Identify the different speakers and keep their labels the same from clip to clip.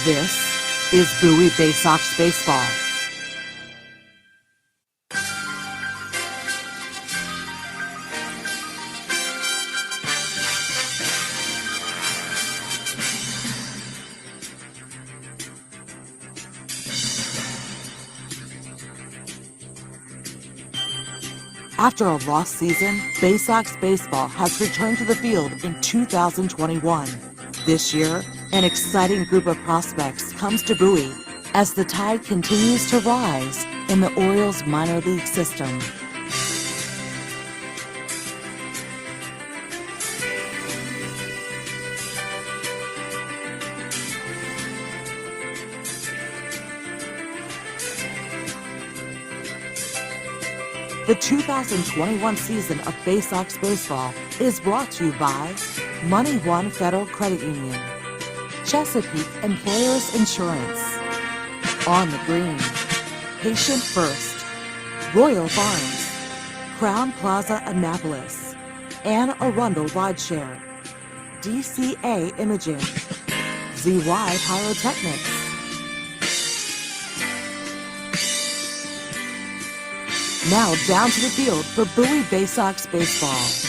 Speaker 1: This is Bowie Baysox Baseball. After a lost season, Baysox Baseball has returned to the field in 2021. This year, an exciting group of prospects comes to Bowie as the tide continues to rise in the Orioles minor league system. The 2021 season of Baysox Baseball is brought to you by Money One Federal Credit Union, Chesapeake Employers Insurance, On the Green, Patient First, Royal Farms, Crown Plaza Annapolis, Anne Arundel Rideshare, DCA Imaging, ZY Pyrotechnics. Now down to the field for Bowie Baysox Baseball.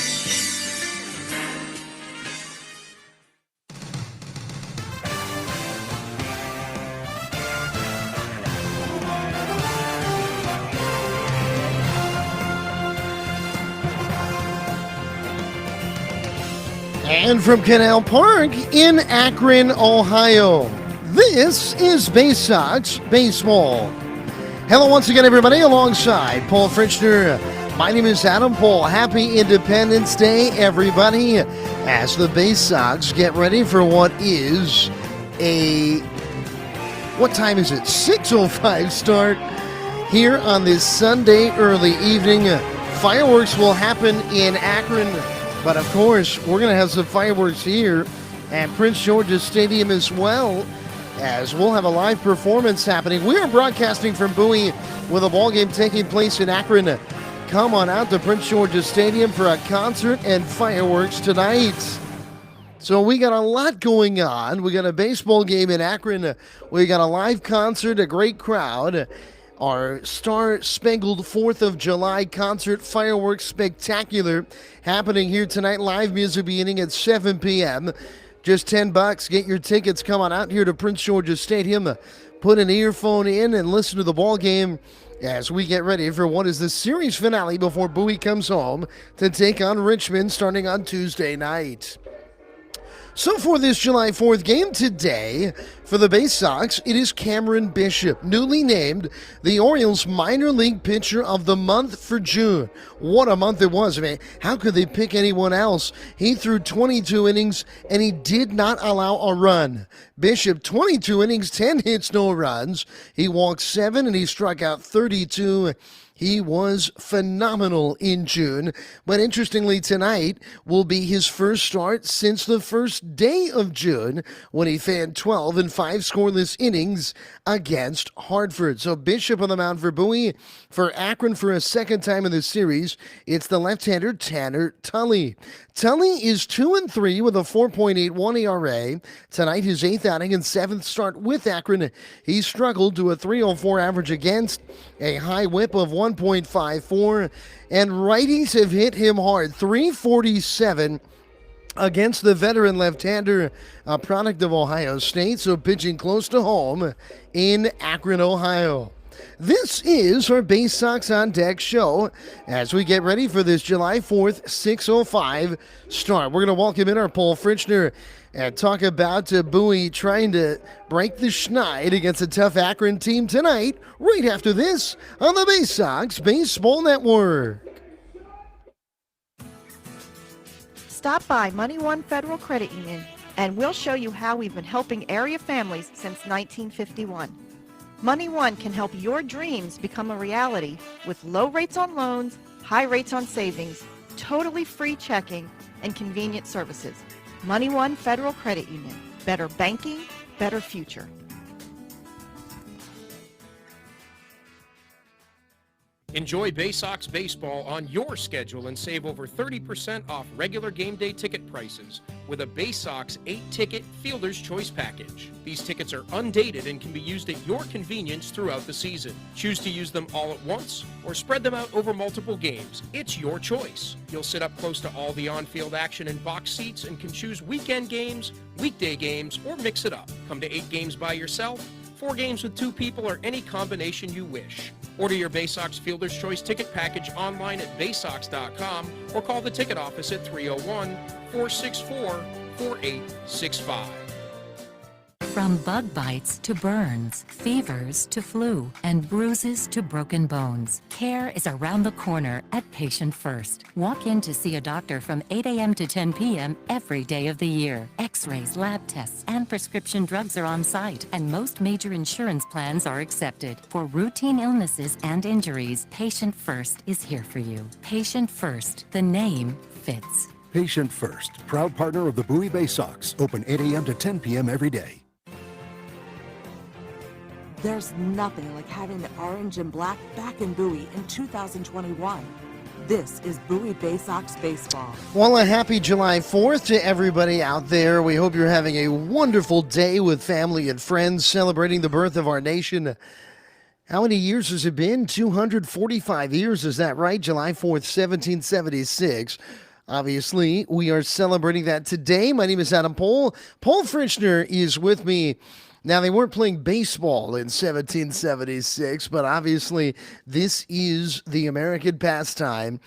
Speaker 2: And from Canal Park in Akron, Ohio, this is Baysox Baseball. Hello once again, everybody, alongside Pohl Fritschner. My name is Adam Pohl. Happy Independence Day, everybody, as the Baysox get ready for what is what time is it? 6:05 start here on this Sunday early evening. Fireworks will happen in Akron, but of course, we're going to have some fireworks here at Prince George's Stadium as well, as we'll have a live performance happening. We are broadcasting from Bowie with a ball game taking place in Akron. Come on out to Prince George's Stadium for a concert and fireworks tonight. So we got a lot going on. We got a baseball game in Akron. We got a live concert, a great crowd. Our Star-Spangled 4th of July concert fireworks spectacular happening here tonight. Live music beginning at 7 p.m. Just $10. Get your tickets. Come on out here to Prince George's Stadium. Put an earphone in and listen to the ball game as we get ready for what is the series finale before Bowie comes home to take on Richmond starting on Tuesday night. So for this July 4th game today, for the Baysox, it is Cameron Bishop, newly named the Orioles minor league pitcher of the month for June. What a month it was, man. How could they pick anyone else? He threw 22 innings, and he did not allow a run. Bishop, 22 innings, 10 hits, no runs. He walked 7, and he struck out 32. He was phenomenal in June, but interestingly tonight will be his first start since the first day of June when he fanned 12 and 5 scoreless innings against Hartford. So Bishop on the mound for Bowie. For Akron for a second time in the series, it's the left-hander Tanner Tully. Tully is 2-3 with a 4.81 ERA. Tonight, his 8th outing and 7th start with Akron. He struggled to a 3.04 average against, a high whip of 1.54, and righties have hit him hard. 347 against the veteran left-hander, a product of Ohio State, so pitching close to home in Akron, Ohio. This is our Baysox on Deck show as we get ready for this July 4th, 6:05 start. We're going to welcome in our Pohl Fritschner and talk about Bowie trying to break the schneid against a tough Akron team tonight, right after this on the Baysox Baseball Network.
Speaker 3: Stop by Money One Federal Credit Union and we'll show you how we've been helping area families since 1951. Money One can help your dreams become a reality with low rates on loans, high rates on savings, totally free checking, and convenient services. Money One Federal Credit Union. Better banking, better future.
Speaker 4: Enjoy Baysox baseball on your schedule and save over 30% off regular game day ticket prices with a Baysox 8-ticket Fielder's Choice package. These tickets are undated and can be used at your convenience throughout the season. Choose to use them all at once or spread them out over multiple games. It's your choice. You'll sit up close to all the on-field action in box seats and can choose weekend games, weekday games, or mix it up. Come to 8 games by yourself, 4 games with 2 people, or any combination you wish. Order your Baysox Fielder's Choice ticket package online at baysox.com or call the ticket office at 301-464-4865.
Speaker 5: From bug bites to burns, fevers to flu, and bruises to broken bones, care is around the corner at Patient First. Walk in to see a doctor from 8 a.m. to 10 p.m. every day of the year. X-rays, lab tests, and prescription drugs are on site, and most major insurance plans are accepted. For routine illnesses and injuries, Patient First is here for you. Patient First, the name fits.
Speaker 6: Patient First, proud partner of the Bowie Baysox, open 8 a.m. to 10 p.m. every day.
Speaker 1: There's nothing like having the orange and black back in Bowie in 2021. This is Bowie Baysox Baseball.
Speaker 2: Well, a happy July 4th to everybody out there. We hope you're having a wonderful day with family and friends celebrating the birth of our nation. How many years has it been? 245 years, is that right? July 4th, 1776. Obviously, we are celebrating that today. My name is Adam Pohl. Pohl Fritschner is with me. Now, they weren't playing baseball in 1776, but obviously this is the American pastime,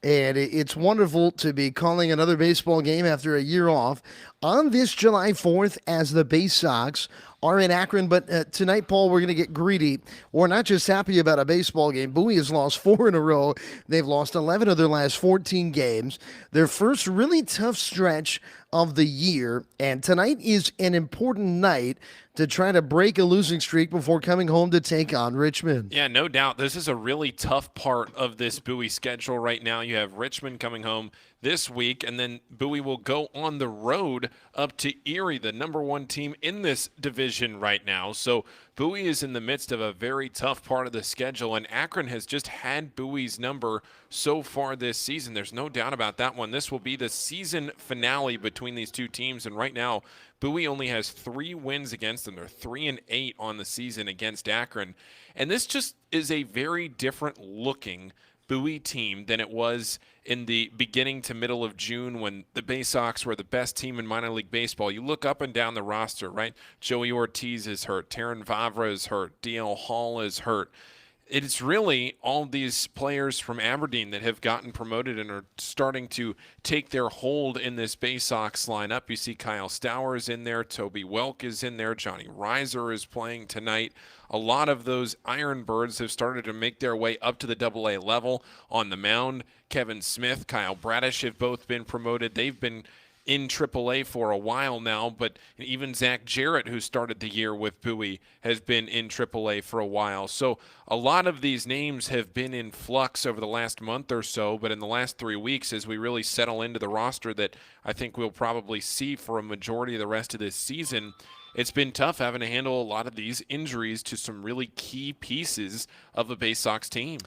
Speaker 2: and it's wonderful to be calling another baseball game after a year off on this July 4th as the Baysox are in Akron. But tonight, Paul, we're going to get greedy. We're not just happy about a baseball game. Bowie has lost 4 in a row. They've lost 11 of their last 14 games. Their first really tough stretch of the year, and tonight is an important night to try to break a losing streak before coming home to take on Richmond.
Speaker 7: Yeah, no doubt. This is a really tough part of this Bowie schedule right now. You have Richmond coming home this week, and then Bowie will go on the road up to Erie, the number 1 team in this division right now. So Bowie is in the midst of a very tough part of the schedule, and Akron has just had Bowie's number so far this season. There's no doubt about that one. This will be the season finale between these two teams, and right now Bowie only has 3 wins against them. They're 3-8 on the season against Akron, and this just is a very different looking Bowie team than it was in the beginning to middle of June when the Baysox were the best team in minor league baseball. You look up and down the roster, right? Joey Ortiz is hurt. Taryn Vavra is hurt. DL Hall is hurt. It's really all these players from Aberdeen that have gotten promoted and are starting to take their hold in this Baysox lineup. You see Kyle Stowers in there. Toby Welk is in there. Johnny Reiser is playing tonight. A lot of those Ironbirds have started to make their way up to the AA level on the mound. Kevin Smith, Kyle Bradish have both been promoted. They've been in AAA for a while now, but even Zach Jarrett, who started the year with Bowie, has been in AAA for a while. So a lot of these names have been in flux over the last month or so, but in the last 3 weeks, as we really settle into the roster that I think we'll probably see for a majority of the rest of this season, it's been tough having to handle a lot of these injuries to some really key pieces of the Baysox team.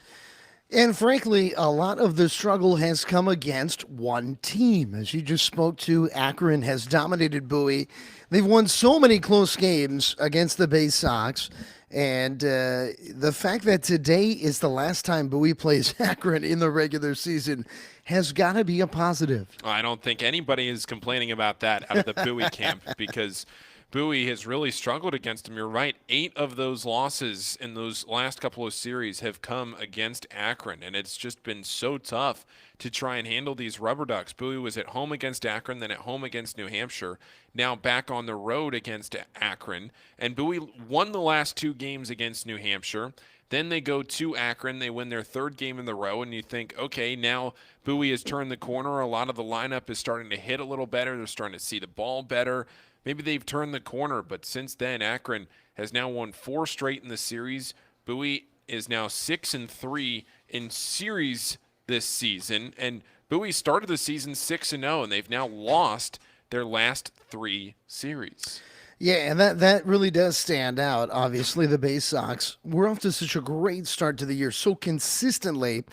Speaker 2: And frankly, a lot of the struggle has come against one team. As you just spoke to, Akron has dominated Bowie. They've won so many close games against the Baysox. And the fact that today is the last time Bowie plays Akron in the regular season has got to be a positive.
Speaker 7: I don't think anybody is complaining about that out of the Bowie camp because Bowie has really struggled against him. You're right. 8 of those losses in those last couple of series have come against Akron, and it's just been so tough to try and handle these RubberDucks. Bowie was at home against Akron, then at home against New Hampshire, now back on the road against Akron, and Bowie won the last 2 games against New Hampshire. Then they go to Akron. They win their 3rd game in the row, and you think, okay, now Bowie has turned the corner. A lot of the lineup is starting to hit a little better. They're starting to see the ball better. Maybe they've turned the corner, but since then, Akron has now won 4 straight in the series. Bowie is now 6-3 in series this season, and Bowie started the season 6-0, and they've now lost their last 3 series.
Speaker 2: Yeah, and that really does stand out. Obviously, the Baysox, we're off to such a great start to the year, so consistently.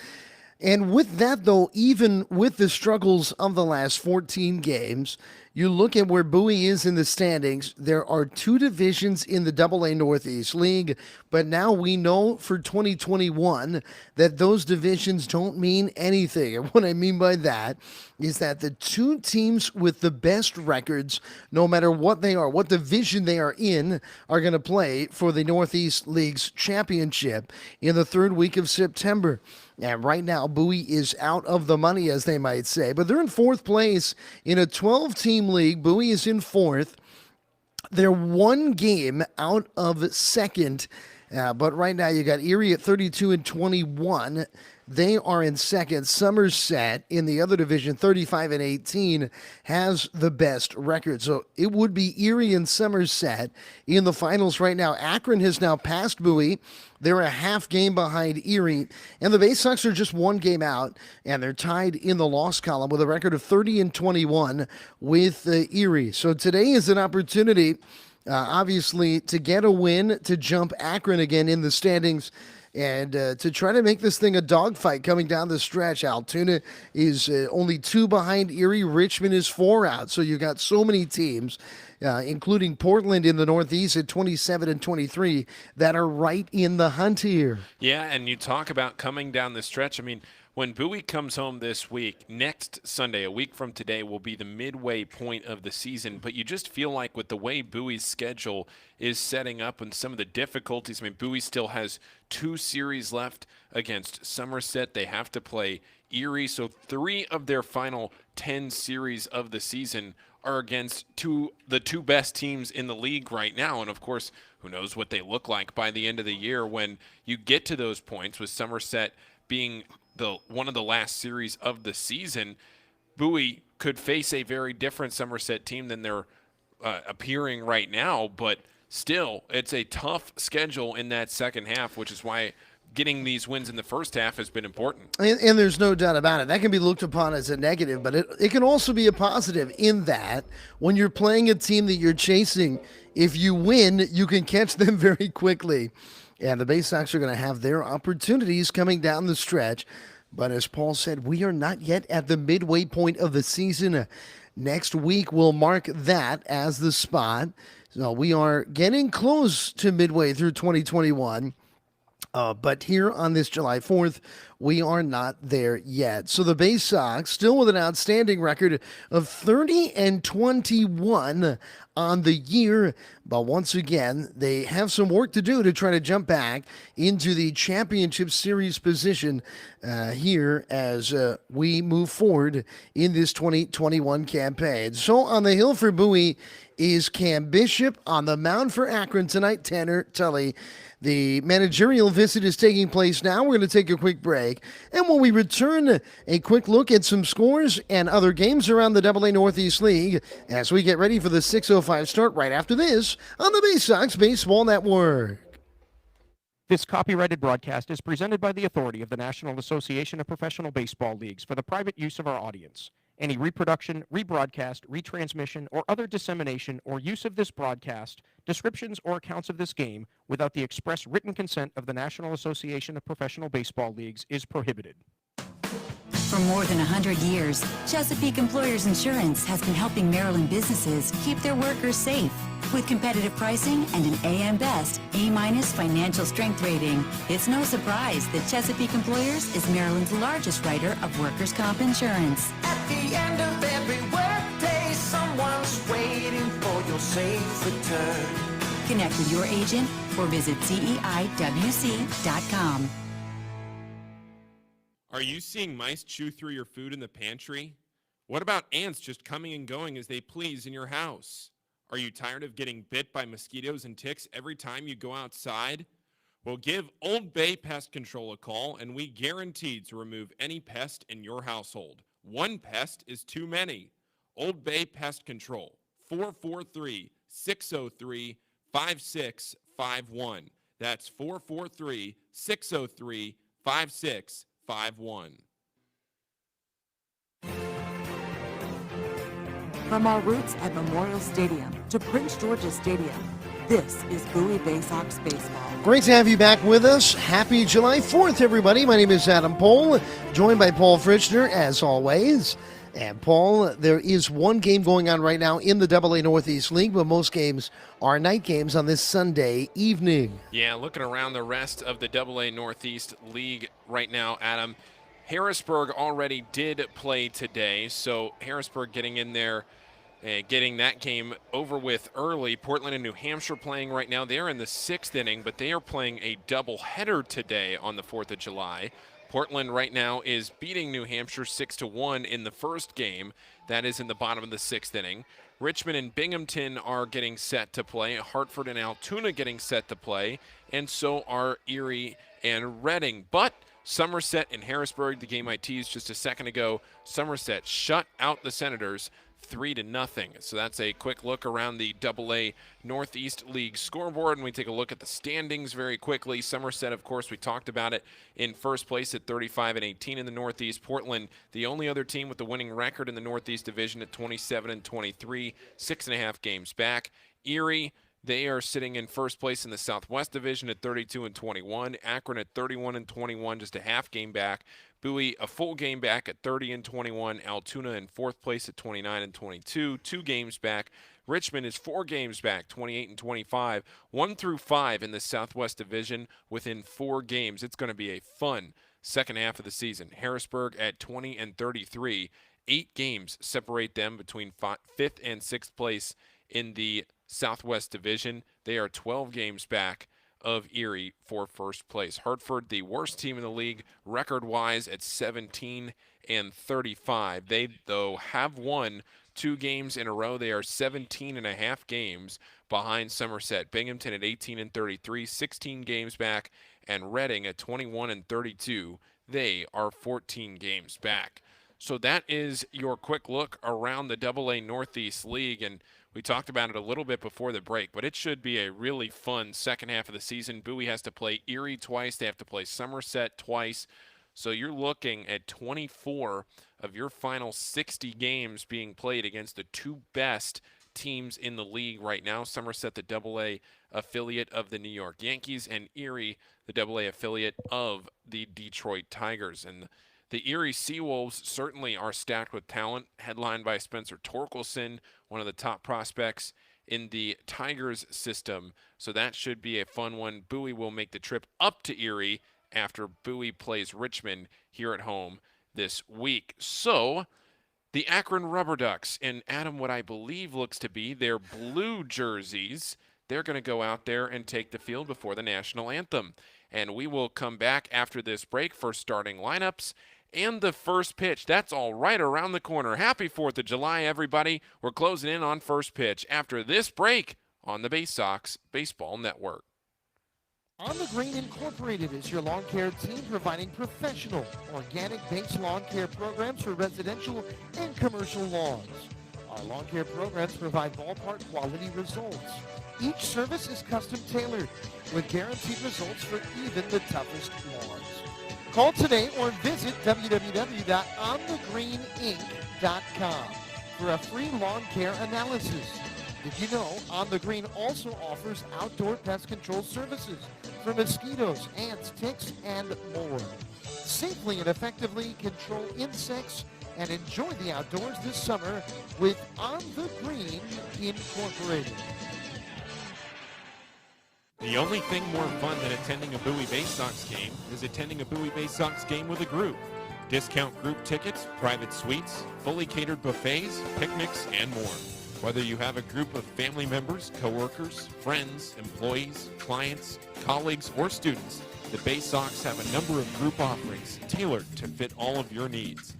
Speaker 2: And with that, though, even with the struggles of the last 14 games, you look at where Bowie is in the standings. There are two divisions in the AA Northeast League, but now we know for 2021 that those divisions don't mean anything. And what I mean by that is that the two teams with the best records, no matter what they are, what division they are in, are going to play for the Northeast League's championship in the third week of September. And right now, Bowie is out of the money, as they might say. But they're in fourth place in a 12-team league. Bowie is in fourth. They're one game out of second. But right now, you got Erie at 32 and 21. They are in second. Somerset in the other division, 35 and 18, has the best record. So it would be Erie and Somerset in the finals right now. Akron has now passed Bowie. They're a half game behind Erie. And the Baysox are just one game out, and they're tied in the loss column with a record of 30 and 21 with Erie. So today is an opportunity, obviously, to get a win, to jump Akron again in the standings, and to try to make this thing a dogfight coming down the stretch. Altoona is only 2 behind Erie. Richmond is 4 out. So you got so many teams, including Portland in the Northeast at 27 and 23, that are right in the hunt here.
Speaker 7: Yeah, and you talk about coming down the stretch. I mean, when Bowie comes home this week, next Sunday, a week from today, will be the midway point of the season. But you just feel like with the way Bowie's schedule is setting up and some of the difficulties, I mean, Bowie still has 2 series left against Somerset. They have to play Erie. So 3 of their final 10 series of the season are against the two best teams in the league right now. And, of course, who knows what they look like by the end of the year when you get to those points, with Somerset being one of the last series of the season. Bowie could face a very different Somerset team than they're appearing right now, but still, it's a tough schedule in that second half, which is why getting these wins in the first half has been important.
Speaker 2: And there's no doubt about it. That can be looked upon as a negative, but it can also be a positive in that when you're playing a team that you're chasing, if you win, you can catch them very quickly. And the Baysox are going to have their opportunities coming down the stretch. But as Paul said, we are not yet at the midway point of the season. Next week will mark that as the spot. So we are getting close to midway through 2021. But here on this July 4th, we are not there yet. So the Baysox, still with an outstanding record of 30 and 21 on the year. But once again, they have some work to do to try to jump back into the championship series position here as we move forward in this 2021 campaign. So on the hill for Bowie is Cam Bishop. On the mound for Akron tonight, Tanner Tully. The managerial visit is taking place now. We're going to take a quick break. And when we return, a quick look at some scores and other games around the AA Northeast League as we get ready for the 6:05 start right after this on the Baysox Baseball Network.
Speaker 4: This copyrighted broadcast is presented by the authority of the National Association of Professional Baseball Leagues for the private use of our audience. Any reproduction, rebroadcast, retransmission, or other dissemination or use of this broadcast, descriptions, or accounts of this game without the express written consent of the National Association of Professional Baseball Leagues is prohibited.
Speaker 5: For more than 100 years, Chesapeake Employers Insurance has been helping Maryland businesses keep their workers safe. With competitive pricing and an AM Best A- financial strength rating, it's no surprise that Chesapeake Employers is Maryland's largest writer of workers' comp insurance.
Speaker 8: At the end of every workday, someone's waiting for your safe return.
Speaker 5: Connect with your agent or visit CEIWC.com.
Speaker 7: Are you seeing mice chew through your food in the pantry? What about ants just coming and going as they please in your house? Are you tired of getting bit by mosquitoes and ticks every time you go outside? Well, give Old Bay Pest Control a call, and we guarantee to remove any pest in your household. One pest is too many. Old Bay Pest Control, 443-603-5651. That's 443-603-5651.
Speaker 1: From our roots at Memorial Stadium to Prince George's Stadium, this is Bowie Baysox Baseball.
Speaker 2: Great to have you back with us. Happy July 4th, everybody. My name is Adam Pohl, joined by Paul Fritschner, as always. And, Paul, there is one game going on right now in the AA Northeast League, but most games are night games on this Sunday evening.
Speaker 7: Yeah, looking around the rest of the AA Northeast League right now, Adam, Harrisburg already did play today, so Harrisburg getting in there, getting that game over with early. Portland and New Hampshire playing right now. They're in the 6th inning, but they are playing a doubleheader today on the 4th of July. Portland right now is beating New Hampshire 6-1 in the first game. That is in the bottom of the 6th inning. Richmond and Binghamton are getting set to play. Hartford and Altoona getting set to play. And so are Erie and Reading. But Somerset and Harrisburg, the game I teased just a second ago, Somerset shut out the Senators 3-0. So that's a quick look around the AA Northeast League scoreboard, and we take a look at the standings very quickly. Somerset, of course, we talked about it, in first place at 35-18 in the Northeast. Portland, the only other team with the winning record in the Northeast Division at 27-23, 6.5 games back. Erie, they are sitting in first place in the Southwest Division at 32-21. Akron at 31-21, just a half game back. Bowie, a full game back at 30-21. Altoona in fourth place at 29-22, 2 games back. Richmond is 4 games back, 28-25, 1 through 5 in the Southwest Division within 4 games. It's going to be a fun second half of the season. Harrisburg at 20-33, 8 games separate them between 5th and 6th place in the Southwest Division. They are 12 games back of Erie for first place. Hartford, the worst team in the league record-wise at 17-35. They, though, have won 2 games in a row. They are 17.5 games behind Somerset. Binghamton at 18-33, 16 games back, and Reading at 21-32. They are 14 games back. So that is your quick look around the AA Northeast League, and we talked about it a little bit before the break, but it should be a really fun second half of the season. Bowie has to play Erie twice. They have to play Somerset twice. So you're looking at 24 of your final 60 games being played against the 2 best teams in the league right now. Somerset, the AA affiliate of the New York Yankees, and Erie, the AA affiliate of the Detroit Tigers. And the Erie Seawolves certainly are stacked with talent, headlined by Spencer Torkelson, one of the top prospects in the Tigers system. So that should be a fun one. Bowie will make the trip up to Erie after Bowie plays Richmond here at home this week. So the Akron RubberDucks, and Adam, what I believe looks to be their blue jerseys, they're going to go out there and take the field before the national anthem. And we will come back after this break for starting lineups and the first pitch. That's all right around the corner. Happy 4th of July, everybody. We're closing in on first pitch after this break on the Baysox Baseball Network.
Speaker 2: On the Green Incorporated is your lawn care team providing professional, organic-based lawn care programs for residential and commercial lawns. Our lawn care programs provide ballpark quality results. Each service is custom tailored with guaranteed results for even the toughest lawns. Call today or visit www.onthegreeninc.com for a free lawn care analysis. Did you know On the Green also offers outdoor pest control services for mosquitoes, ants, ticks, and more? Safely and effectively control insects and enjoy the outdoors this summer with On the Green Incorporated.
Speaker 7: The only thing more fun than attending a Bowie Baysox game is attending a Bowie Baysox game with a group. Discount group tickets, private suites, fully catered buffets, picnics, and more. Whether you have a group of family members, coworkers, friends, employees, clients, colleagues, or students, the Baysox have a number of group offerings tailored to fit all of your needs.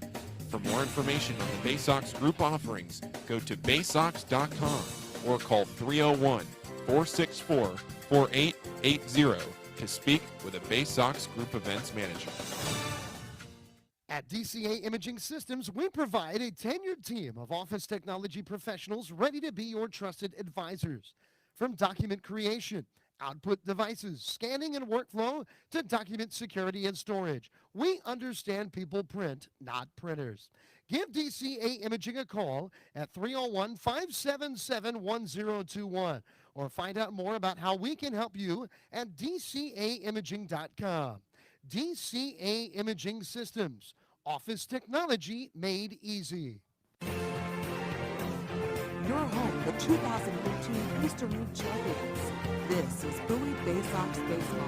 Speaker 7: For more information on the Baysox group offerings, go to baysox.com or call 301-464-4880 to speak with a Baysox Group Events Manager.
Speaker 2: At DCA Imaging Systems, we provide a tenured team of office technology professionals ready to be your trusted advisors. From document creation, Output devices, scanning and workflow to document security and storage. We understand people print, not printers. Give DCA Imaging a call at 301-577-1021 or find out more about how we can help you at dcaimaging.com. DCA Imaging Systems, office technology made easy.
Speaker 1: Your home, the 2015 Eastern League champions. This is Bowie Baysox Baseball.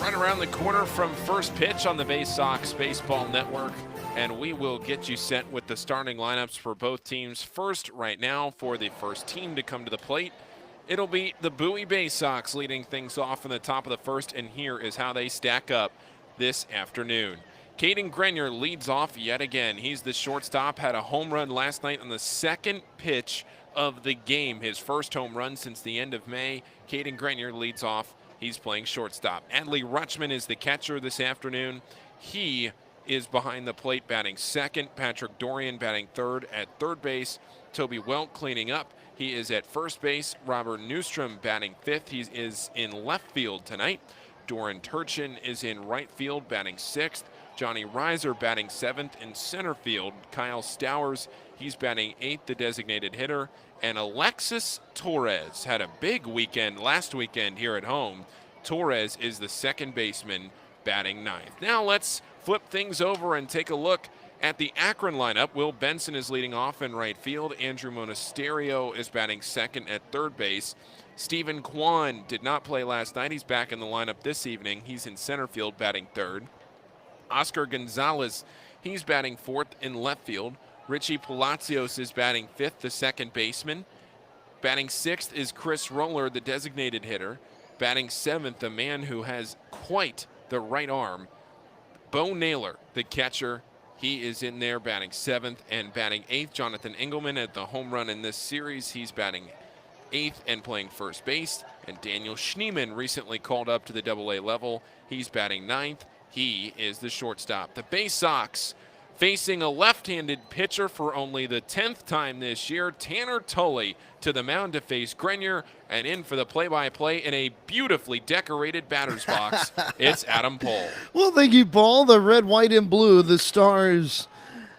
Speaker 7: Right around the corner from first pitch on the Baysox Baseball Network, and we will get you set with the starting lineups for both teams. First, right now, for the first team to come to the plate, it'll be the Bowie Baysox leading things off in the top of the first, and here is how they stack up this afternoon. Caden Grenier leads off yet again. He's the shortstop, had a home run last night on the second pitch of the game, his first home run since the end of May. Caden Grenier leads off. He's playing shortstop. Adley Rutschman is the catcher this afternoon. He is behind the plate batting second. Patrick Dorian batting third at third base. Toby Welk cleaning up. He is at first base. Robert Newstrom batting fifth. He is in left field tonight. Doran Turchin is in right field batting sixth. Johnny Reiser batting seventh in center field. Kyle Stowers, he's batting eighth, the designated hitter. And Alexis Torres had a big weekend last weekend here at home. Torres is the second baseman batting ninth. Now let's flip things over and take a look at the Akron lineup. Will Benson is leading off in right field. Andrew Monasterio is batting second at third base. Stephen Kwan did not play last night. He's back in the lineup this evening. He's in center field batting third. Oscar Gonzalez, he's batting fourth in left field. Richie Palacios is batting fifth, the second baseman. Batting sixth is Chris Roller, the designated hitter. Batting seventh, a man who has quite the right arm, Bo Naylor, the catcher. He is in there batting seventh, and batting eighth, Jonathan Engelman at the home run in this series. He's batting eighth and playing first base. And Daniel Schneeman, recently called up to the AA level. He's batting ninth. He is the shortstop. The Baysox facing a left-handed pitcher for only the 10th time this year. Tanner Tully to the mound to face Grenier, and in for the play-by-play in a beautifully decorated batter's box. It's Adam Pohl.
Speaker 2: Well, thank you, Paul. The red, white, and blue, the stars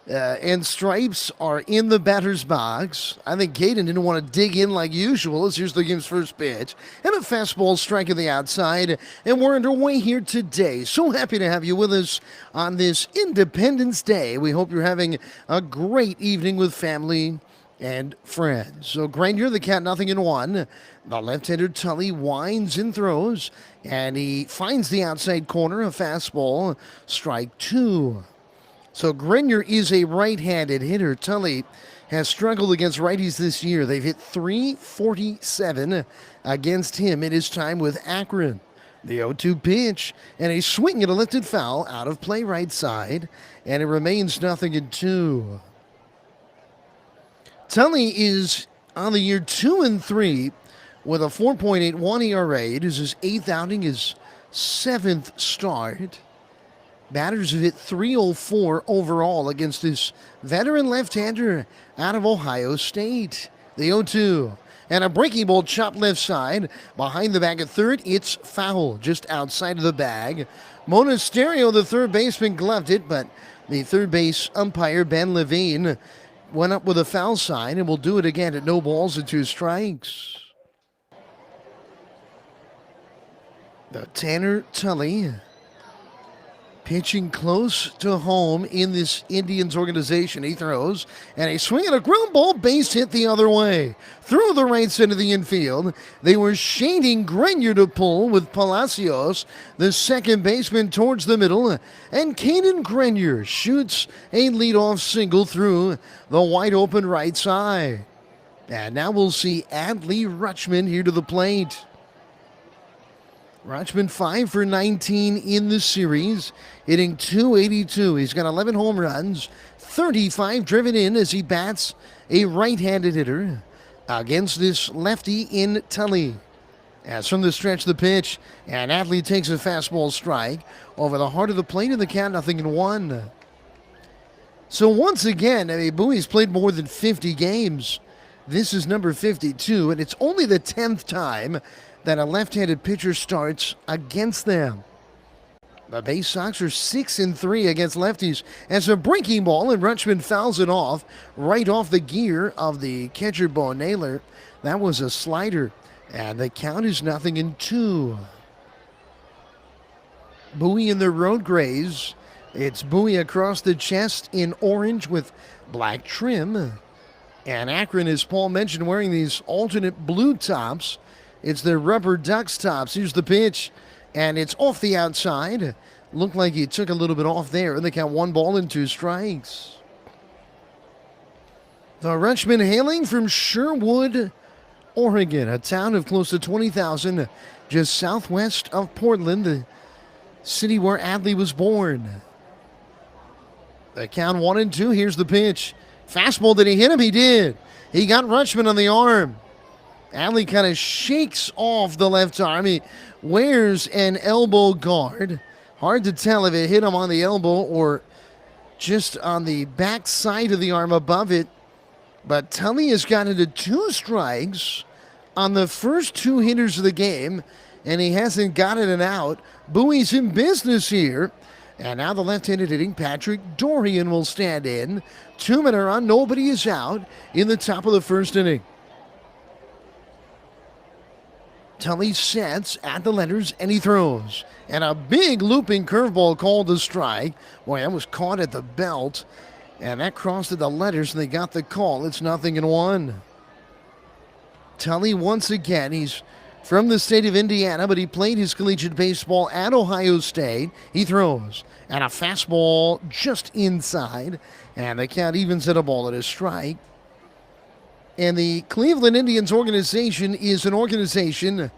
Speaker 2: and stripes are in the batter's box. I think Caden didn't want to dig in like usual as here's the game's first pitch. And a fastball striking the outside. And we're underway here today. So happy to have you with us on this Independence Day. We hope you're having a great evening with family and friends. So Grenier, the count 0-1. The left-hander Tully winds and throws. And he finds the outside corner, a fastball, strike two. So Grenier is a right-handed hitter. Tully has struggled against righties this year. They've hit .347 against him in his time with Akron. The 0-2 pitch and a swing at a lifted foul out of play right side, and it remains 0-2. Tully is on the year 2-3 with a 4.81 ERA. It is his 8th outing, his 7th start. Batters have hit .304 overall against this veteran left-hander out of Ohio State. The 0-2. And a breaking ball chopped left side. Behind the bag at third, it's foul just outside of the bag. Monasterio, the third baseman, gloved it, but the third base umpire, Ben Levine, went up with a foul sign and will do it again at no balls and 2 strikes. The Tanner Tully pitching close to home in this Indians organization. He throws, and a swing and a ground ball, base hit the other way. Through the right side of the infield, they were shading Grenier to pull with Palacios, the second baseman, towards the middle, and Caden Grenier shoots a leadoff single through the wide open right side. And now we'll see Adley Rutschman here to the plate. Rutschman 5 for 19 in the series, hitting .282. He's got 11 home runs, 35 driven in as he bats a right-handed hitter against this lefty in Tully. As from the stretch, the pitch, and Adley takes a fastball strike over the heart of the plate in the count, 0-1. So once again, Bowie's played more than 50 games This is number 52, and it's only the 10th time that a left-handed pitcher starts against them. The Baysox are 6-3 against lefties. As a breaking ball, and Rutschman fouls it off right off the gear of the catcher, Bo Naylor. That was a slider, and the count is 0-2. Bowie in the road grays. It's Bowie across the chest in orange with black trim. And Akron, as Paul mentioned, wearing these alternate blue tops. It's the RubberDucks tops. Here's the pitch, and it's off the outside. Looked like he took a little bit off there, and they count 1-2 strikes. The Rutschman hailing from Sherwood, Oregon, a town of close to 20,000, just southwest of Portland, the city where Adley was born. The count 1-2. Here's the pitch. Fastball, did he hit him? He did. He got Rutschman on the arm. Adley kind of shakes off the left arm. He wears an elbow guard. Hard to tell if it hit him on the elbow or just on the back side of the arm above it. But Tully has gotten to 2 strikes on the first 2 hitters of the game, and he hasn't gotten an out. Bowie's in business here. And now the left-handed hitting Patrick Dorian will stand in. 2 men are on, nobody is out in the top of the first inning. Tully sets at the letters, and he throws. And a big looping curveball called a strike. Boy, that was caught at the belt. And that crossed at the letters, and they got the call. It's 0-1. Tully once again, he's from the state of Indiana, but he played his collegiate baseball at Ohio State. He throws. And a fastball just inside. And the count evens at a ball at a strike. And the Cleveland Indians organization is an organization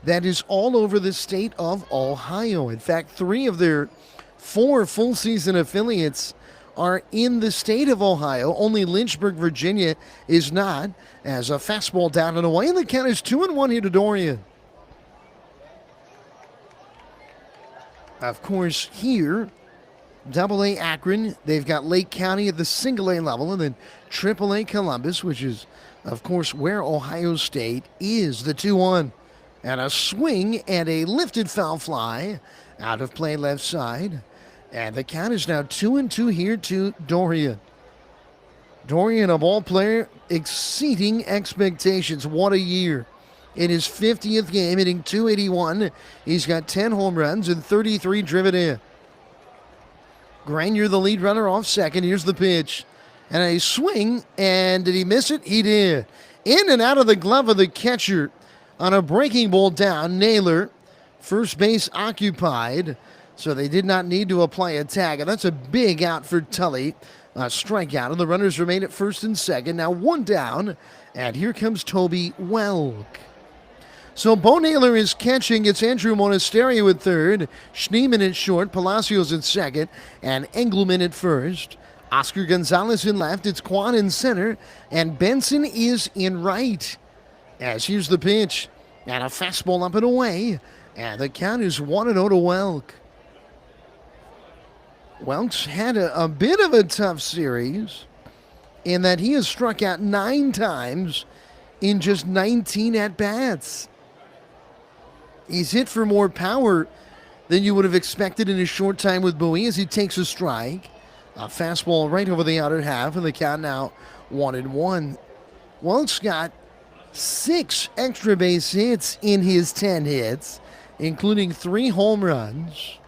Speaker 2: that is all over the state of Ohio. In fact, 3 of their 4 full-season affiliates are in the state of Ohio. Only Lynchburg, Virginia is not, as a fastball down and away. And the count is 2-1 here to Dorian. Of course, here, Double-A Akron, they've got Lake County at the Single-A level, and then Triple-A Columbus, which is, of course, where Ohio State is. The 2-1. And a swing and a lifted foul fly out of play left side. And the count is now 2-2 here to Dorian. Dorian, a ball player exceeding expectations. What a year. In his 50th game, hitting .281. He's got 10 home runs and 33 driven in. Grenier, the lead runner, off second. Here's the pitch. And a swing, and did he miss it? He did. In and out of the glove of the catcher on a breaking ball down. Naylor, first base occupied, so they did not need to apply a tag. And that's a big out for Tully. A strikeout, and the runners remain at first and second. Now 1 down, and here comes Toby Welk. So Bo Naylor is catching. It's Andrew Monasterio at third, Schneeman at short, Palacios at second, and Engelman at first. Oscar Gonzalez in left, it's Quan in center, and Benson is in right. As here's the pitch, and a fastball up and away, and the count is 1-0 to Welk. Welk's had a bit of a tough series in that he has struck out 9 times in just 19 at-bats. He's hit for more power than you would have expected in his short time with Bowie as he takes a strike. A fastball right over the outer half, and the count now 1-1. Welk's got 6 extra base hits in his 10 hits, including 3 home runs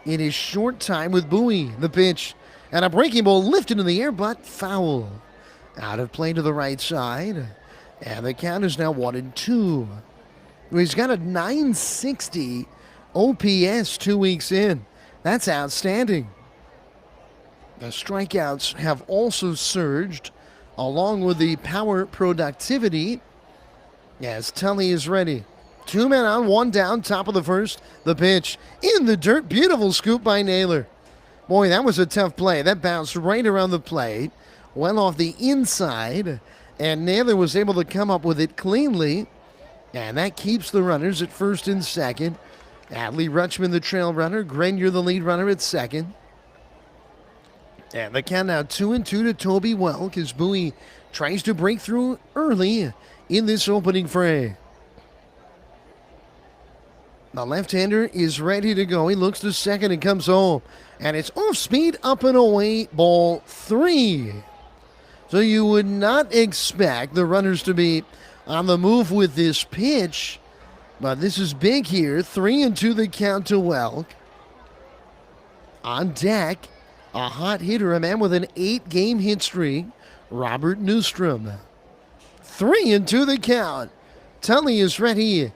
Speaker 2: in his short time with Bowie. The pitch, and a breaking ball lifted in the air, but foul. Out of play to the right side, and the count is now 1-2. He's got a .960 OPS 2 weeks in. That's outstanding. The strikeouts have also surged, along with the power productivity, as Tully is ready. 2 men on, 1 down, top of the first. The pitch in the dirt. Beautiful scoop by Naylor. Boy, that was a tough play. That bounced right around the plate, went off the inside, and Naylor was able to come up with it cleanly. And that keeps the runners at first and second. Adley Rutschman, the trail runner. Grenier, the lead runner, at second. And the count now 2-2 to Toby Welk as Bowie tries to break through early in this opening frame. The left-hander is ready to go. He looks to second and comes home. And it's off speed, up and away, ball 3. So you would not expect the runners to be on the move with this pitch. But this is big here. 3-2 the count to Welk. On deck, a hot hitter, a man with an 8-game hit streak, Robert Newstrom. 3-2 the count. Tully is ready.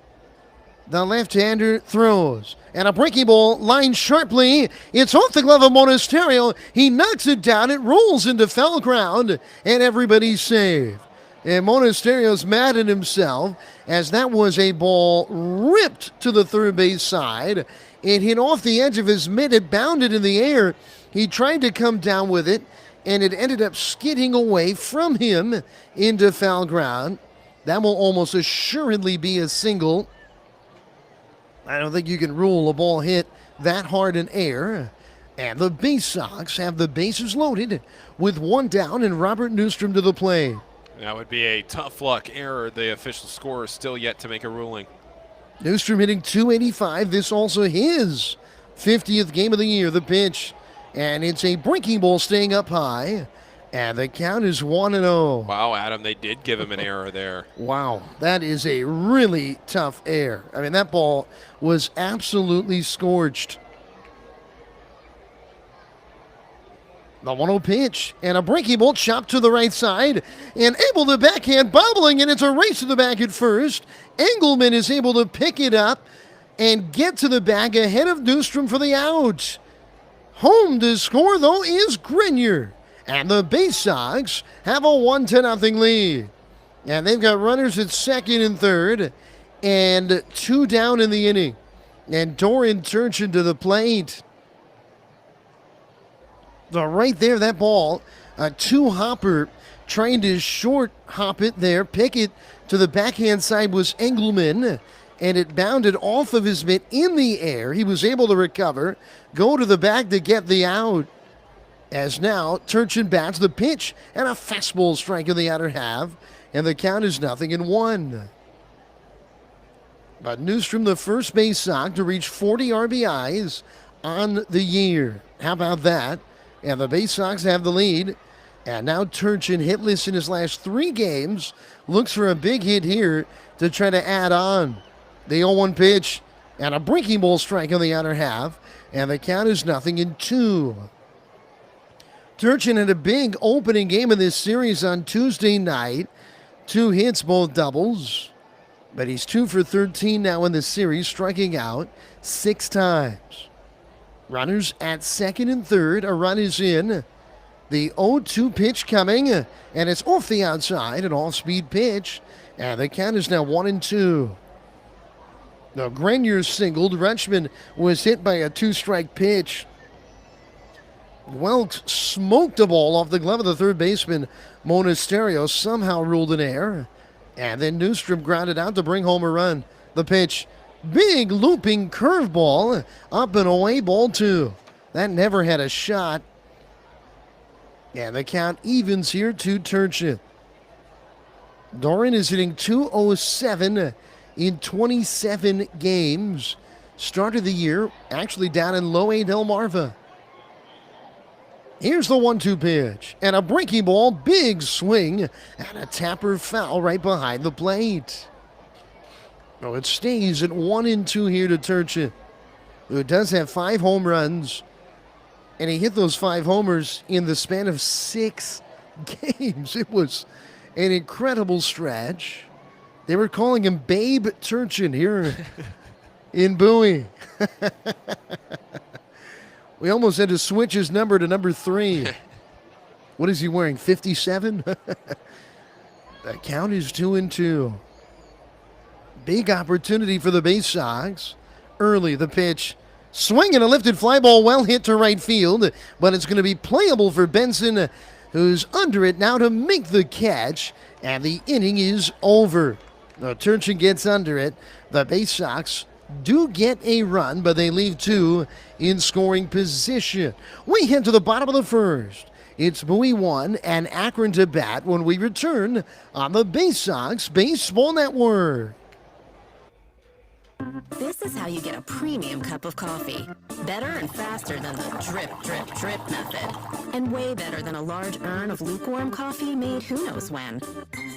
Speaker 2: The left-hander throws. And a breaking ball lined sharply. It's off the glove of Monasterio. He knocks it down. It rolls into foul ground. And everybody's safe. And Monasterio's mad at himself as that was a ball ripped to the third base side. It hit off the edge of his mitt. It bounded in the air. He tried to come down with it, and it ended up skidding away from him into foul ground. That will almost assuredly be a single. I don't think you can rule a ball hit that hard in air. And the Baysox have the bases loaded with one down and Robert Newstrom to the plate.
Speaker 7: That would be a tough luck error. The official scorer is still yet to make a ruling.
Speaker 2: Newstrom hitting .285. This also his 50th game of the year. The pitch. And it's a breaking ball staying up high. And the count is 1-0.
Speaker 7: Wow, Adam, they did give him an error there.
Speaker 2: Wow, that is a really tough error. I mean, that ball was absolutely scorched. The 1-0 pitch, and a breaking ball chopped to the right side, and able to backhand, bobbling, and it's a race to the back at first. Engelman is able to pick it up and get to the bag ahead of Newstrom for the out. Home to score, though, is Grenier. And the Baysox have a 1-0 lead. And they've got runners at second and third, and 2 down in the inning. And Doran Turchin to the plate. So right there, that ball, a 2-hopper, trying to short hop it there. Pick it to the backhand side was Engelman, and it bounded off of his mitt in the air. He was able to recover, go to the bag to get the out. As now, Turchin bats the pitch, and a fastball strike in the outer half, and the count is 0-1. But Newstrom, the first Baysox to reach 40 RBIs on the year. How about that? And the Baysox have the lead. And now Turchin, hitless in his last 3 games, looks for a big hit here to try to add on. The 0-1 pitch and a breaking ball strike on the outer half. And the count is 0-2. Turchin had a big opening game of this series on Tuesday night. 2 hits, both doubles. But he's 2 for 13 now in the series, striking out 6 times. Runners at second and third. A run is in. The 0-2 pitch coming, and it's off the outside, an off-speed pitch. And the count is now 1-2. Now, Grenier singled. Rutschman was hit by a 2-strike pitch. Welks smoked a ball off the glove of the third baseman. Monasterio somehow ruled an error. And then Newstrom grounded out to bring home a run. The pitch. Big looping curveball, up and away, ball 2. That never had a shot. And the count evens here to Turchin. Doran is hitting .207 in 27 games. Started the year actually down in low A Delmarva. Here's the 1-2 pitch, and a breaking ball, big swing, and a tapper foul right behind the plate. Oh, it stays at 1-2 here to Turchin, who does have 5 home runs, and he hit those 5 homers in the span of 6 games. It was an incredible stretch. They were calling him Babe Turchin here in Bowie. We almost had to switch his number to number 3. What is he wearing, 57? The count is 2-2. Big opportunity for the Baysox. Early, the pitch. Swing and a lifted fly ball, well hit to right field, but it's going to be playable for Benson, who's under it now to make the catch, and the inning is over. Now, Turchin gets under it. The Baysox do get a run, but they leave 2 in scoring position. We head to the bottom of the first. It's Bowie 1 and Akron to bat when we return on the Baysox Baseball Network.
Speaker 9: This is how you get a premium cup of coffee. Better and faster than the drip, drip, drip method. And way better than a large urn of lukewarm coffee made who knows when.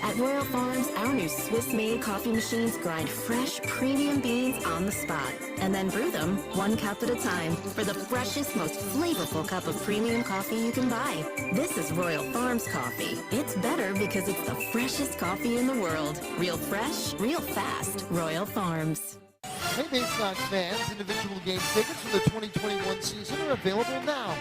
Speaker 9: At Royal Farms, our new Swiss-made coffee machines grind fresh, premium beans on the spot and then brew them 1 cup at a time for the freshest, most flavorful cup of premium coffee you can buy. This is Royal Farms coffee. It's better because it's the freshest coffee in the world. Real fresh, real fast. Royal Farms.
Speaker 2: Hey, Baysox fans, individual game tickets for the 2021 season are available now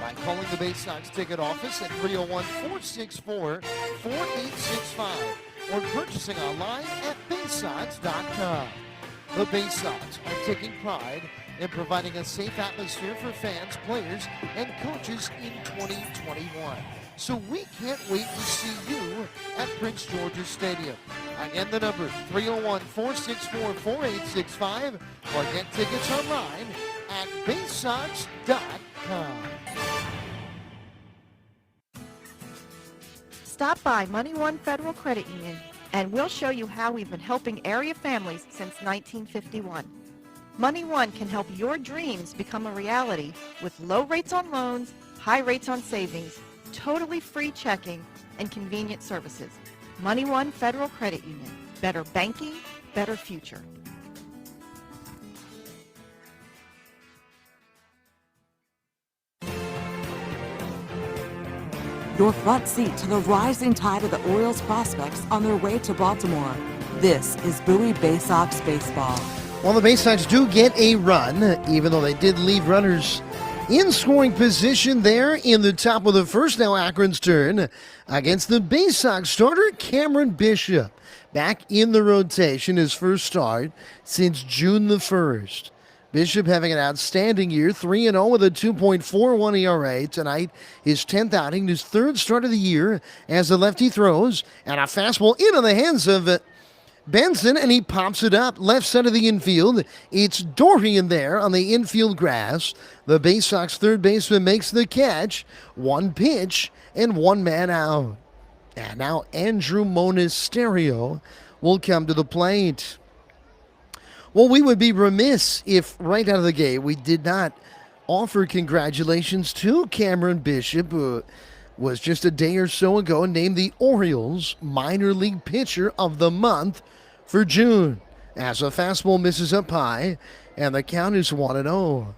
Speaker 2: by calling the Baysox ticket office at 301-464-4865 or purchasing online at baysox.com. The Baysox are taking pride in providing a safe atmosphere for fans, players, and coaches in 2021. So we can't wait to see you at Prince George's Stadium. Again, the number 301-464-4865 or get tickets online at baysox.com.
Speaker 3: Stop by Money One Federal Credit Union and we'll show you how we've been helping area families since 1951. Money One can help your dreams become a reality with low rates on loans, high rates on savings, totally free checking, and convenient services. Money One Federal Credit Union. Better banking, better future.
Speaker 1: Your front seat to the rising tide of the Orioles prospects on their way to Baltimore. This is Bowie Baysox Baseball.
Speaker 2: Well, the Baysox do get a run, even though they did leave runners in scoring position there in the top of the first. Now Akron's turn against the Baysox starter, Cameron Bishop. Back in the rotation, his first start since June the 1st. Bishop having an outstanding year, 3-0 with a 2.41 ERA. Tonight, his 10th outing, his third start of the year as the lefty throws, and a fastball into the hands of Benson, and he pops it up left side of the infield. It's Dorian there on the infield grass. The Baysox third baseman makes the catch. 1 pitch and 1 man out. And now Andrew Monasterio will come to the plate. Well, we would be remiss if right out of the gate we did not offer congratulations to Cameron Bishop, who was just a day or so ago named the Orioles minor league pitcher of the month for June, as a fastball misses up high and the count is 1-0.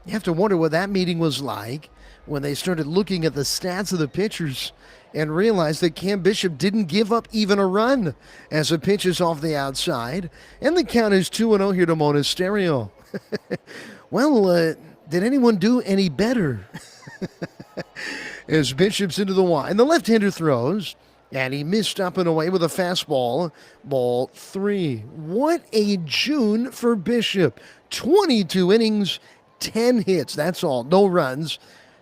Speaker 2: You have to wonder what that meeting was like when they started looking at the stats of the pitchers and realized that Cam Bishop didn't give up even a run as the pitch is off the outside, and the count is 2-0 here to Monasterio. Well, did anyone do any better? As Bishop's into the wide, the left-hander throws, and he missed up and away with a fastball, ball 3. What a June for Bishop. 22 innings, 10 hits, that's all, no runs.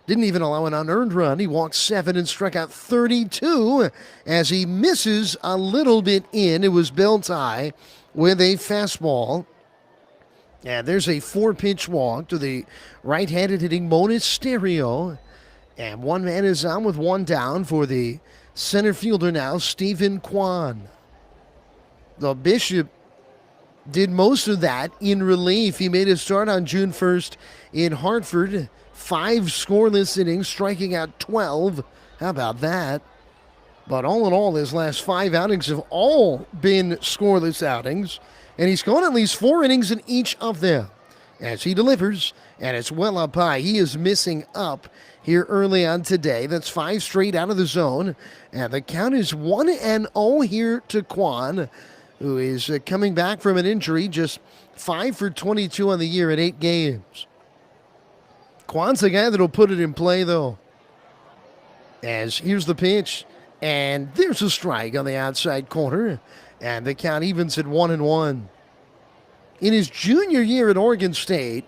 Speaker 2: Didn't even allow an unearned run. He walked 7 and struck out 32 as he misses a little bit in. It was belt tie with a fastball. And there's a 4-pitch walk to the right-handed hitting Monasterio. And 1 man is on with 1 down for the center fielder now, Stephen Kwan. The Bishop did most of that in relief. He made his start on June 1st in Hartford. 5 scoreless innings, striking out 12. How about that? But all in all, his last 5 outings have all been scoreless outings, and he's gone at least 4 innings in each of them as he delivers, and it's well up high. He is missing up here early on today. That's 5 straight out of the zone, and the count is 1-0 here to Kwan, who is coming back from an injury, just 5 for 22 on the year in 8 games. Kwan's the guy that'll put it in play, though. As here's the pitch, and there's a strike on the outside corner, and the count evens at 1-1. In his junior year at Oregon State,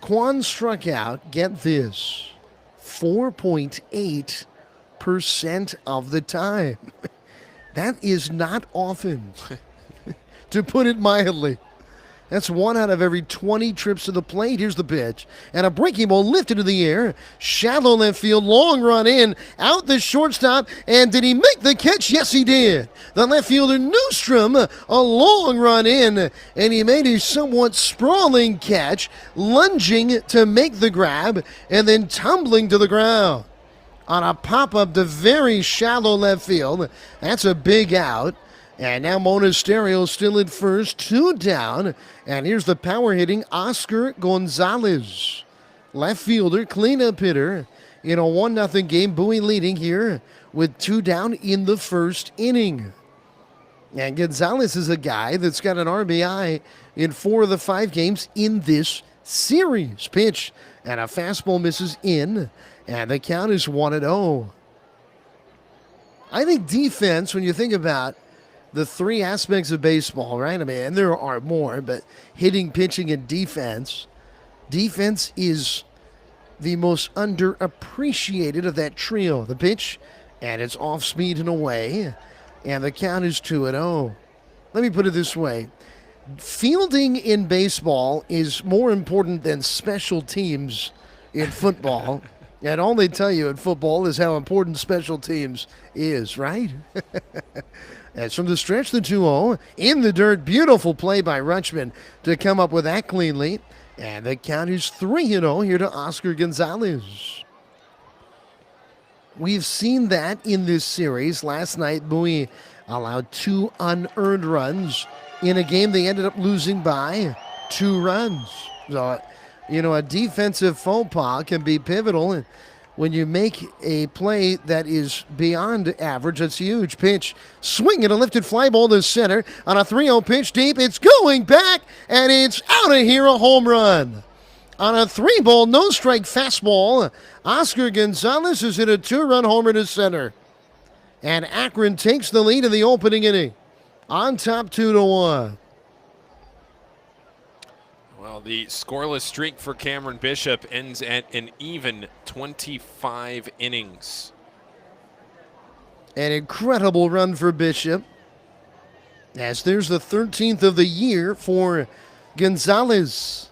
Speaker 2: Kwan struck out, get this, 4.8% of the time. That is not often, to put it mildly. That's 1 out of every 20 trips to the plate. Here's the pitch. And a breaking ball lifted to the air. Shallow left field, long run in, out the shortstop. And did he make the catch? Yes, he did. The left fielder, Newstrom, a long run in. And he made a somewhat sprawling catch, lunging to make the grab, and then tumbling to the ground. On a pop-up to very shallow left field. That's a big out. And now Monasterio still at first, 2 down. And here's the power hitting Oscar Gonzalez. Left fielder, cleanup hitter in a 1-0 game. Bowie leading here with 2 down in the first inning. And Gonzalez is a guy that's got an RBI in 4 of the 5 games in this series. Pitch and a fastball misses in. And the count is 1-0. I think defense, when you think about the 3 aspects of baseball, right? I mean, and there are more, but hitting, pitching, and defense. Defense is the most underappreciated of that trio. The pitch, and it's off speed and away, and the count is 2-0. Let me put it this way. Fielding in baseball is more important than special teams in football. And all they tell you in football is how important special teams is, right? As from the stretch, the 2-0 in the dirt. Beautiful play by Rutschman to come up with that cleanly. And the count is 3-0 here to Oscar Gonzalez. We've seen that in this series. Last night, Bowie allowed 2 unearned runs in a game they ended up losing by 2 runs. So, a defensive faux pas can be pivotal. When you make a play that is beyond average, that's huge. Pitch, swing and a lifted fly ball to center on a 3-0 pitch deep. It's going back, and it's out of here, a home run. On a 3-ball, no-strike fastball, Oscar Gonzalez has hit a 2-run homer to center. And Akron takes the lead in the opening inning. On top 2-1.
Speaker 7: Well, the scoreless streak for Cameron Bishop ends at an even 25 innings.
Speaker 2: An incredible run for Bishop, as there's the 13th of the year for Gonzalez.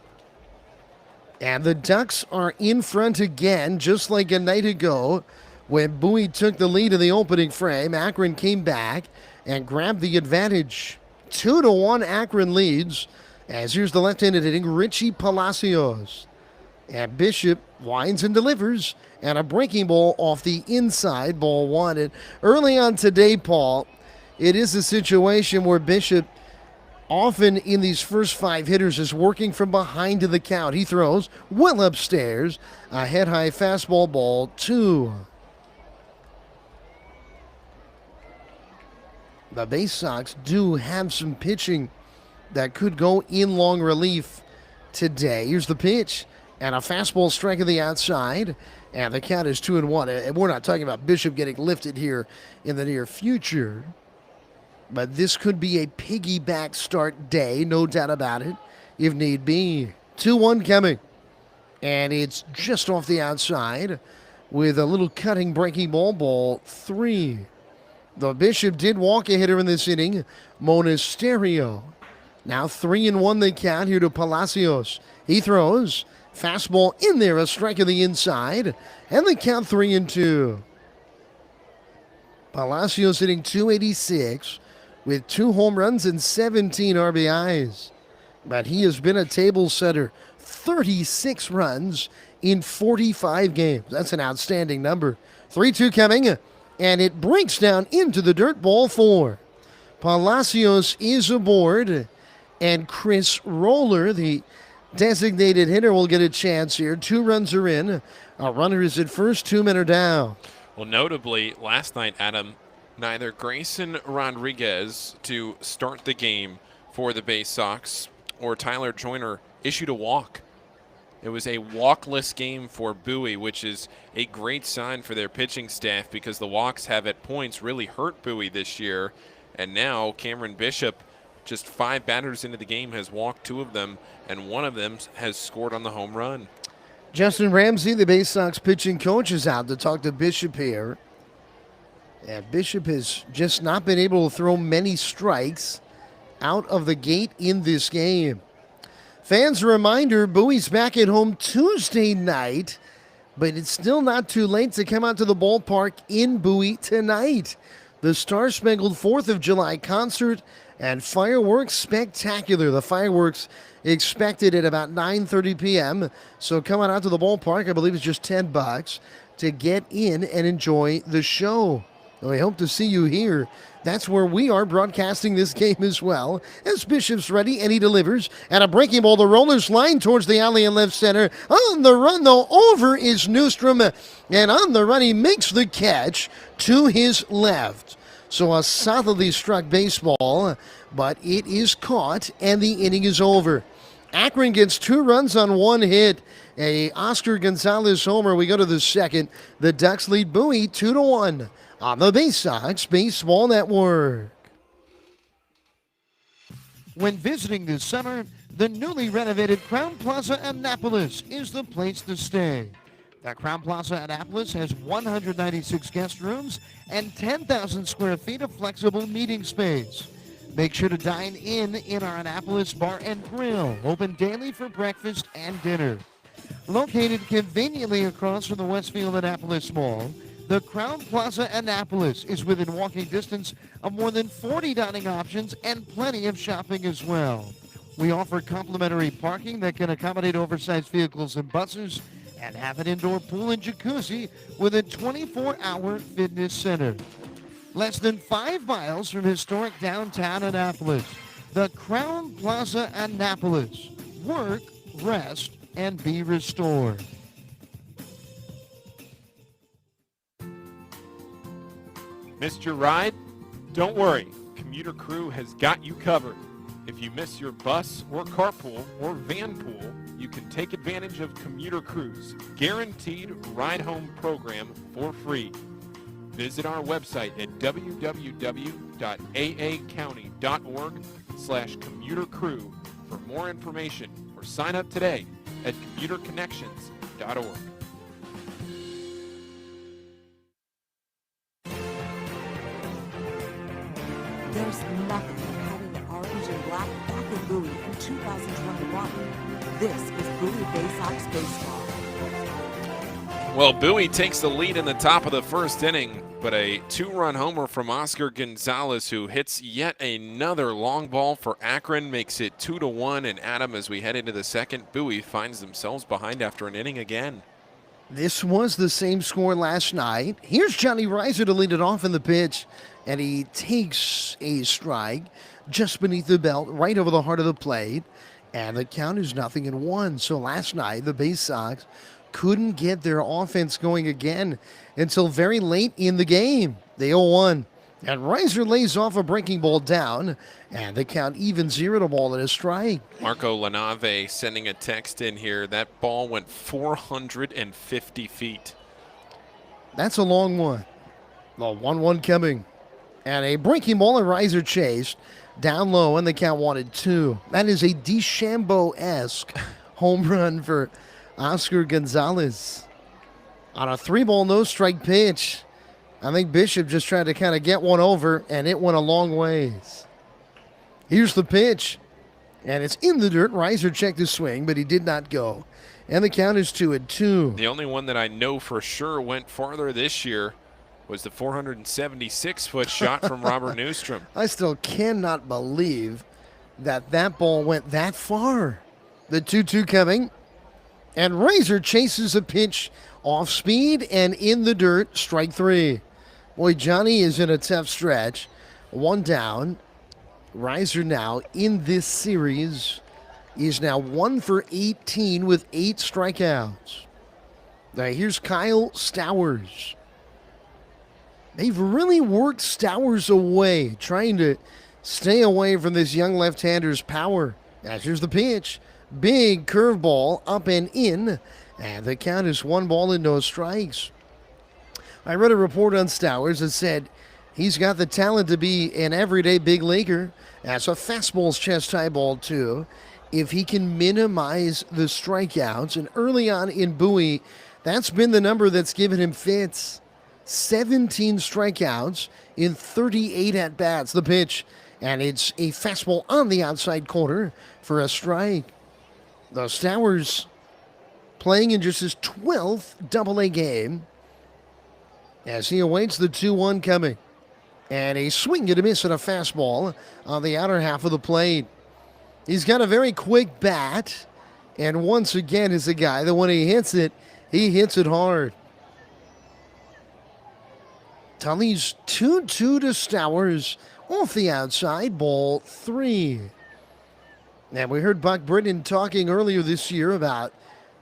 Speaker 2: And the Ducks are in front again, just like a night ago when Bowie took the lead in the opening frame. Akron came back and grabbed the advantage. 2-1 Akron leads. As here's the left-handed hitting, Richie Palacios. And Bishop winds and delivers. And a breaking ball off the inside, ball 1. And early on today, Paul, it is a situation where Bishop, often in these first 5 hitters, is working from behind to the count. He throws well upstairs. A head-high fastball, ball 2. The Baysox do have some pitching that could go in long relief today. Here's the pitch, and a fastball strike of the outside, and the count is 2-1. And we're not talking about Bishop getting lifted here in the near future, but this could be a piggyback start day, no doubt about it, if need be. 2-1 coming, and it's just off the outside with a little cutting breaking ball, ball 3. The Bishop did walk a hitter in this inning, Monasterio. Now 3-1 they count here to Palacios. He throws. Fastball in there, a strike of the inside. And they count 3-2. Palacios hitting .286 with 2 home runs and 17 RBIs. But he has been a table setter. 36 runs in 45 games. That's an outstanding number. 3-2 coming. And it breaks down into the dirt, ball 4. Palacios is aboard. And Chris Roller, the designated hitter, will get a chance here. 2 runs are in. A runner is at first. 2 men are down.
Speaker 7: Well, notably, last night, Adam, neither Grayson Rodriguez to start the game for the Baysox or Tyler Joyner issued a walk. It was a walkless game for Bowie, which is a great sign for their pitching staff because the walks have at points really hurt Bowie this year. And now Cameron Bishop, just 5 batters into the game, has walked 2 of them, and 1 of them has scored on the home run.
Speaker 2: Justin Ramsey, the Baysox pitching coach, is out to talk to Bishop here. And Bishop has just not been able to throw many strikes out of the gate in this game. Fans, a reminder, Bowie's back at home Tuesday night, but it's still not too late to come out to the ballpark in Bowie tonight. The Star Spangled 4th of July concert and fireworks spectacular. The fireworks expected at about 9:30 p.m. So coming out to the ballpark, I believe it's just $10 to get in and enjoy the show. We hope to see you here. That's where we are broadcasting this game as well. As Bishop's ready, and he delivers. And a breaking ball, the rollers line towards the alley in left center. On the run, though, over is Newstrom. And on the run, he makes the catch to his left. So a solidly struck baseball, but it is caught, and the inning is over. Akron gets 2 runs on 1 hit. A Oscar Gonzalez homer. We go to the second. The Ducks lead Bowie 2-1 on the Baysox Baseball Network.
Speaker 10: When visiting this summer, the newly renovated Crown Plaza Annapolis is the place to stay. The Crown Plaza Annapolis has 196 guest rooms and 10,000 square feet of flexible meeting space. Make sure to dine in our Annapolis Bar and Grill, open daily for breakfast and dinner. Located conveniently across from the Westfield Annapolis Mall, the Crown Plaza Annapolis is within walking distance of more than 40 dining options and plenty of shopping as well. We offer complimentary parking that can accommodate oversized vehicles and buses, and have an indoor pool and jacuzzi with a 24-hour fitness center. Less than 5 miles from historic downtown Annapolis, the Crown Plaza Annapolis. Work, rest, and be restored.
Speaker 7: Missed your ride? Don't worry, Commuter Crew has got you covered. If you miss your bus or carpool or van pool, you can take advantage of Commuter Crew's guaranteed ride-home program for free. Visit our website at www.aacounty.org/commutercrew for more information, or sign up today at commuterconnections.org.
Speaker 1: There's nothing like having the orange and black back in Bowie in 2021. This is Bowie Baysox Baseball.
Speaker 7: Well, Bowie takes the lead in the top of the first inning, but a 2-run homer from Oscar Gonzalez, who hits yet another long ball for Akron, makes it 2-1. And Adam, as we head into the second, Bowie finds themselves behind after an inning again.
Speaker 2: This was the same score last night. Here's Johnny Reiser to lead it off in the pitch, and he takes a strike just beneath the belt, right over the heart of the plate, and the count is 0-1. So last night, the Baysox couldn't get their offense going again until very late in the game. They 0-1, and Reiser lays off a breaking ball down, and the count even 0-0 at a strike.
Speaker 7: Marco Lanave sending a text in here. That ball went 450 feet.
Speaker 2: That's a long one. The 1-1 coming. And a breaking ball, and Reiser chased down low, and the count wanted 2. That is a DeChambeau-esque home run for Oscar Gonzalez. On a 3-ball, no-strike pitch, I think Bishop just tried to kind of get one over, and it went a long ways. Here's the pitch, and it's in the dirt. Reiser checked his swing, but he did not go. And the count is 2-2.
Speaker 7: The only one that I know for sure went farther this year was the 476-foot shot from Robert Newstrom.
Speaker 2: I still cannot believe that ball went that far. The 2-2 coming, and Reiser chases a pitch off speed and in the dirt, strike 3. Boy, Johnny is in a tough stretch. 1 down. Reiser now in this series is now 1 for 18 with 8 strikeouts. Now here's Kyle Stowers. They've really worked Stowers away, trying to stay away from this young left-hander's power. Now here's the pitch. Big curveball up and in, and the count is 1 ball and no strikes. I read a report on Stowers that said he's got the talent to be an everyday big leaguer. That's a fastball's chest high ball too. If he can minimize the strikeouts, and early on in Bowie, that's been the number that's given him fits. 17 strikeouts in 38 at-bats. The pitch, and it's a fastball on the outside corner for a strike. The Stowers playing in just his 12th AA game as he awaits the 2-1 coming. And a swing and a miss and a fastball on the outer half of the plate. He's got a very quick bat, and once again is a guy that when he hits it hard. Tully's 2-2 to Stowers off the outside, ball 3. And we heard Buck Britton talking earlier this year about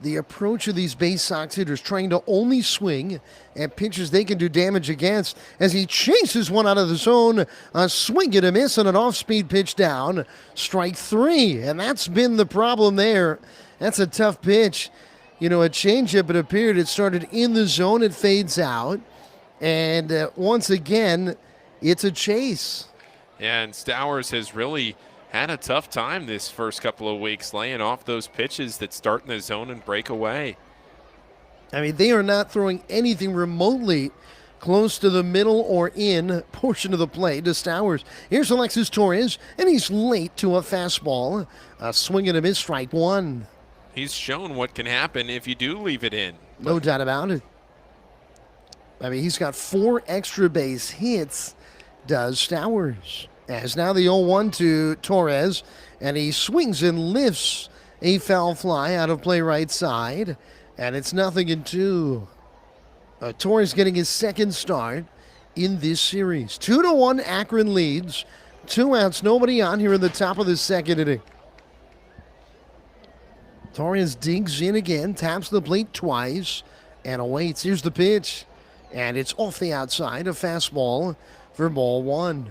Speaker 2: the approach of these Baysox hitters, trying to only swing at pitches they can do damage against, as he chases one out of the zone. A swing and a miss and an off-speed pitch down. Strike 3, and that's been the problem there. That's a tough pitch. You know, a changeup, it appeared. It started in the zone. It fades out. And once again, it's a chase.
Speaker 7: Yeah, and Stowers has really had a tough time this first couple of weeks, laying off those pitches that start in the zone and break away.
Speaker 2: I mean, they are not throwing anything remotely close to the middle or in portion of the plate to Stowers. Here's Alexis Torres, and he's late to a fastball. A swing and a miss, strike 1.
Speaker 7: He's shown what can happen if you do leave it in.
Speaker 2: No doubt about it. I mean, he's got 4 extra base hits, does Stowers. As now the 0-1 to Torres, and he swings and lifts a foul fly out of play right side, and it's 0-2. Torres getting his second start in this series. 2-1 Akron leads. 2 outs, nobody on here in the top of the second inning. Torres digs in again, taps the plate twice, and awaits. Here's the pitch, and it's off the outside, a fastball for ball 1.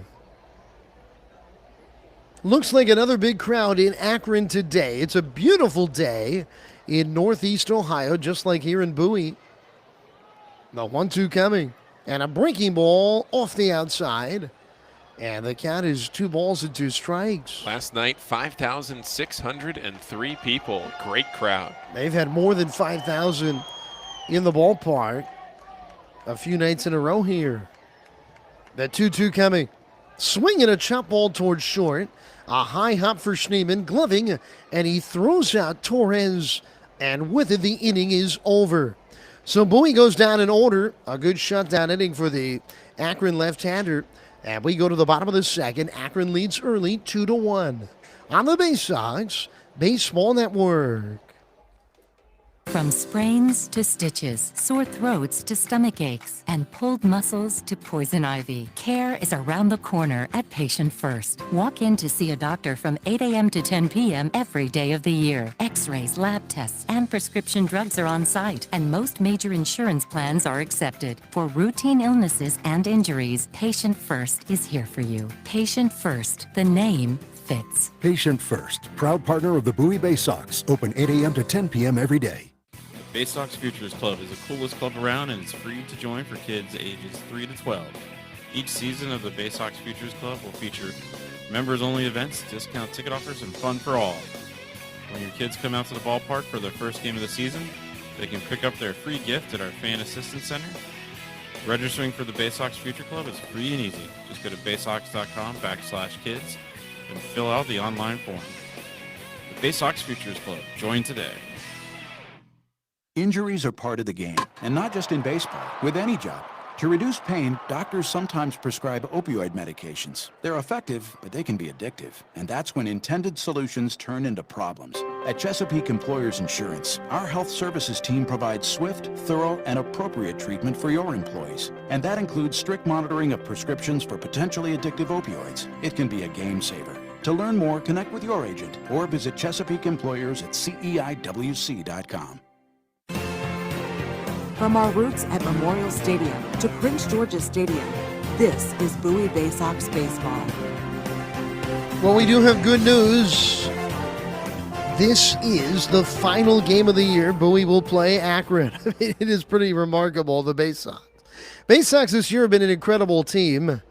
Speaker 2: Looks like another big crowd in Akron today. It's a beautiful day in Northeast Ohio, just like here in Bowie. The 1-2 coming, and a breaking ball off the outside. And the count is 2 balls and 2 strikes.
Speaker 7: Last night, 5,603 people. Great crowd.
Speaker 2: They've had more than 5,000 in the ballpark a few nights in a row here. The 2-2 coming. Swinging a chop ball towards short. A high hop for Schneemann, gloving, and he throws out Torres, and with it, the inning is over. So Bowie goes down in order. A good shutdown inning for the Akron left-hander. And we go to the bottom of the second. Akron leads early, 2-1. On the Baysox Baseball Network.
Speaker 5: From sprains to stitches, sore throats to stomach aches, and pulled muscles to poison ivy, care is around the corner at Patient First. Walk in to see a doctor from 8 a.m. to 10 p.m. every day of the year. X-rays, lab tests, and prescription drugs are on site, and most major insurance plans are accepted. For routine illnesses and injuries, Patient First is here for you. Patient First, the name fits.
Speaker 6: Patient First, proud partner of the Bowie Baysox. Open 8 a.m. to 10 p.m. every day.
Speaker 11: Baysox Futures Club is the coolest club around and is free to join for kids ages 3 to 12. Each season of the Baysox Futures Club will feature members-only events, discount ticket offers, and fun for all. When your kids come out to the ballpark for their first game of the season, they can pick up their free gift at our Fan Assistance Center. Registering for the Baysox Future Club is free and easy. Just go to baysox.com/kids and fill out the online form. The Baysox Futures Club. Join today.
Speaker 12: Injuries are part of the game, and not just in baseball, with any job. To reduce pain, doctors sometimes prescribe opioid medications. They're effective, but they can be addictive, and that's when intended solutions turn into problems. At Chesapeake Employers Insurance, our health services team provides swift, thorough, and appropriate treatment for your employees. And that includes strict monitoring of prescriptions for potentially addictive opioids. It can be a game saver. To learn more, connect with your agent or visit Chesapeake Employers at CEIWC.com.
Speaker 1: From our roots at Memorial Stadium to Prince George's Stadium, this is Bowie Baysox Baseball.
Speaker 2: Well, we do have good news. This is the final game of the year. Bowie will play Akron. It is pretty remarkable, the Baysox. Baysox this year have been an incredible team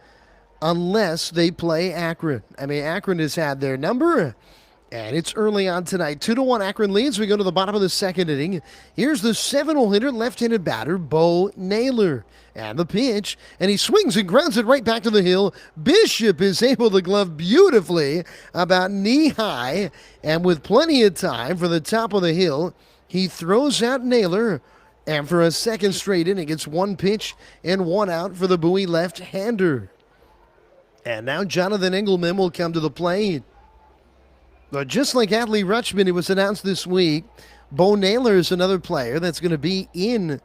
Speaker 2: unless they play Akron. I mean, Akron has had their number, And it's early on tonight. 2-1 Akron leads. We go to the bottom of the second inning. Here's the 7-hole hitter, left-handed batter, Bo Naylor. And the pitch, and he swings and grounds it right back to the hill. Bishop is able to glove beautifully about knee-high, and with plenty of time for the top of the hill, he throws out Naylor. And for a second straight inning, it's one pitch and one out for the Bowie left-hander. And now Jonathan Engelman will come to the plate. But just like Adley Rutschman, it was announced this week, Bo Naylor is another player that's going to be in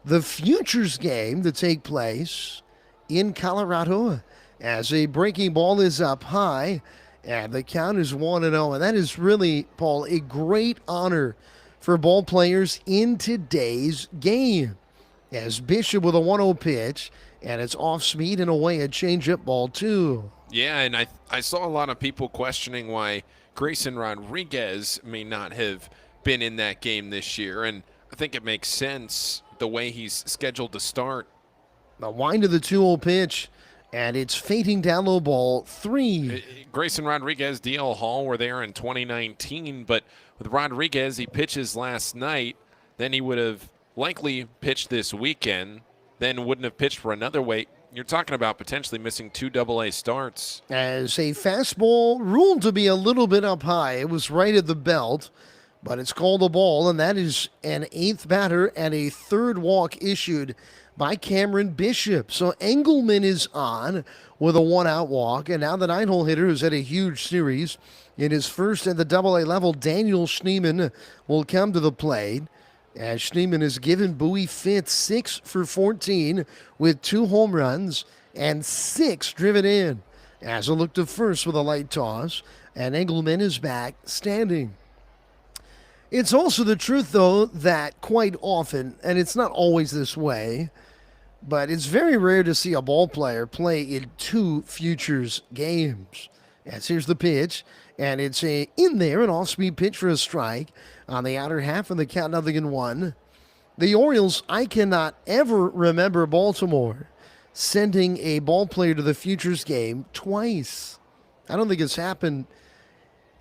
Speaker 2: the Futures game to take place in Colorado as a breaking ball is up high, and the count is 1-0. And that is really, Paul, a great honor for ball players in today's game. As Bishop with a 1-0 pitch, and it's off speed and away a changeup ball, too.
Speaker 7: Yeah, and I saw a lot of people questioning why Grayson Rodriguez may not have been in that game this year, and I think it makes sense the way he's scheduled to start.
Speaker 2: The wind of the 2-0 pitch, and it's fading down low, ball 3.
Speaker 7: Grayson Rodriguez, DL Hall were there in 2019, but with Rodriguez, he pitches last night, then he would have likely pitched this weekend, then wouldn't have pitched for another week. You're talking about potentially missing 2 AA starts.
Speaker 2: As a fastball ruled to be a little bit up high. It was right at the belt, but it's called a ball, and that is an 8th batter and a 3rd walk issued by Cameron Bishop. So Engelman is on with a 1-out walk, and now the 9-hole hitter who's had a huge series in his first at the AA level, Daniel Schneemann, will come to the plate. As Schneemann has given Bowie fits 6 for 14 with 2 home runs and 6 driven in. As a look to first with a light toss, and Engelman is back standing. It's also the truth, though, that quite often, and it's not always this way, but it's very rare to see a ball player play in 2 Futures games. As here's the pitch, and it's in there, an off-speed pitch for a strike on the outer half of the count, 0-1. The Orioles, I cannot ever remember Baltimore sending a ball player to the Futures game twice. I don't think it's happened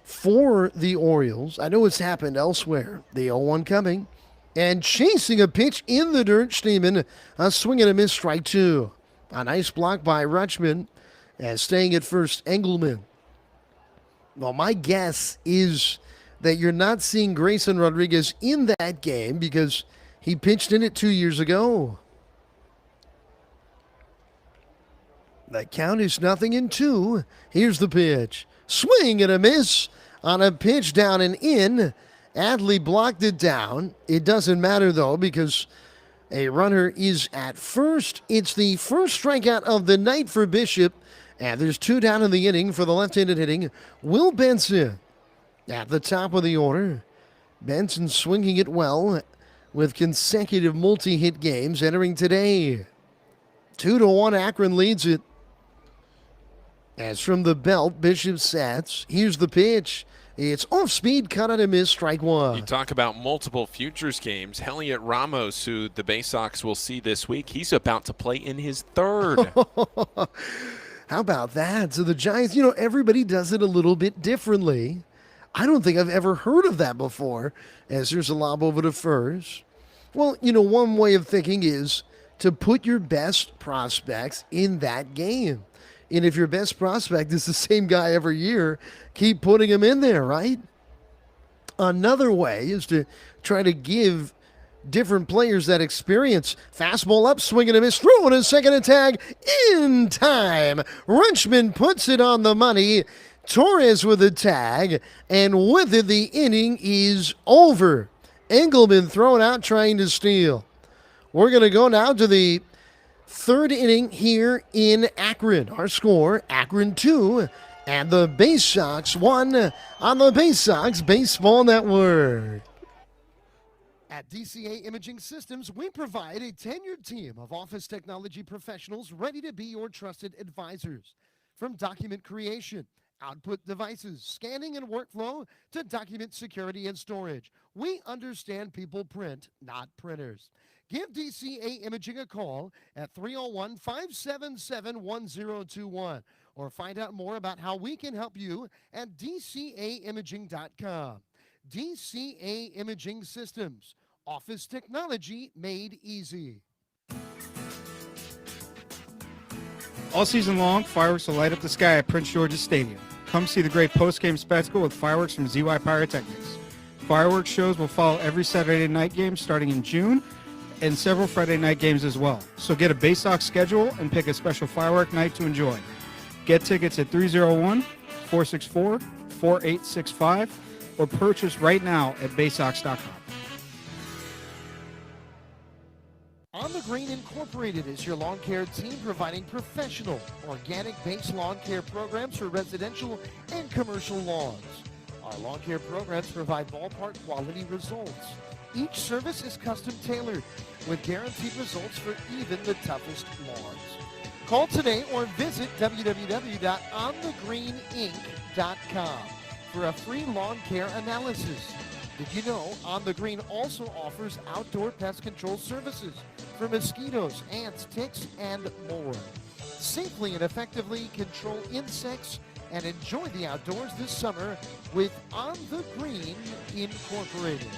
Speaker 2: for the Orioles. I know it's happened elsewhere. The 0-1 coming, and chasing a pitch in the dirt, Schneemann, a swing and a miss, strike 2. A nice block by Rutschman, and staying at first, Engelman. Well, my guess is that you're not seeing Grayson Rodriguez in that game because he pitched in it 2 years ago. The count is 0-2. Here's the pitch. Swing and a miss on a pitch down and in. Adley blocked it down. It doesn't matter, though, because a runner is at first. It's the first strikeout of the night for Bishop. And there's 2 down in the inning for the left-handed hitting Will Benson. At the top of the order, Benson swinging it well with consecutive multi-hit games entering today. 2-1 Akron leads it. As from the belt, Bishop sets. Here's the pitch. It's off-speed, cut out and miss, strike 1.
Speaker 7: You talk about multiple Futures games. Heliot Ramos, who the Baysox will see this week, he's about to play in his 3rd.
Speaker 2: How about that? So the Giants, everybody does it a little bit differently. I don't think I've ever heard of that before, as there's a lob over to first. Well, one way of thinking is to put your best prospects in that game. And if your best prospect is the same guy every year, keep putting him in there, right? Another way is to try to give different players that experience. Fastball up, swing and a miss, throw in a second and tag in time. Rutschman puts it on the money. Torres with a tag, and with it the inning is over. Engelman thrown out trying to steal. We're going to go now to the 3rd inning here in Akron. Our score, Akron 2 and the Baysox 1 on the Baysox Baseball Network. At DCA Imaging Systems, we provide a tenured team of office technology professionals ready to be your trusted advisors. From document creation, output devices, scanning and workflow, to document security and storage, we understand people print, not printers. Give DCA Imaging a call at 301-577-1021
Speaker 10: or find out more about how we can help you at dcaimaging.com. DCA Imaging Systems, office technology made easy.
Speaker 13: All season long, fireworks will light up the sky at Prince George's Stadium. Come see the great post-game spectacle with fireworks from ZY Pyrotechnics. Fireworks shows will follow every Saturday night game starting in June, and several Friday night games as well. So get a Baysox schedule and pick a special firework night to enjoy. Get tickets at 301-464-4865 or purchase right now at Baysox.com.
Speaker 10: On the Green Incorporated is your lawn care team providing professional, organic-based lawn care programs for residential and commercial lawns. Our lawn care programs provide ballpark quality results. Each service is custom tailored with guaranteed results for even the toughest lawns. Call today or visit www.onthegreeninc.com for a free lawn care analysis. Did you know On the Green also offers outdoor pest control services for mosquitoes, ants, ticks, and more? Safely and effectively control insects and enjoy the outdoors this summer with On the Green Incorporated.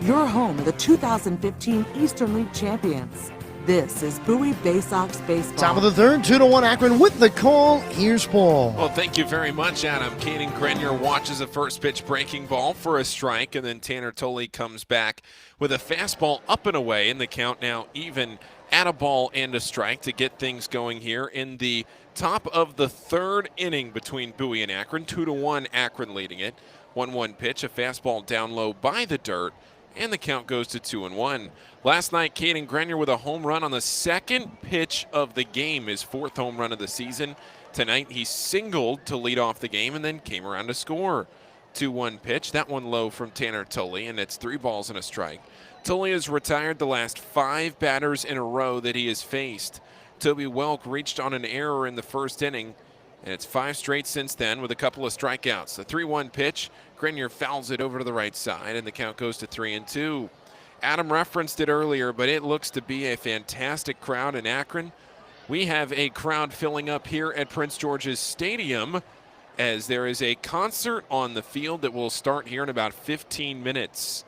Speaker 1: Your home of the 2015 Eastern League champions. This is Bowie Baysox Baseball.
Speaker 2: Top of the third, 2-1 Akron with the call. Here's Paul.
Speaker 7: Well, thank you very much, Adam. Caden Grenier watches a first pitch breaking ball for a strike, and then Tanner Tolley comes back with a fastball up and away, and the count now even at a ball and a strike to get things going here in the top of the third inning between Bowie and Akron. 2-1 Akron leading it. 1-1 pitch, a fastball down low by the dirt, and the count goes to 2-1. Last night, Caden Grenier with a home run on the second pitch of the game, his fourth home run of the season. Tonight, he singled to lead off the game and then came around to score. 2-1 pitch, that one low from Tanner Tolley, and it's 3 balls and a strike. Tolley has retired the last 5 batters in a row that he has faced. Toby Welk reached on an error in the first inning, and it's 5 straight since then with a couple of strikeouts. The 3-1 pitch, Grenier fouls it over to the right side, and the count goes to 3-2. Adam referenced it earlier, but it looks to be a fantastic crowd in Akron. We have a crowd filling up here at Prince George's Stadium as there is a concert on the field that will start here in about 15 minutes.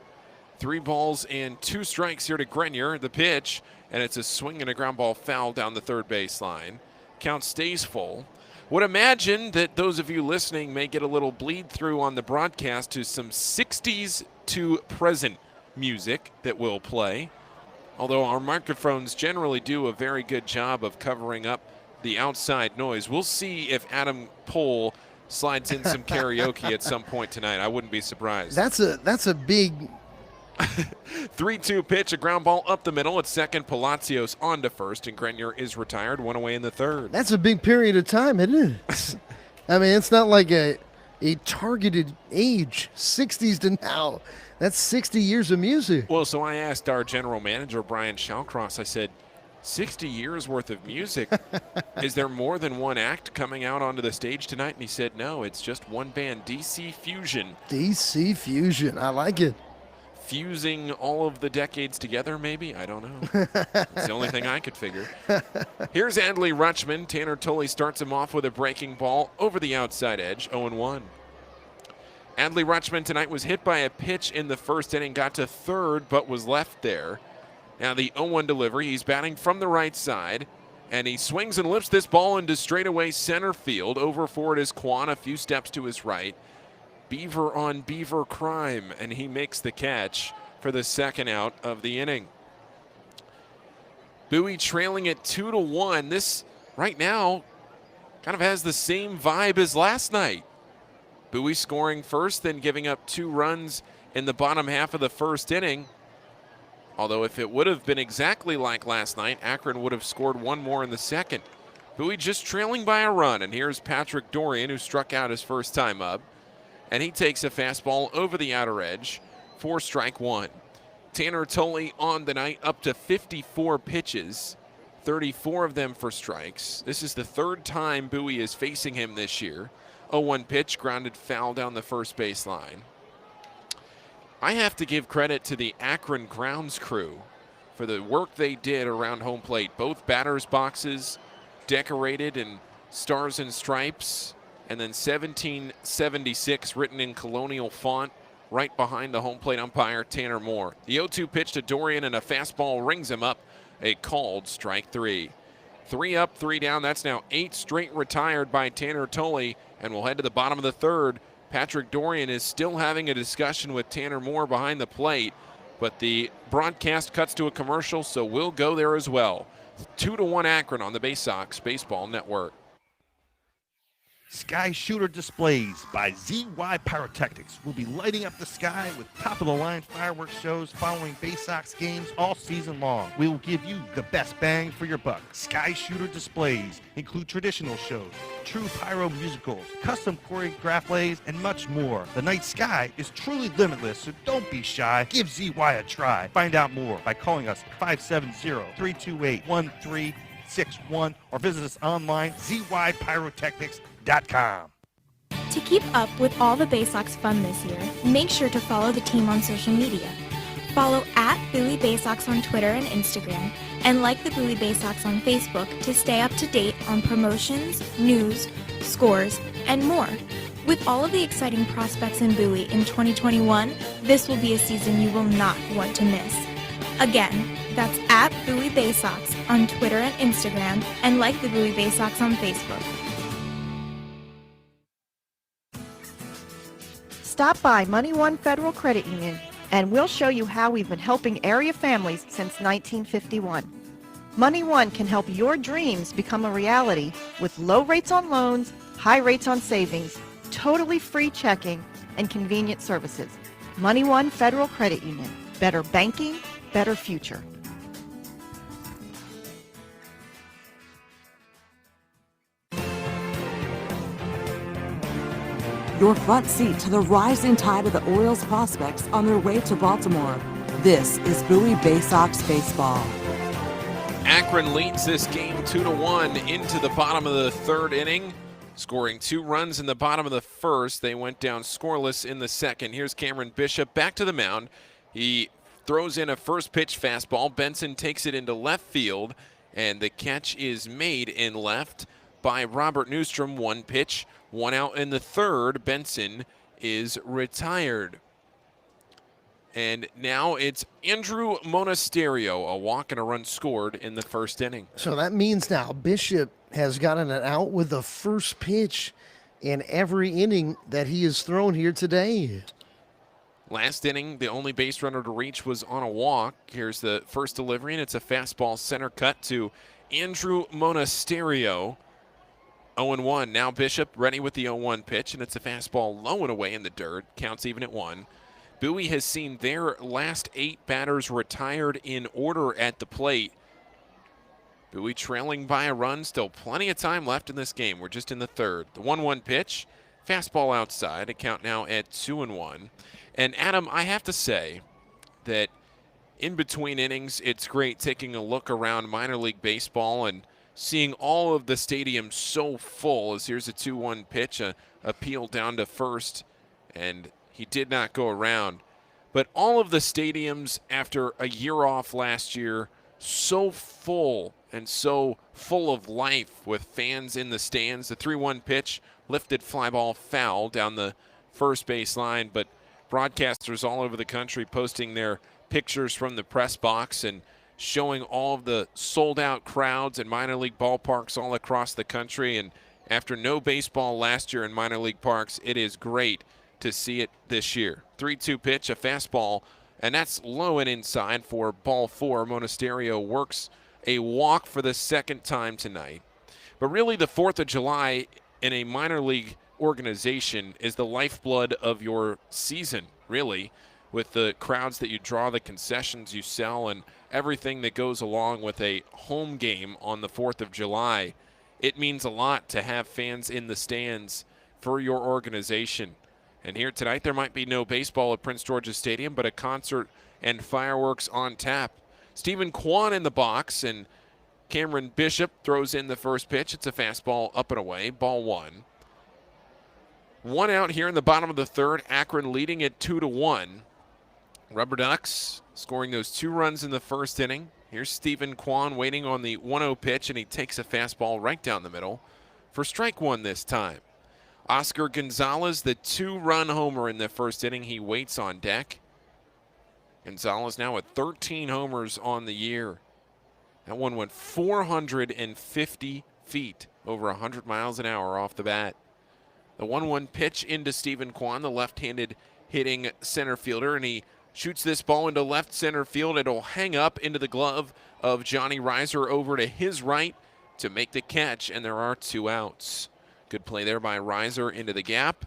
Speaker 7: 3 balls and 2 strikes here to Grenier, the pitch, and it's a swing and a ground ball foul down the third baseline. Count stays full. Would imagine that those of you listening may get a little bleed through on the broadcast to some 60s to present music that will play, although our microphones generally do a very good job of covering up the outside noise. We'll see if Adam Pohl slides in some karaoke at some point tonight. I wouldn't be surprised.
Speaker 2: That's a big
Speaker 7: 3-2 pitch, a ground ball up the middle. At second, Palacios on to first, and Grenier is retired, 1 away in the third.
Speaker 2: That's a big period of time, isn't it? I mean, it's not like a targeted age, 60s to now. That's 60 years of music.
Speaker 7: Well, so I asked our general manager, Brian Shallcross, I said, 60 years worth of music. Is there more than one act coming out onto the stage tonight? And he said, no, it's just one band, DC Fusion.
Speaker 2: DC Fusion, I like it.
Speaker 7: Fusing all of the decades together, maybe? I don't know. It's the only thing I could figure. Here's Adley Rutschman. Tanner Tolley starts him off with a breaking ball over the outside edge, 0-1. Adley Rutschman tonight was hit by a pitch in the first inning, got to third, but was left there. Now the 0-1 delivery, he's batting from the right side, and he swings and lifts this ball into straightaway center field. Over for it is Quan, a few steps to his right. Beaver on Beaver crime, and he makes the catch for the second out of the inning. Bowie trailing at 2-1. This right now kind of has the same vibe as last night. Bowie scoring first, then giving up 2 runs in the bottom half of the first inning. Although if it would have been exactly like last night, Akron would have scored 1 more in the second. Bowie just trailing by a run, and here's Patrick Dorian, who struck out his first time up. And he takes a fastball over the outer edge for strike 1. Tanner Tolley on the night, up to 54 pitches, 34 of them for strikes. This is the 3rd time Bowie is facing him this year. 0-1 pitch, grounded foul down the first baseline. I have to give credit to the Akron grounds crew for the work they did around home plate. Both batters' boxes decorated in stars and stripes, and then 1776 written in colonial font right behind the home plate umpire, Tanner Moore. The 0-2 pitch to Dorian, and a fastball rings him up, a called strike 3. 3 up, 3 down. That's now 8 straight retired by Tanner Tully, and we'll head to the bottom of the third. Patrick Dorian is still having a discussion with Tanner Moore behind the plate, but the broadcast cuts to a commercial, so we'll go there as well. 2-1 Akron on the Baysox Baseball Network.
Speaker 14: Sky Shooter Displays by ZY Pyrotechnics will be lighting up the sky with top-of-the-line fireworks shows following Baysox games all season long. We will give you the best bang for your buck. Sky Shooter Displays include traditional shows, true pyro musicals, custom choreographed lays, and much more. The night sky is truly limitless, so don't be shy. Give ZY a try. Find out more by calling us 570-328-1361 or visit us online, zypyrotechnics.com.
Speaker 15: To keep up with all the Baysox fun this year, make sure to follow the team on social media. Follow @Bowie Baysox on Twitter and Instagram, and like the Bowie Baysox on Facebook to stay up to date on promotions, news, scores, and more. With all of the exciting prospects in Bowie in 2021, this will be a season you will not want to miss. Again, that's @Bowie Baysox on Twitter and Instagram, and like the Bowie Baysox on Facebook.
Speaker 3: Stop by Money One Federal Credit Union, and we'll show you how we've been helping area families since 1951. Money One can help your dreams become a reality with low rates on loans, high rates on savings, totally free checking, and convenient services. Money One Federal Credit Union. Better banking, better future.
Speaker 1: Your front seat to the rising tide of the Orioles prospects on their way to Baltimore. This is Bowie Baysox Baseball.
Speaker 7: Akron leads this game 2-1 into the bottom of the third inning, scoring 2 runs in the bottom of the first. They went down scoreless in the second. Here's Cameron Bishop back to the mound. He throws in a first pitch fastball. Benson takes it into left field, and the catch is made in left by Robert Newstrom. 1 pitch, 1 out in the third. Benson is retired. And now it's Andrew Monasterio, a walk and a run scored in the first inning.
Speaker 2: So that means now Bishop has gotten it out with the first pitch in every inning that he has thrown here today.
Speaker 7: Last inning, the only base runner to reach was on a walk. Here's the first delivery, and it's a fastball center cut to Andrew Monasterio. 0-1. Now Bishop ready with the 0-1 pitch, and it's a fastball low and away in the dirt. Counts even at 1. Bowie has seen their last 8 batters retired in order at the plate. Bowie trailing by a run. Still plenty of time left in this game. We're just in the third. The 1-1 pitch. Fastball outside. A count now at 2-1. And Adam, I have to say that in between innings, it's great taking a look around minor league baseball and seeing all of the stadium so full. As here's a 2-1 pitch, a peel down to first, and he did not go around. But all of the stadiums after a year off last year, so full and so full of life with fans in the stands. The 3-1 pitch, lifted fly ball foul down the first base line, but broadcasters all over the country posting their pictures from the press box and showing all of the sold-out crowds in minor league ballparks all across the country. And after no baseball last year in minor league parks, it is great to see it this year. 3-2 pitch, a fastball, and that's low and inside for ball 4. Monasterio works a walk for the second time tonight. But really the 4th of July in a minor league organization is the lifeblood of your season, really, with the crowds that you draw, the concessions you sell, and everything that goes along with a home game on the 4th of July. It means a lot to have fans in the stands for your organization. And here tonight, there might be no baseball at Prince George's Stadium, but a concert and fireworks on tap. Stephen Kwan in the box, and Cameron Bishop throws in the first pitch. It's a fastball up and away, ball 1. 1 out here in the bottom of the third. Akron leading at 2-1. RubberDucks scoring those 2 runs in the first inning. Here's Stephen Kwan waiting on the 1-0 pitch, and he takes a fastball right down the middle for strike one this time. Oscar Gonzalez, the 2-run homer in the first inning. He waits on deck. Gonzalez now with 13 homers on the year. That one went 450 feet, over 100 miles an hour off the bat. The 1-1 pitch into Stephen Kwan, the left-handed hitting center fielder, and he shoots this ball into left center field. It'll hang up into the glove of Johnny Reiser over to his right to make the catch, and there are 2 outs. Good play there by Reiser into the gap.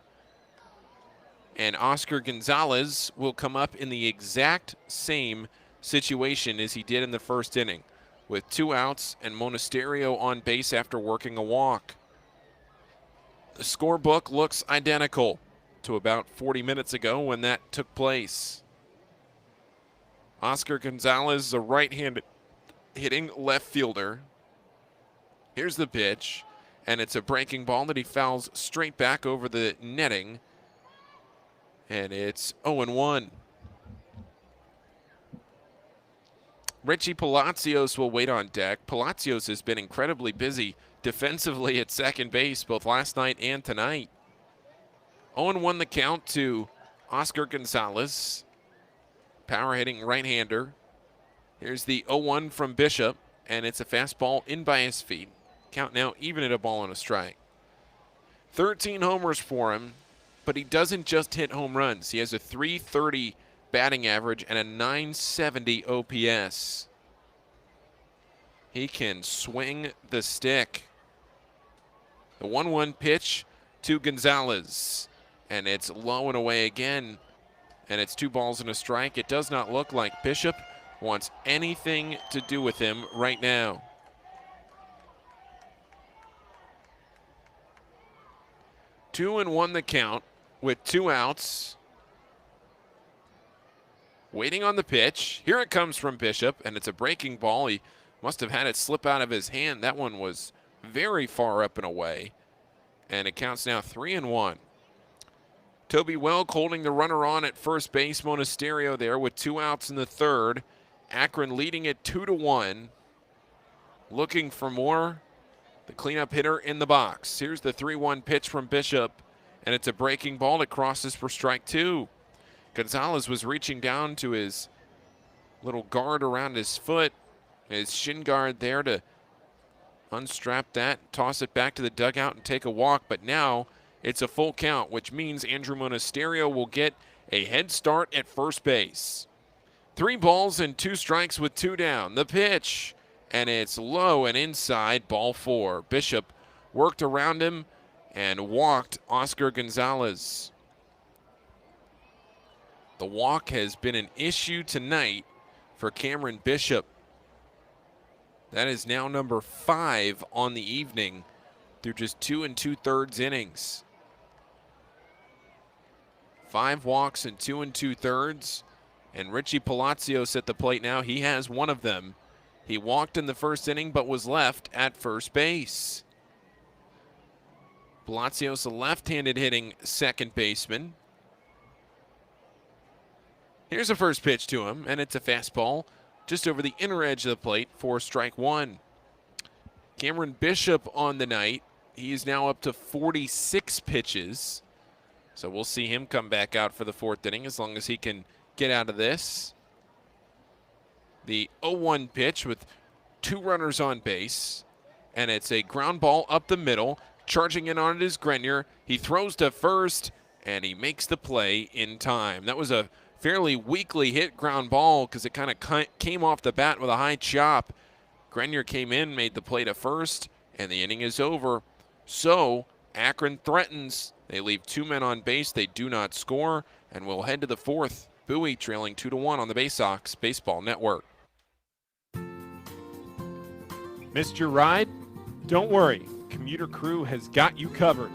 Speaker 7: And Oscar Gonzalez will come up in the exact same situation as he did in the first inning, with 2 outs and Monasterio on base after working a walk. The scorebook looks identical to about 40 minutes ago when that took place. Oscar Gonzalez, a right-handed hitting left fielder. Here's the pitch, and it's a breaking ball that he fouls straight back over the netting. And it's 0-1. Richie Palacios will wait on deck. Palacios has been incredibly busy defensively at second base both last night and tonight. 0-1 the count to Oscar Gonzalez. Power hitting right-hander. Here's the 0-1 from Bishop, and it's a fastball in by his feet. Count now even at a ball and a strike. 13 homers for him, but he doesn't just hit home runs. He has a .330 batting average and a .970 OPS. He can swing the stick. The 1-1 pitch to Gonzalez, and it's low and away again, and it's 2 balls and a strike. It does not look like Bishop wants anything to do with him right now. 2-1 the count with 2 outs. Waiting on the pitch. Here it comes from Bishop, and it's a breaking ball. He must have had it slip out of his hand. That one was very far up and away. And it counts now 3-1. Toby Welk holding the runner on at first base. Monasterio there with 2 outs in the third. Akron leading it 2-1. Looking for more. The cleanup hitter in the box. Here's the 3-1 pitch from Bishop, and it's a breaking ball that crosses for strike 2. Gonzalez was reaching down to his little guard around his foot, his shin guard there to unstrap that, toss it back to the dugout and take a walk, but now it's a full count, which means Andrew Monasterio will get a head start at first base. 3 balls and 2 strikes with 2 down. The pitch, and it's low and inside, ball 4. Bishop worked around him and walked Oscar Gonzalez. The walk has been an issue tonight for Cameron Bishop. That is now number 5 on the evening through just 2 2/3 innings. 5 walks and 2 2/3. And Richie Palacios at the plate now. He has one of them. He walked in the first inning but was left at first base. Palacios, a left-handed hitting second baseman. Here's a first pitch to him, and it's a fastball just over the inner edge of the plate for strike 1. Cameron Bishop on the night. He is now up to 46 pitches. So we'll see him come back out for the 4th inning as long as he can get out of this. The 0-1 pitch with 2 runners on base, and it's a ground ball up the middle. Charging in on it is Grenier. He throws to first, and he makes the play in time. That was a fairly weakly hit ground ball because it kind of came off the bat with a high chop. Grenier came in, made the play to first, and the inning is over. So Akron threatens. They leave 2 men on base. They do not score, and we'll head to the 4th. Bowie trailing 2-1 on the Baysox Baseball Network.
Speaker 16: Missed your ride? Don't worry. Commuter Crew has got you covered.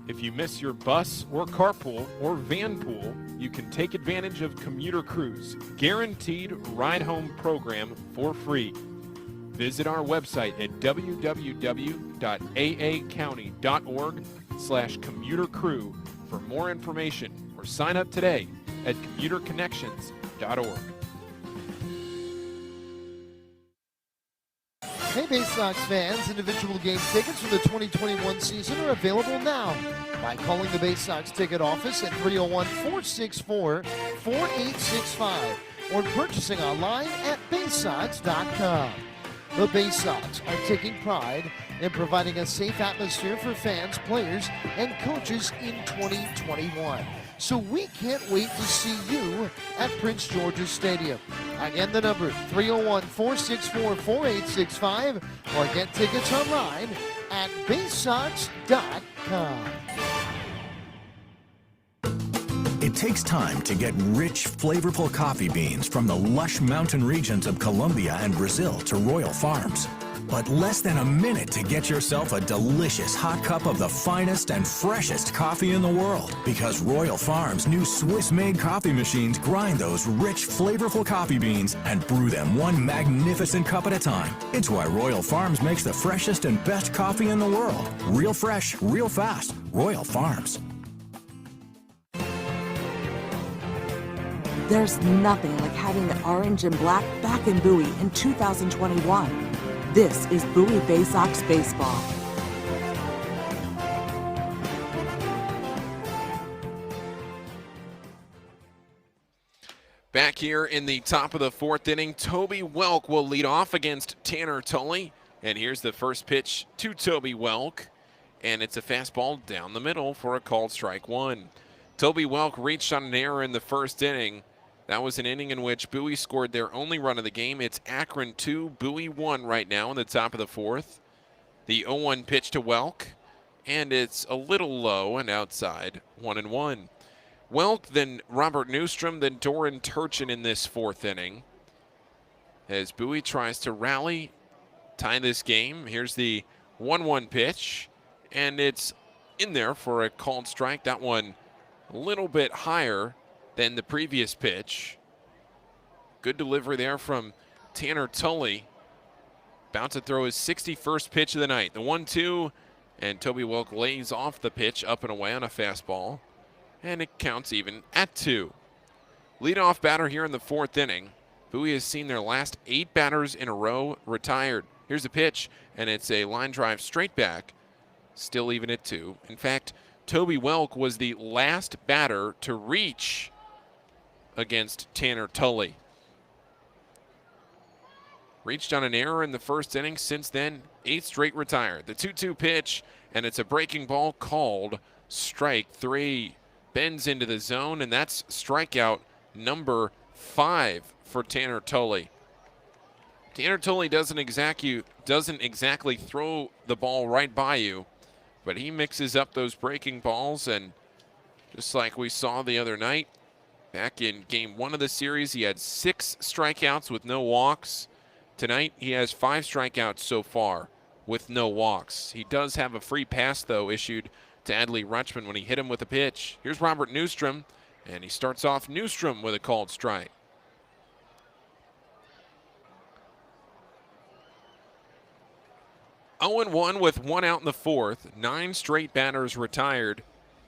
Speaker 16: If you miss your bus or carpool or van pool, you can take advantage of Commuter Crew's guaranteed ride home program for free. Visit our website at www.aacounty.org/commutercrew for more information or sign up today at commuterconnections.org.
Speaker 2: Hey, Baysox fans, individual game tickets for the 2021 season are available now by calling the Baysox ticket office at 301-464-4865 or purchasing online at Baysox.com. The Baysox are taking pride in providing a safe atmosphere for fans, players, and coaches in 2021. So we can't wait to see you at Prince George's Stadium. Again, the number 301-464-4865 or get tickets online at Baysox.com.
Speaker 17: It takes time to get rich, flavorful coffee beans from the lush mountain regions of Colombia and Brazil to Royal Farms. But less than a minute to get yourself a delicious hot cup of the finest and freshest coffee in the world. Because Royal Farms' new Swiss-made coffee machines grind those rich, flavorful coffee beans and brew them one magnificent cup at a time. It's why Royal Farms makes the freshest and best coffee in the world. Real fresh, real fast. Royal Farms.
Speaker 1: There's nothing like having the orange and black back in Bowie in 2021. This is Bowie Baysox Baseball.
Speaker 7: Back here in the top of the fourth inning, Toby Welk will lead off against Tanner Tully. And here's the first pitch to Toby Welk. And it's a fastball down the middle for a called strike one. Toby Welk reached on an error in the first inning. That was an inning in which Bowie scored their only run of the game. It's Akron 2, Bowie 1 right now in the top of the fourth. The 0-1 pitch to Welk, and it's a little low and outside, 1-1. Welk, then Robert Newstrom, then Doran Turchin in this fourth inning. As Bowie tries to rally, tie this game. Here's the 1-1 pitch, and it's in there for a called strike. That one a little bit higher than the previous pitch. Good delivery there from Tanner Tully. About to throw his 61st pitch of the night. The 1-2, and Toby Welk lays off the pitch up and away on a fastball. And it counts even at 2. Leadoff batter here in the fourth inning. Bowie has seen their last 8 batters in a row retired. Here's the pitch, and it's a line drive straight back. Still even at 2. In fact, Toby Welk was the last batter to reach against Tanner Tully. Reached on an error in the first inning. Since then, 8 straight retired. The 2-2 pitch, and it's a breaking ball called strike 3. Bends into the zone, and that's strikeout number 5 for Tanner Tully. Tanner Tully doesn't exactly throw the ball right by you, but he mixes up those breaking balls, and just like we saw the other night, back in game 1 of the series, he had 6 strikeouts with no walks. Tonight, he has 5 strikeouts so far with no walks. He does have a free pass, though, issued to Adley Rutschman when he hit him with a pitch. Here's Robert Newstrom, and he starts off Newstrom with a called strike. 0-1 with 1 out in the fourth. 9 straight batters retired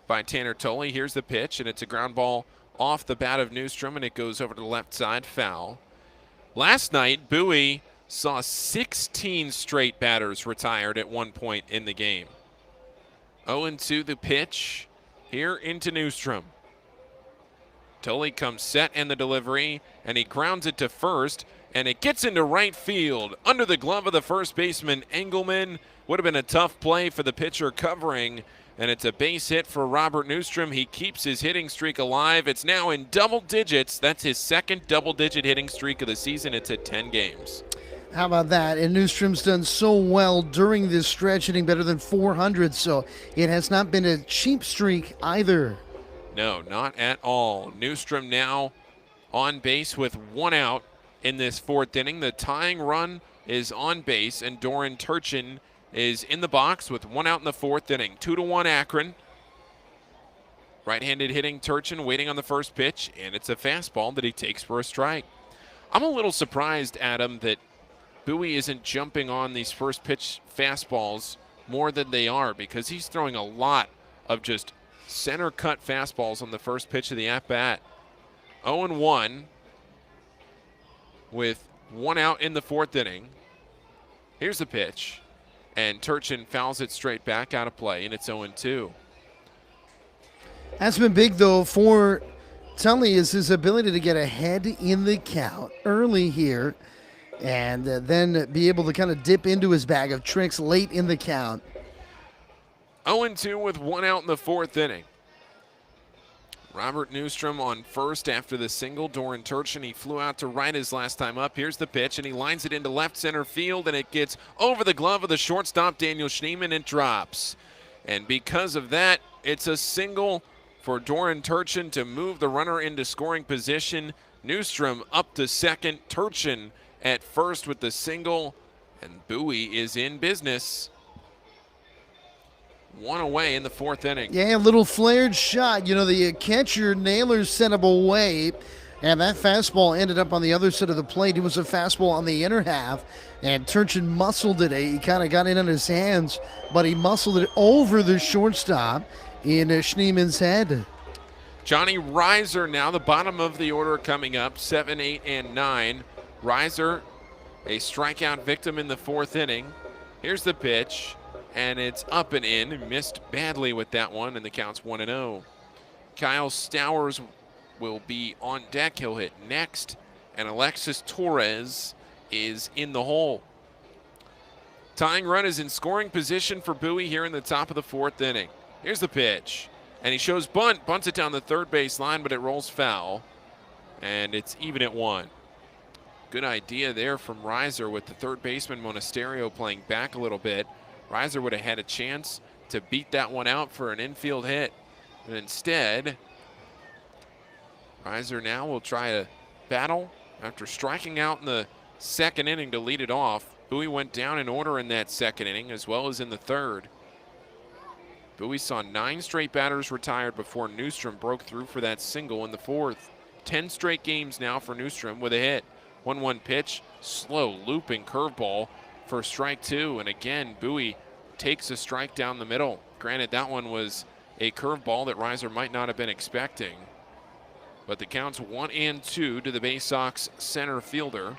Speaker 7: by Tanner Tully. Here's the pitch, and it's a ground ball off the bat of Newstrom, and it goes over to the left side, foul. Last night, Bowie saw 16 straight batters retired at one point in the game. 0-2 the pitch here into Newstrom. Tully comes set in the delivery, and he grounds it to first, and it gets into right field under the glove of the first baseman, Engelman. Would have been a tough play for the pitcher covering, and it's a base hit for Robert Newstrom. He keeps his hitting streak alive. It's now in double digits. That's his second double-digit hitting streak of the season. It's at 10 games.
Speaker 2: How about that? And Newstrom's done so well during this stretch, hitting better than 400, so it has not been a cheap streak either.
Speaker 7: No, not at all. Newstrom now on base with 1 out in this fourth inning. The tying run is on base, and Doran Turchin is in the box with 1 out in the fourth inning. 2-1 Akron. Right-handed hitting Turchin waiting on the first pitch, and it's a fastball that he takes for a strike. I'm a little surprised, Adam, that Bowie isn't jumping on these first pitch fastballs more than they are, because he's throwing a lot of just center cut fastballs on the first pitch of the at-bat. 0-1 with 1 out in the fourth inning. Here's the pitch. And Turchin fouls it straight back out of play, and it's 0-2.
Speaker 2: That's been big, though, for Tully, is his ability to get ahead in the count early here and then be able to kind of dip into his bag of tricks late in the count.
Speaker 7: 0-2 with 1 out in the 4th inning. Robert Newstrom on first after the single. Doran Turchin, he flew out to right his last time up. Here's the pitch, and he lines it into left center field, and it gets over the glove of the shortstop, Daniel Schneemann, and drops. And because of that, it's a single for Doran Turchin to move the runner into scoring position. Newstrom up to second, Turchin at first with the single, and Bowie is in business. 1 away in the 4th inning.
Speaker 2: Yeah, a little flared shot. You know, the catcher, Naylor, sent him away, and that fastball ended up on the other side of the plate. It was a fastball on the inner half, and Turchin muscled it. He kind of got it on his hands, but he muscled it over the shortstop in Schneemann's head.
Speaker 7: Johnny Reiser now, the bottom of the order coming up, 7, 8, and 9. Reiser, a strikeout victim in the 4th inning. Here's the pitch, and it's up and in. He missed badly with that one, and the count's 1-0. Kyle Stowers will be on deck. He'll hit next, and Alexis Torres is in the hole. Tying run is in scoring position for Bowie here in the top of the 4th inning. Here's the pitch, and he shows bunt, bunts it down the third base line, but it rolls foul, and it's even at 1. Good idea there from Reiser with the third baseman Monasterio playing back a little bit. Reiser would have had a chance to beat that one out for an infield hit, and instead, Reiser now will try a battle after striking out in the 2nd inning to lead it off. Bowie went down in order in that 2nd inning as well as in the 3rd. Bowie saw 9 straight batters retired before Newstrom broke through for that single in the 4th. 10 straight games now for Newstrom with a hit. 1-1 pitch, slow looping curveball for strike 2. And again, Bowie takes a strike down the middle. Granted, that one was a curveball that Reiser might not have been expecting. But the count's 1-2 to the Baysox center fielder.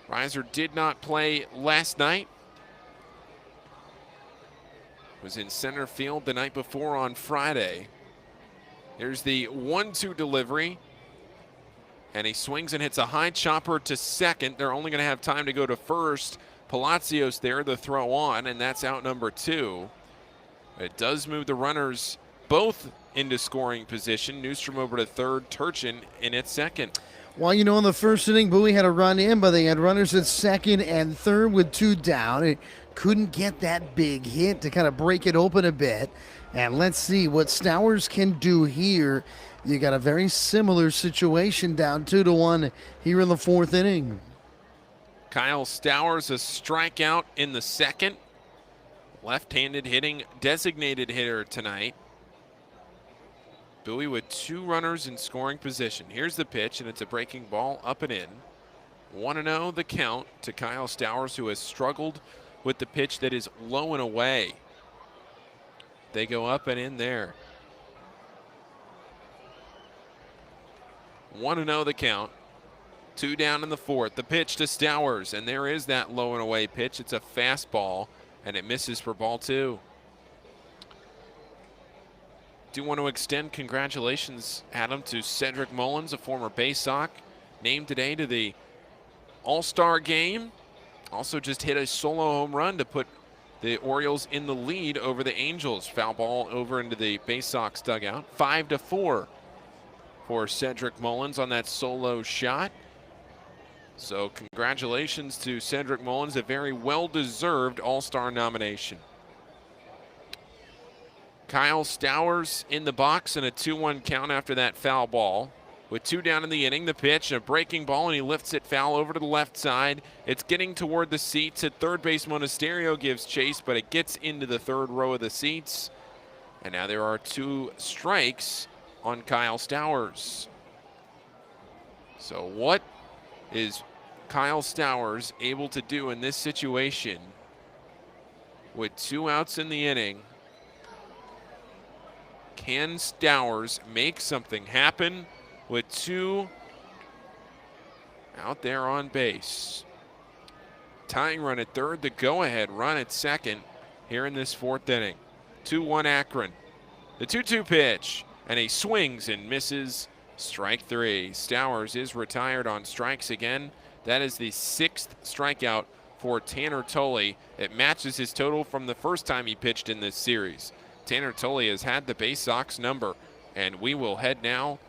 Speaker 7: Reiser did not play last night. Was in center field the night before on Friday. Here's the 1-2 delivery. And he swings and hits a high chopper to second. They're only going to have time to go to first. Palacios there, the throw on, and that's out number 2. It does move the runners both into scoring position. Newstrom over to third, Turchin in at second.
Speaker 2: Well, you know, in the 1st inning, Bowie had a run in, but they had runners at 2nd and 3rd with 2 down. It couldn't get that big hit to kind of break it open a bit. And let's see what Stowers can do here. You got a very similar situation, down 2-1 here in the 4th inning.
Speaker 7: Kyle Stowers, a strikeout in the 2nd. Left-handed hitting designated hitter tonight. Bowie with 2 runners in scoring position. Here's the pitch, and it's a breaking ball up and in. 1-0 the count to Kyle Stowers, who has struggled with the pitch that is low and away. They go up and in there. 1-0 the count. 2 down in the 4th. The pitch to Stowers, and there is that low and away pitch. It's a fastball, and it misses for ball 2. Do want to extend congratulations, Adam, to Cedric Mullins, a former Baysox, named today to the All-Star game. Also just hit a solo home run to put the Orioles in the lead over the Angels. Foul ball over into the Baysox dugout. 5-4 for Cedric Mullins on that solo shot. So congratulations to Cedric Mullins, a very well-deserved All-Star nomination. Kyle Stowers in the box and a 2-1 count after that foul ball. With 2 down in the inning, the pitch, a breaking ball, and he lifts it foul over to the left side. It's getting toward the seats at third base. Monasterio gives chase, but it gets into the 3rd row of the seats. And now there are 2 strikes on Kyle Stowers. So what is Kyle Stowers able to do in this situation with 2 outs in the inning? Can Stowers make something happen with 2 out there on base? tying run at third, the go-ahead run at second here in this fourth inning. 2-1 Akron. The 2-2 pitch, and he swings and misses. Strike three. Stowers is retired on strikes again. That is the 6th strikeout for Tanner Tolley. It matches his total from the first time he pitched in this series. Tanner Tolley has had the Baysox number, and we will head now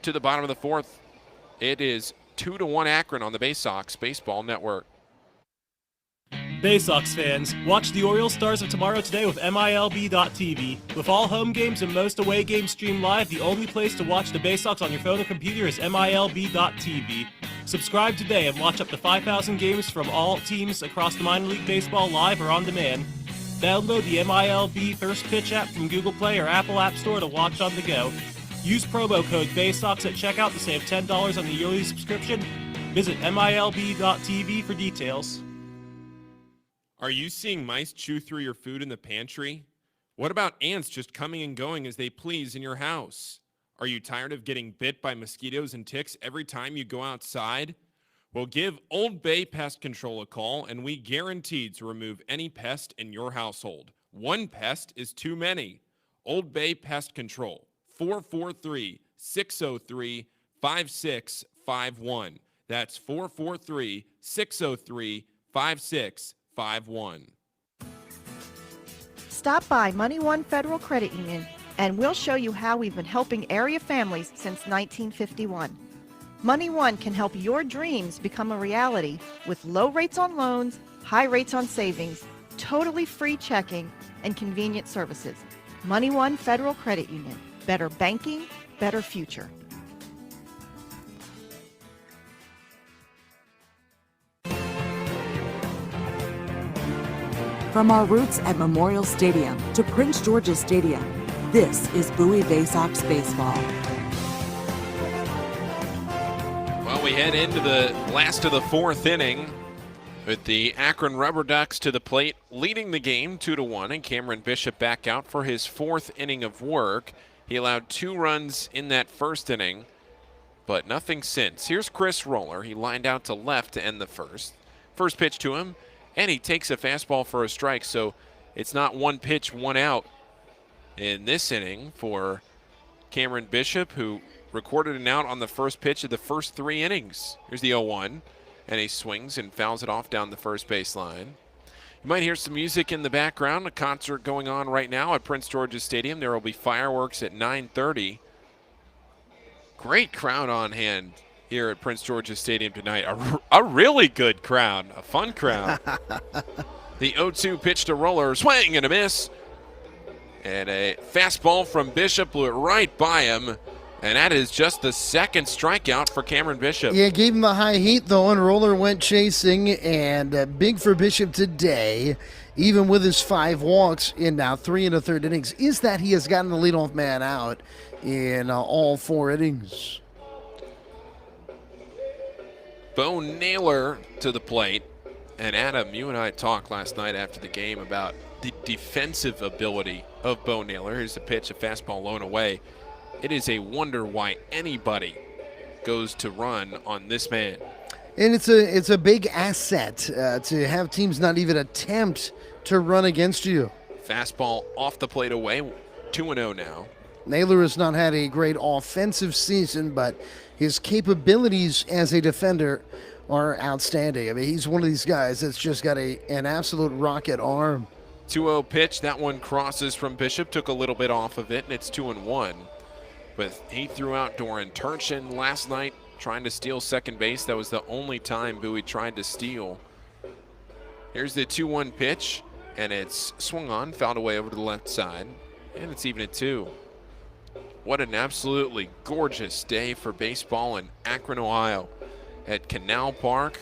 Speaker 7: to the bottom of the fourth. It is 2-1 Akron on the Baysox Baseball Network.
Speaker 18: Baysox fans, watch the Orioles Stars of Tomorrow today with MILB.TV. With all home games and most away games streamed live, the only place to watch the Baysox on your phone or computer is MILB.TV. Subscribe today and watch up to 5,000 games from all teams across the minor league baseball live or on demand. Download the MILB First Pitch app from Google Play or Apple App Store to watch on the go. Use promo code Baysox at checkout to save $10 on the yearly subscription. Visit MILB.TV for details.
Speaker 16: Are you seeing mice chew through your food in the pantry? What about ants just coming and going as they please in your house? Are you tired of getting bit by mosquitoes and ticks every time you go outside? Well, give Old Bay Pest Control a call, and we guarantee to remove any pest in your household. One pest is too many. Old Bay Pest Control, 443-603-5651. That's 443-603-5651.
Speaker 3: Stop by Money One Federal Credit Union and we'll show you how we've been helping area families since 1951. Money One can help your dreams become a reality with low rates on loans, high rates on savings, totally free checking, and convenient services. Money One Federal Credit Union. Better banking, better future.
Speaker 1: From our roots at Memorial Stadium to Prince George's Stadium, this is Bowie Baysox Baseball.
Speaker 7: Well, we head into the last of the fourth inning with the Akron RubberDucks to the plate, leading the game 2-1, and Cameron Bishop back out for his fourth inning of work. He allowed 2 runs in that first inning, but nothing since. Here's Chris Roller. He lined out to left to end the first. First pitch to him, and he takes a fastball for a strike, so it's not one pitch, one out in this inning for Cameron Bishop, who recorded an out on the first pitch of the first 3 innings. Here's the 0-1, and he swings and fouls it off down the first baseline. You might hear some music in the background, a concert going on right now at Prince George's Stadium. There will be fireworks at 9:30. Great crowd on hand here at Prince George's Stadium tonight. A really good crowd, a fun crowd. The 0-2 pitch to Roller, swing and a miss. And a fastball from Bishop blew it right by him. And that is just the second strikeout for Cameron Bishop.
Speaker 2: Yeah, gave him the high heat, though, and Roller went chasing. And big for Bishop today, even with his 5 walks in now 3 1/3 innings, is that he has gotten the leadoff man out in all 4 innings.
Speaker 7: Bo Naylor to the plate. And Adam, you and I talked last night after the game about the defensive ability of Bo Naylor. Here's the pitch, a fastball low and away. It is a wonder why anybody goes to run on this man.
Speaker 2: And it's a big asset to have teams not even attempt to run against you.
Speaker 7: Fastball off the plate away, 2-0 now.
Speaker 2: Naylor has not had a great offensive season, but his capabilities as a defender are outstanding. I mean, he's one of these guys that's just got an absolute rocket arm.
Speaker 7: 2-0 pitch, that one crosses from Bishop, took a little bit off of it, and it's 2-1. But he threw out Doran Turchin last night trying to steal second base. That was the only time Bowie tried to steal. Here's the 2-1 pitch, and it's swung on, fouled away over to the left side, and it's even at 2. What an absolutely gorgeous day for baseball in Akron, Ohio. At Canal Park,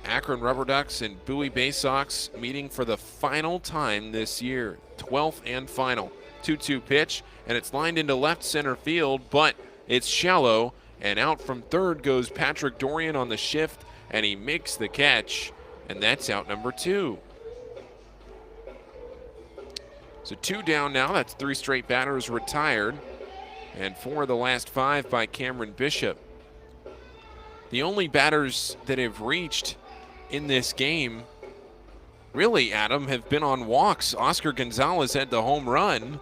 Speaker 7: Akron RubberDucks and Bowie Baysox meeting for the final time this year, 12th and final. 2-2 pitch, and it's lined into left center field, but it's shallow, and out from third goes Patrick Dorian on the shift, and he makes the catch, and that's out number 2. So 2 down now. That's 3 straight batters retired, and 4 of the last 5 by Cameron Bishop. The only batters that have reached in this game, really, Adam, have been on walks. Oscar Gonzalez had the home run,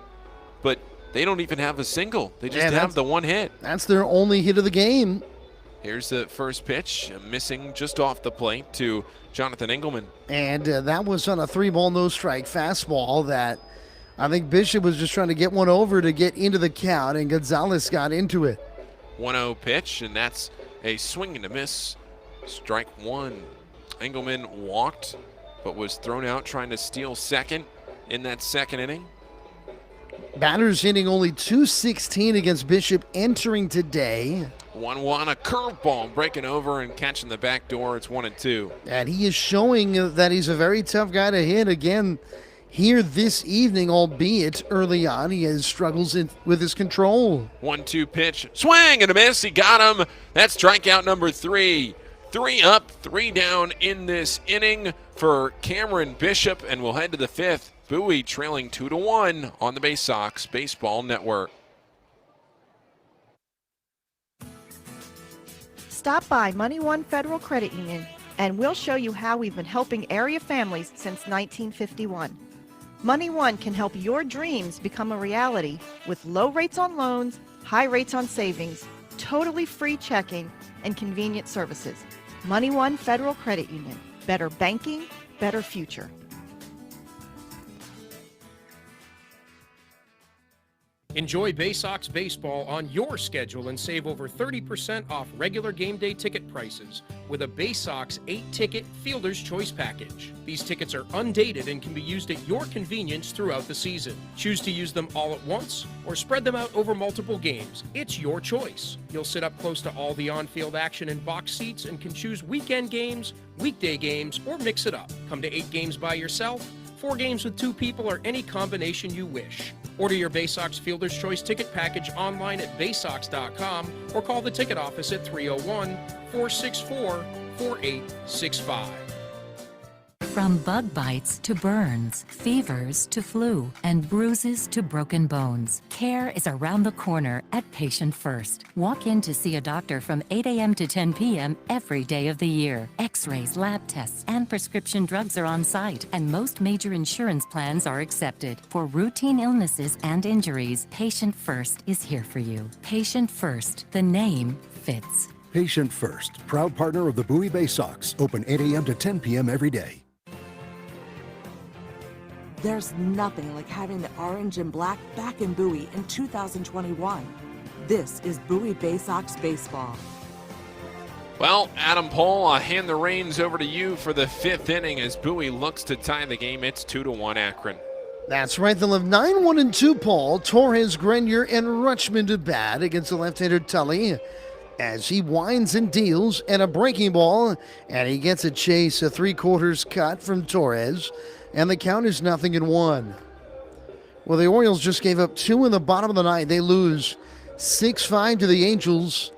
Speaker 7: but they don't even have a single. They just have the one hit.
Speaker 2: That's their only hit of the game.
Speaker 7: Here's the first pitch, missing just off the plate to Jonathan Engelman.
Speaker 2: And that was on a 3-ball, no-strike fastball that I think Bishop was just trying to get one over to get into the count, and Gonzalez got into it.
Speaker 7: 1-0 pitch, and that's a swing and a miss. Strike one. Engelman walked, but was thrown out trying to steal second in that second inning.
Speaker 2: Batters hitting only .216 against Bishop entering today.
Speaker 7: 1-1, a curveball breaking over and catching the back door. It's 1-2.
Speaker 2: And he is showing that he's a very tough guy to hit again here this evening, albeit early on he has struggles with his control.
Speaker 7: 1-2 pitch, swing and a miss. He got him. That's strikeout number 3. 3 up, 3 down in this inning for Cameron Bishop, and we'll head to the 5th. Bowie trailing 2-1 on the Baysox Baseball Network.
Speaker 3: Stop by Money One Federal Credit Union and we'll show you how we've been helping area families since 1951. Money One can help your dreams become a reality with low rates on loans, high rates on savings, totally free checking, and convenient services. Money One Federal Credit Union. Better banking, better future.
Speaker 4: Enjoy Baysox baseball on your schedule and save over 30% off regular game day ticket prices with a Baysox 8-ticket Fielder's Choice package. These tickets are undated and can be used at your convenience throughout the season. Choose to use them all at once or spread them out over multiple games. It's your choice. You'll sit up close to all the on-field action in box seats and can choose weekend games, weekday games, or mix it up. Come to 8 games by yourself, 4 games with 2 people, or any combination you wish. Order your Baysox Fielder's Choice ticket package online at baysox.com or call the ticket office at 301-464-4865.
Speaker 5: From bug bites to burns, fevers to flu, and bruises to broken bones, care is around the corner at Patient First. Walk in to see a doctor from 8 a.m. to 10 p.m. every day of the year. X-rays, lab tests, and prescription drugs are on site, and most major insurance plans are accepted. For routine illnesses and injuries, Patient First is here for you. Patient First, the name fits.
Speaker 6: Patient First, proud partner of the Bowie Baysox. Open 8 a.m. to 10 p.m. every day.
Speaker 1: There's nothing like having the orange and black back in Bowie in 2021. This is Bowie Baysox Baseball.
Speaker 7: Well, Adam Pohl, I'll hand the reins over to you for the 5th inning as Bowie looks to tie the game. It's 2-1 Akron.
Speaker 2: That's right. They'll have 9-1-2 Pohl, Torres, Grenier, and Rutschman to bat against the left-hander Tully as he winds and deals and a breaking ball, and he gets a chase, a 3/4 cut from Torres. And the count is 0-1. Well, the Orioles just gave up 2 in the bottom of the 9th. They lose 6-5 to the Angels.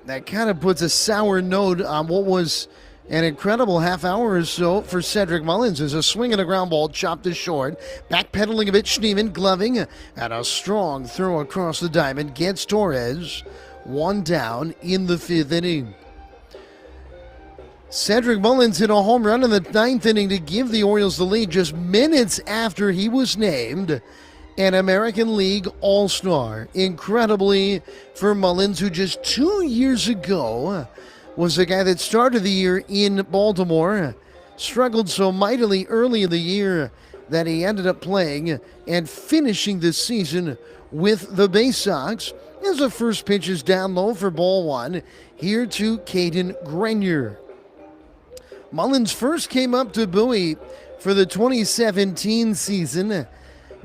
Speaker 2: That kind of puts a sour note on what was an incredible half hour or so for Cedric Mullins as a swing and a ground ball chopped to short. Backpedaling a bit, Schneemann gloving, and a strong throw across the diamond gets Torres. 1 down in the 5th inning. Cedric Mullins hit a home run in the 9th inning to give the Orioles the lead just minutes after he was named an American League All-Star. Incredibly for Mullins, who just 2 years ago was the guy that started the year in Baltimore, struggled so mightily early in the year that he ended up playing and finishing this season with the Baysox. As the first pitch is down low for ball 1, here to Caden Grenier. Mullins first came up to Bowie for the 2017 season,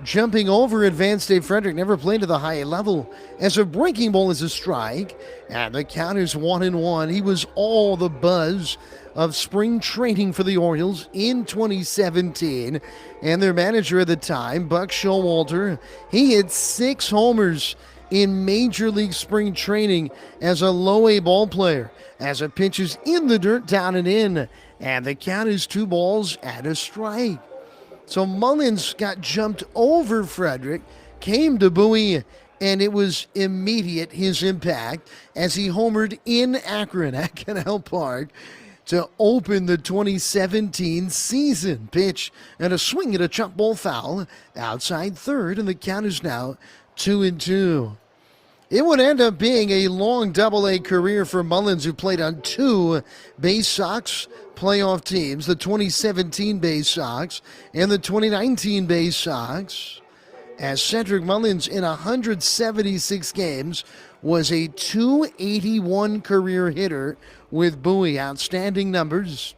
Speaker 2: jumping over Advanced Dave Frederick, never played to the high level, as a breaking ball is a strike, and the count is 1-1. He was all the buzz of spring training for the Orioles in 2017, and their manager at the time, Buck Showalter, he hit 6 homers in Major League Spring Training as a low-A ball player, as a pitch is in the dirt, down and in. And the count is 2 balls and a strike. So Mullins got jumped over Frederick, came to Bowie, and it was immediate, his impact, as he homered in Akron at Canal Park. to open the 2017 season. Pitch and a swing at a jump ball foul outside third, and the count is now 2-2. It would end up being a long Double-A career for Mullins, who played on two Baysox playoff teams, the 2017 Baysox and the 2019 Baysox, as Cedric Mullins in 176 games was a .281 career hitter with Bowie. Outstanding numbers.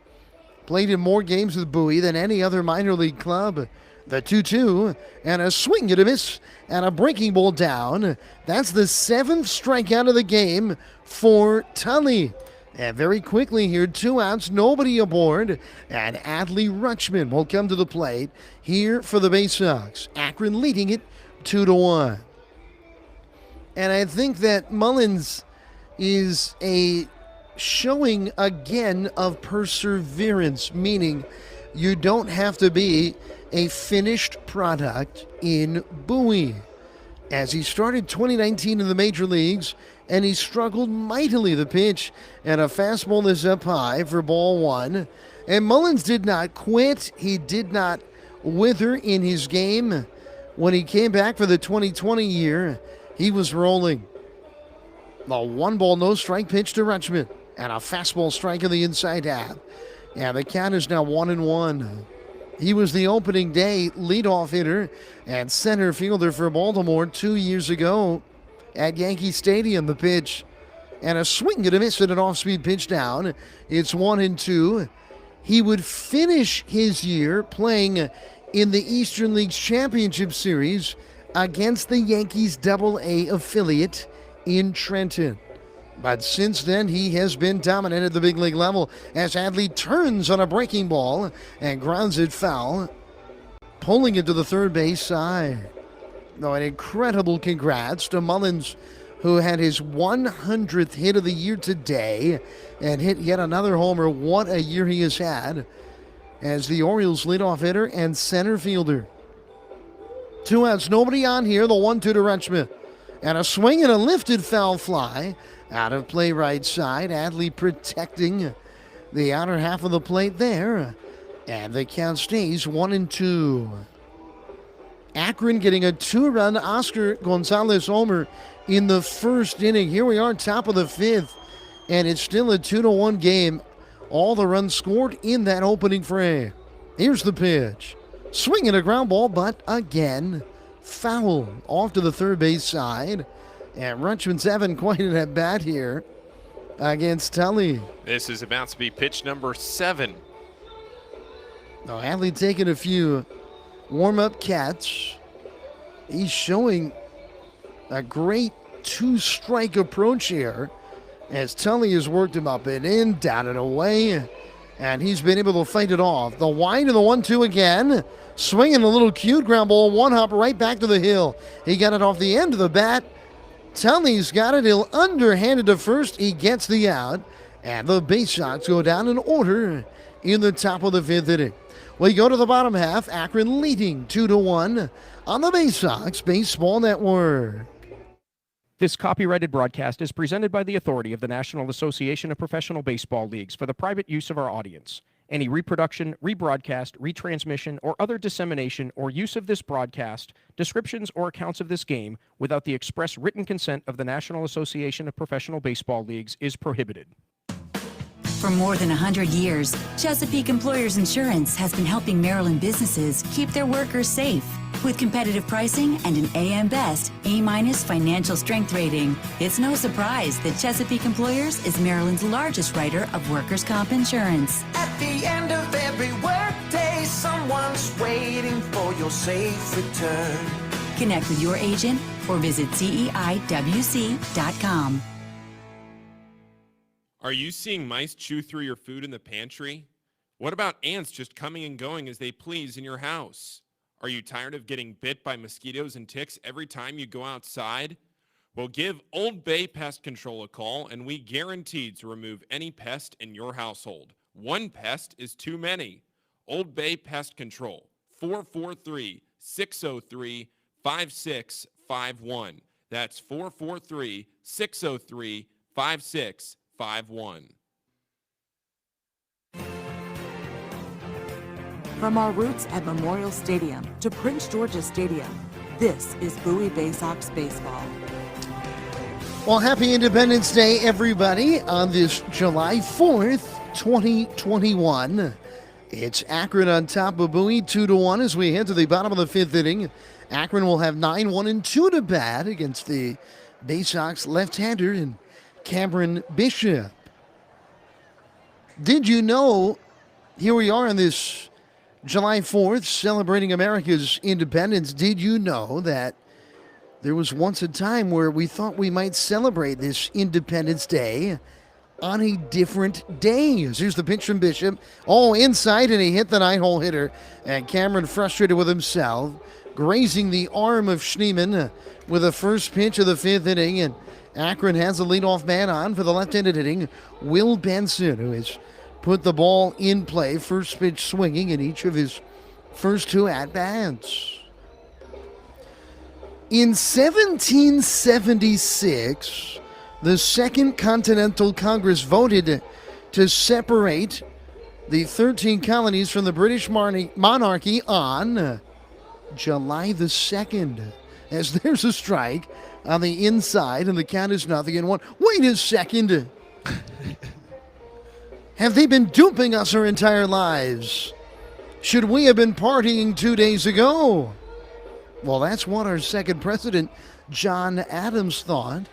Speaker 2: Played in more games with Bowie than any other minor league club. The 2-2 and a swing and a miss and a breaking ball down. That's the 7th strikeout of the game for Tully. And very quickly here, 2 outs, nobody aboard, and Adley Rutschman will come to the plate here for the Baysox. Akron leading it 2-1. And I think that Mullins is a showing again of perseverance, meaning you don't have to be a finished product in Bowie. As he started 2019 in the major leagues, and he struggled mightily. The pitch and a fastball is up high for ball 1. And Mullins did not quit. He did not wither in his game. When he came back for the 2020 year, he was rolling. The 1-ball, no-strike pitch to Rutschman, and a fastball strike in the inside half. And the count is now 1-1. He was the opening day leadoff hitter and center fielder for Baltimore 2 years ago at Yankee Stadium. The pitch and a swing and a miss and an off-speed pitch down. It's 1-2. He would finish his year playing in the Eastern League's Championship Series against the Yankees Double-A affiliate in Trenton. But since then, he has been dominant at the big league level as Adley turns on a breaking ball and grounds it foul, pulling it to the third base side. No, an incredible congrats to Mullins, who had his 100th hit of the year today and hit yet another homer. What a year he has had as the Orioles leadoff hitter and center fielder. 2 outs, nobody on here. The 1-2 to Rutschman. And a swing and a lifted foul fly out of play right side. Adley protecting the outer half of the plate there. And the count stays 1-2. Akron getting a 2-run Oscar Gonzalez homer in the first inning. Here we are, top of the 5th, and it's still a 2-1 game. All the runs scored in that opening frame. Here's the pitch. Swinging a ground ball, but again, foul off to the third base side. And Rutschman's having quite an at-bat here against Tully.
Speaker 7: This is about to be pitch number 7.
Speaker 2: Now, Adley taking a few warm-up catch. He's showing a great 2-strike approach here as Tully has worked him up and in, down and away, and he's been able to fight it off. The wide and the 1-2 again. Swinging a little cute ground ball, 1 hop right back to the hill. He got it off the end of the bat. Tully's got it. He'll underhanded to first. He gets the out, and the Baysox go down in order in the top of the 5th inning. We go to the bottom half. Akron leading 2-1 on the Baysox Baseball Network.
Speaker 4: This copyrighted broadcast is presented by the authority of the National Association of Professional Baseball Leagues for the private use of our audience. Any reproduction, rebroadcast, retransmission, or other dissemination or use of this broadcast, descriptions, or accounts of this game without the express written consent of the National Association of Professional Baseball Leagues is prohibited.
Speaker 19: For more than 100 years, Chesapeake Employers Insurance has been helping Maryland businesses keep their workers safe. With competitive pricing and an AM Best A- financial strength rating, it's no surprise that Chesapeake Employers is Maryland's largest writer of workers' comp insurance.
Speaker 8: At the end of every workday, someone's waiting for your safe return.
Speaker 19: Connect with your agent or visit CEIWC.com.
Speaker 7: Are you seeing mice chew through your food in the pantry? What about ants just coming and going as they please in your house? Are you tired of getting bit by mosquitoes and ticks every time you go outside? Well, give Old Bay Pest Control a call, and we guarantee to remove any pest in your household. One pest is too many. Old Bay Pest Control, 443-603-5651. That's 443-603-5651.
Speaker 1: From our roots at Memorial Stadium to Prince George's Stadium, this is Bowie Baysox Baseball.
Speaker 2: Well, happy Independence Day, everybody, on this July 4th, 2021. It's Akron on top of Bowie, 2-1 as we head to the bottom of the fifth inning. Akron will have 9-1-2 to bat against the Baysox left-hander and Cameron Bishop. Did you know, here we are on this July 4th, celebrating America's independence. Did you know that there was once a time where we thought we might celebrate this Independence Day on a different day? Here's the pitch from Bishop. Oh, inside, and he hit the 9-hole hitter. And Cameron, frustrated with himself, grazing the arm of Schneemann with the first pitch of the fifth inning. And Akron has a leadoff man on for the left-handed hitting, Will Benson, who has put the ball in play, first pitch swinging in each of his first two at-bats. In 1776, the Second Continental Congress voted to separate the 13 colonies from the British monarchy on July the 2nd. As there's a strike on the inside, and the count is 0-1. Wait a second. Have they been duping us our entire lives? Should we have been partying 2 days ago? Well, that's what our second president, John Adams, thought.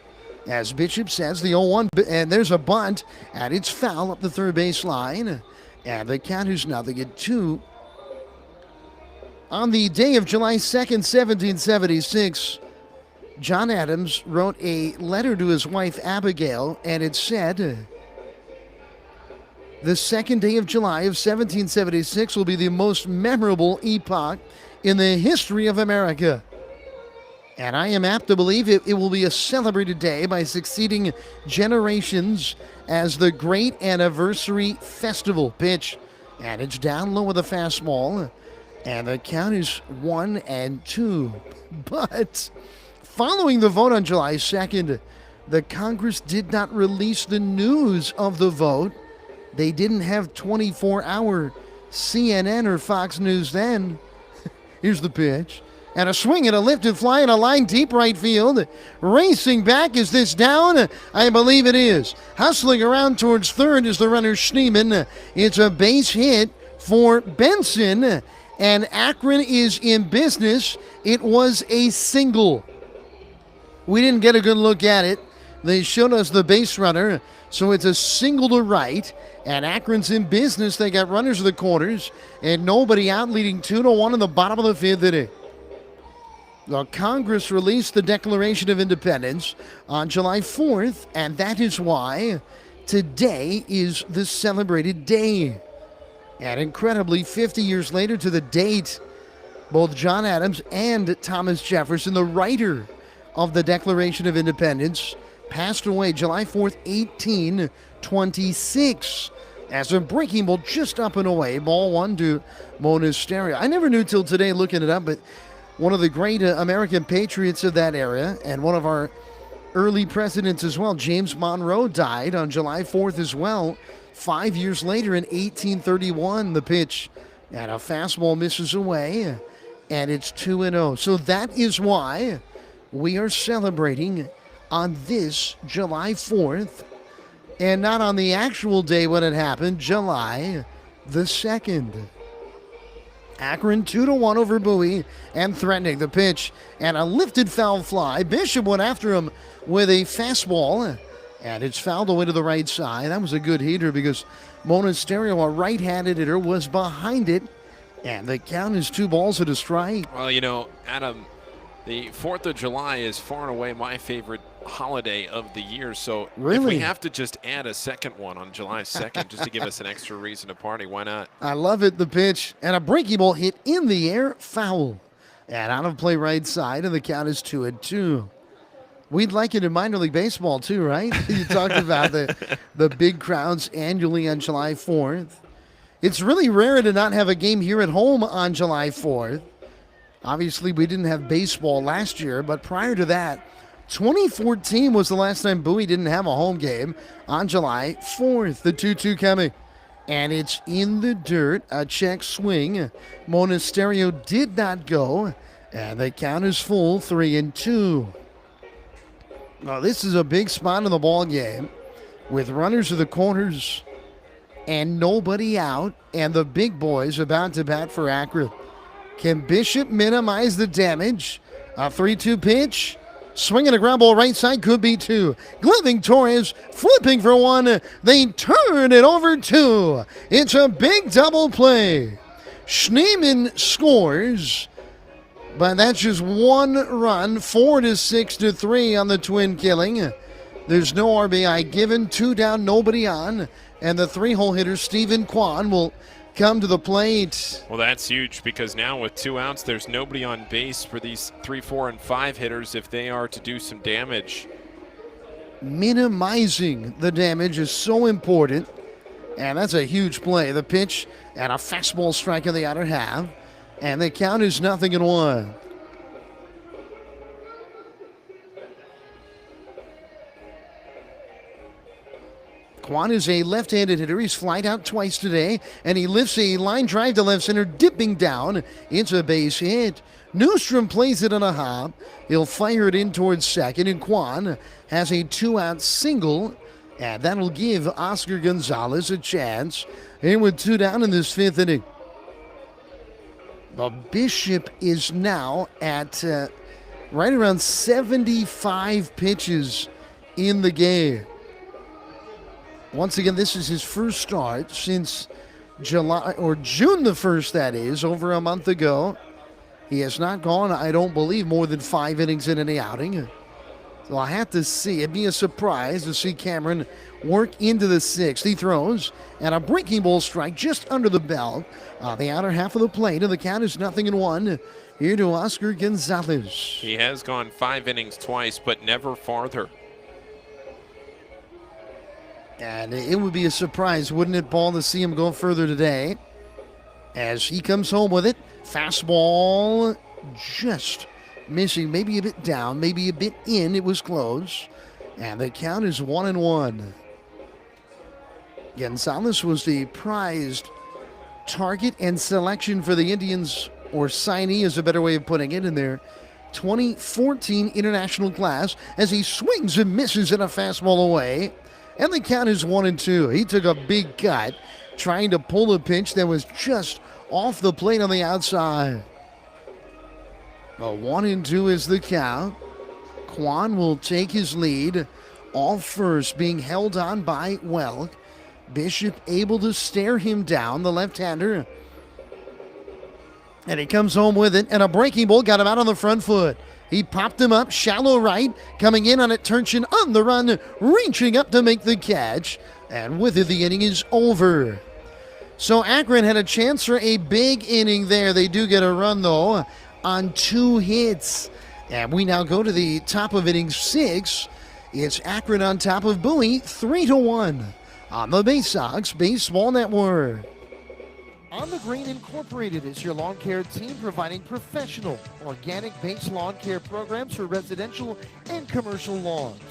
Speaker 2: As Bishop says, the 0-1, and there's a bunt, and it's foul up the third base line. And the count is 0-2. On the day of July 2nd, 1776, John Adams wrote a letter to his wife, Abigail, and it said, "The second day of July of 1776 will be the most memorable epoch in the history of America. And I am apt to believe it will be a celebrated day by succeeding generations as the great anniversary festival." Pitch, and it's down low with a fastball, and the count is 1-2. But following the vote on July 2nd, the Congress did not release the news of the vote. They didn't have 24-hour CNN or Fox News then. Here's the pitch. And a swing and a lifted fly and a line deep right field. Racing back, is this down? I believe it is. Hustling around towards third is the runner Schneemann. It's a base hit for Benson. And Akron is in business. It was a single. We didn't get a good look at it. They showed us the base runner. So it's a single to right. And Akron's in business. They got runners of the corners. And nobody out, leading 2-1 in the bottom of the fifth inning. Well, Congress released the Declaration of Independence on July 4th, and that is why today is the celebrated day. And incredibly, 50 years later to the date, both John Adams and Thomas Jefferson, the writer of the Declaration of Independence, passed away July 4th, 1826. As a breaking ball just up and away, ball one to Monasterio. I never knew till today looking it up, but one of the great American patriots of that era, and one of our early presidents as well, James Monroe, died on July 4th as well. 5 years later in 1831, the pitch, and a fastball misses away, and it's 2-0. So that is why we are celebrating on this July 4th, and not on the actual day when it happened, July the 2nd. Akron 2-1 over Bowie, and threatening the pitch, and a lifted foul fly. Bishop went after him with a fastball, and it's fouled away to the right side. That was a good heater because Monasterio, a right-handed hitter, was behind it, and the count is 2-1.
Speaker 7: Well, you know, Adam, the 4th of July is far and away my favorite holiday of the year. So if we have to just add a second one on July 2nd just to give us an extra reason to party, why not?
Speaker 2: I love it. The pitch, and a breaking ball hit in the air, foul. And out of play right side, and the count is 2-2. We'd like it in minor league baseball too, right? You talked about the big crowds annually on July 4th. It's really rare to not have a game here at home on July 4th. Obviously, we didn't have baseball last year, but prior to that, 2014 was the last time Bowie didn't have a home game on July 4th. The 2-2 coming. And it's in the dirt. A check swing. Monasterio did not go. And the count is full, 3-2. Now, this is a big spot in the ball game with runners to the corners and nobody out. And the big boys about to bat for Akron. Can Bishop minimize the damage? A 3-2 pitch. Swinging a ground ball right side, could be two. Gloving Torres, flipping for one. They turn it over two. It's a big double play. Schneemann scores, but that's just one run. 4-6-3 on the Twin killing. There's no RBI given. 2 down, nobody on. And the 3-hole hitter, Stephen Kwan, will come to the plate.
Speaker 7: Well, that's huge because now with 2 outs, there's nobody on base for these 3, 4, and 5 hitters if they are to do some damage.
Speaker 2: Minimizing the damage is so important, and that's a huge play. The pitch and a fastball strike in the outer half, and the count is 0-1. Kwan is a left-handed hitter. He's flied out twice today, and he lifts a line drive to left center, dipping down. It's a base hit. Newstrom plays it on a hop. He'll fire it in towards second, and Kwan has a 2-out single, and that'll give Oscar Gonzalez a chance. And with 2 down in this 5th inning. The Bishop is now at right around 75 pitches in the game. Once again, this is his first start since July, or June the 1st, that is, over a month ago. He has not gone, I don't believe, more than 5 innings in any outing. So I have to see. It'd be a surprise to see Cameron work into the 6th. He throws, and a breaking ball strike just under the belt. The outer half of the plate, and the count is 0-1. Here to Oscar Gonzalez.
Speaker 7: He has gone 5 innings twice, but never farther.
Speaker 2: And it would be a surprise, wouldn't it, Paul, to see him go further today? As he comes home with it, fastball just missing, maybe a bit down, maybe a bit in. It was close. And the count is 1-1. Gonzalez was the prized target and selection for the Indians, or signee is a better way of putting it, in their 2014 international class, as he swings and misses in a fastball away. And the count is 1-2. He took a big cut trying to pull a pitch that was just off the plate on the outside. A 1-2 is the count. Kwan will take his lead off first, being held on by Welk. Bishop able to stare him down, the left-hander. And he comes home with it, and a breaking ball got him out on the front foot. He popped him up, shallow right, coming in on it, Turchin on the run, reaching up to make the catch. And with it, the inning is over. So Akron had a chance for a big inning there. They do get a run, though, on 2 hits. And we now go to the top of inning 6. It's Akron on top of Bowie, 3-1 on the Baysox Baseball Network.
Speaker 10: On the Green Incorporated is your lawn care team, providing professional, organic-based lawn care programs for residential and commercial lawns.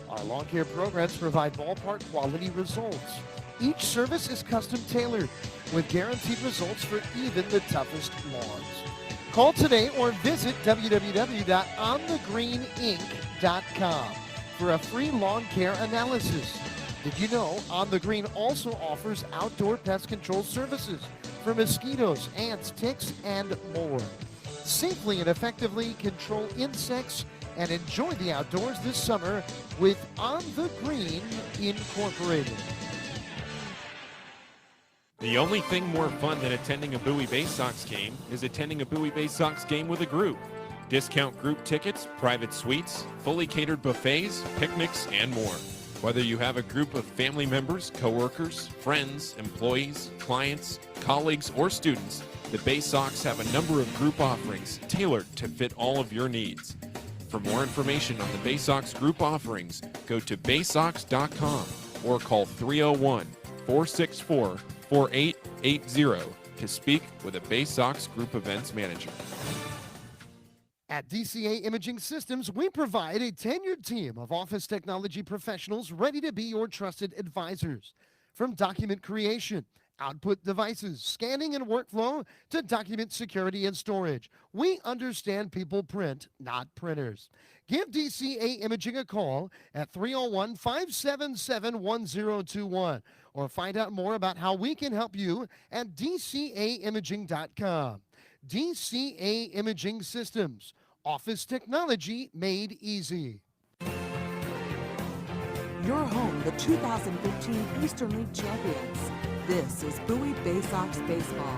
Speaker 10: Our lawn care programs provide ballpark quality results. Each service is custom tailored with guaranteed results for even the toughest lawns. Call today or visit www.onthegreeninc.com for a free lawn care analysis. Did you know On the Green also offers outdoor pest control services for mosquitoes, ants, ticks, and more? Safely and effectively control insects and enjoy the outdoors this summer with On the Green Incorporated.
Speaker 16: The only thing more fun than attending a Bowie Baysox game is attending a Bowie Baysox game with a group. Discount group tickets, private suites, fully catered buffets, picnics, and more. Whether you have a group of family members, coworkers, friends, employees, clients, colleagues, or students, the Baysox have a number of group offerings tailored to fit all of your needs. For more information on the Baysox group offerings, go to baysox.com or call 301-464-4880 to speak with a Baysox Group Events Manager.
Speaker 10: At DCA Imaging Systems, we provide a tenured team of office technology professionals ready to be your trusted advisors. From document creation output devices, scanning and workflow to document security and storage. We understand people print, not printers. Give DCA Imaging a call at 301-577-1021 or find out more about how we can help you at dcaimaging.com. DCA Imaging Systems, office technology made easy.
Speaker 1: Your home, the 2015 Eastern League champions. This is Bowie Baysox Baseball.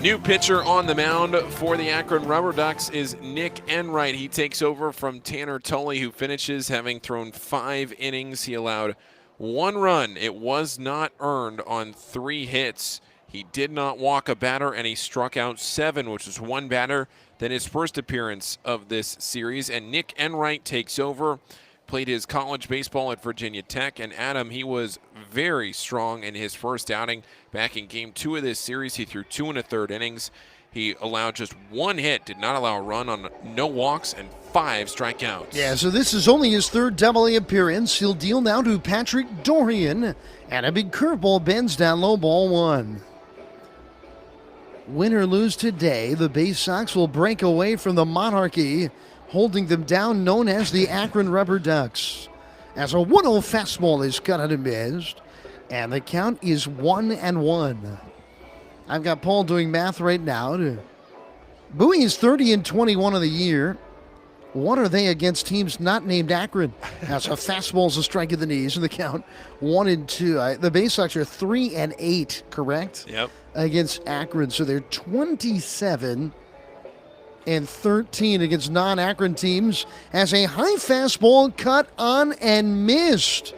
Speaker 7: New pitcher on the mound for the Akron RubberDucks is Nick Enright. He takes over from Tanner Tully, who finishes having thrown 5 innings. He allowed 1 run. It was not earned on 3 hits. He did not walk a batter, and he struck out 7, which was 1 batter than his first appearance of this series. And Nick Enright takes over, played his college baseball at Virginia Tech. And Adam, he was very strong in his first outing. Back in game 2 of this series, he threw 2 1/3 innings. He allowed just 1 hit, did not allow a run on no walks, and 5 strikeouts.
Speaker 2: Yeah, so this is only his 3rd Double-A appearance. He'll deal now to Patrick Dorian, and a big curveball bends down low, ball 1. Win or lose today, the Baysox will break away from the monarchy, holding them down, known as the Akron RubberDucks. As a 1-0 fastball is cut and missed, and the count is 1-1. I've got Pohl doing math right now. Bowie is 30-21 of the year. What are they against teams not named Akron? As a fastball's a strike at the knees, and the count 1-2. The Baysox are 3-8, correct?
Speaker 7: Yep.
Speaker 2: Against Akron, so they're 27-13 against non-Akron teams. As a high fastball cut on and missed.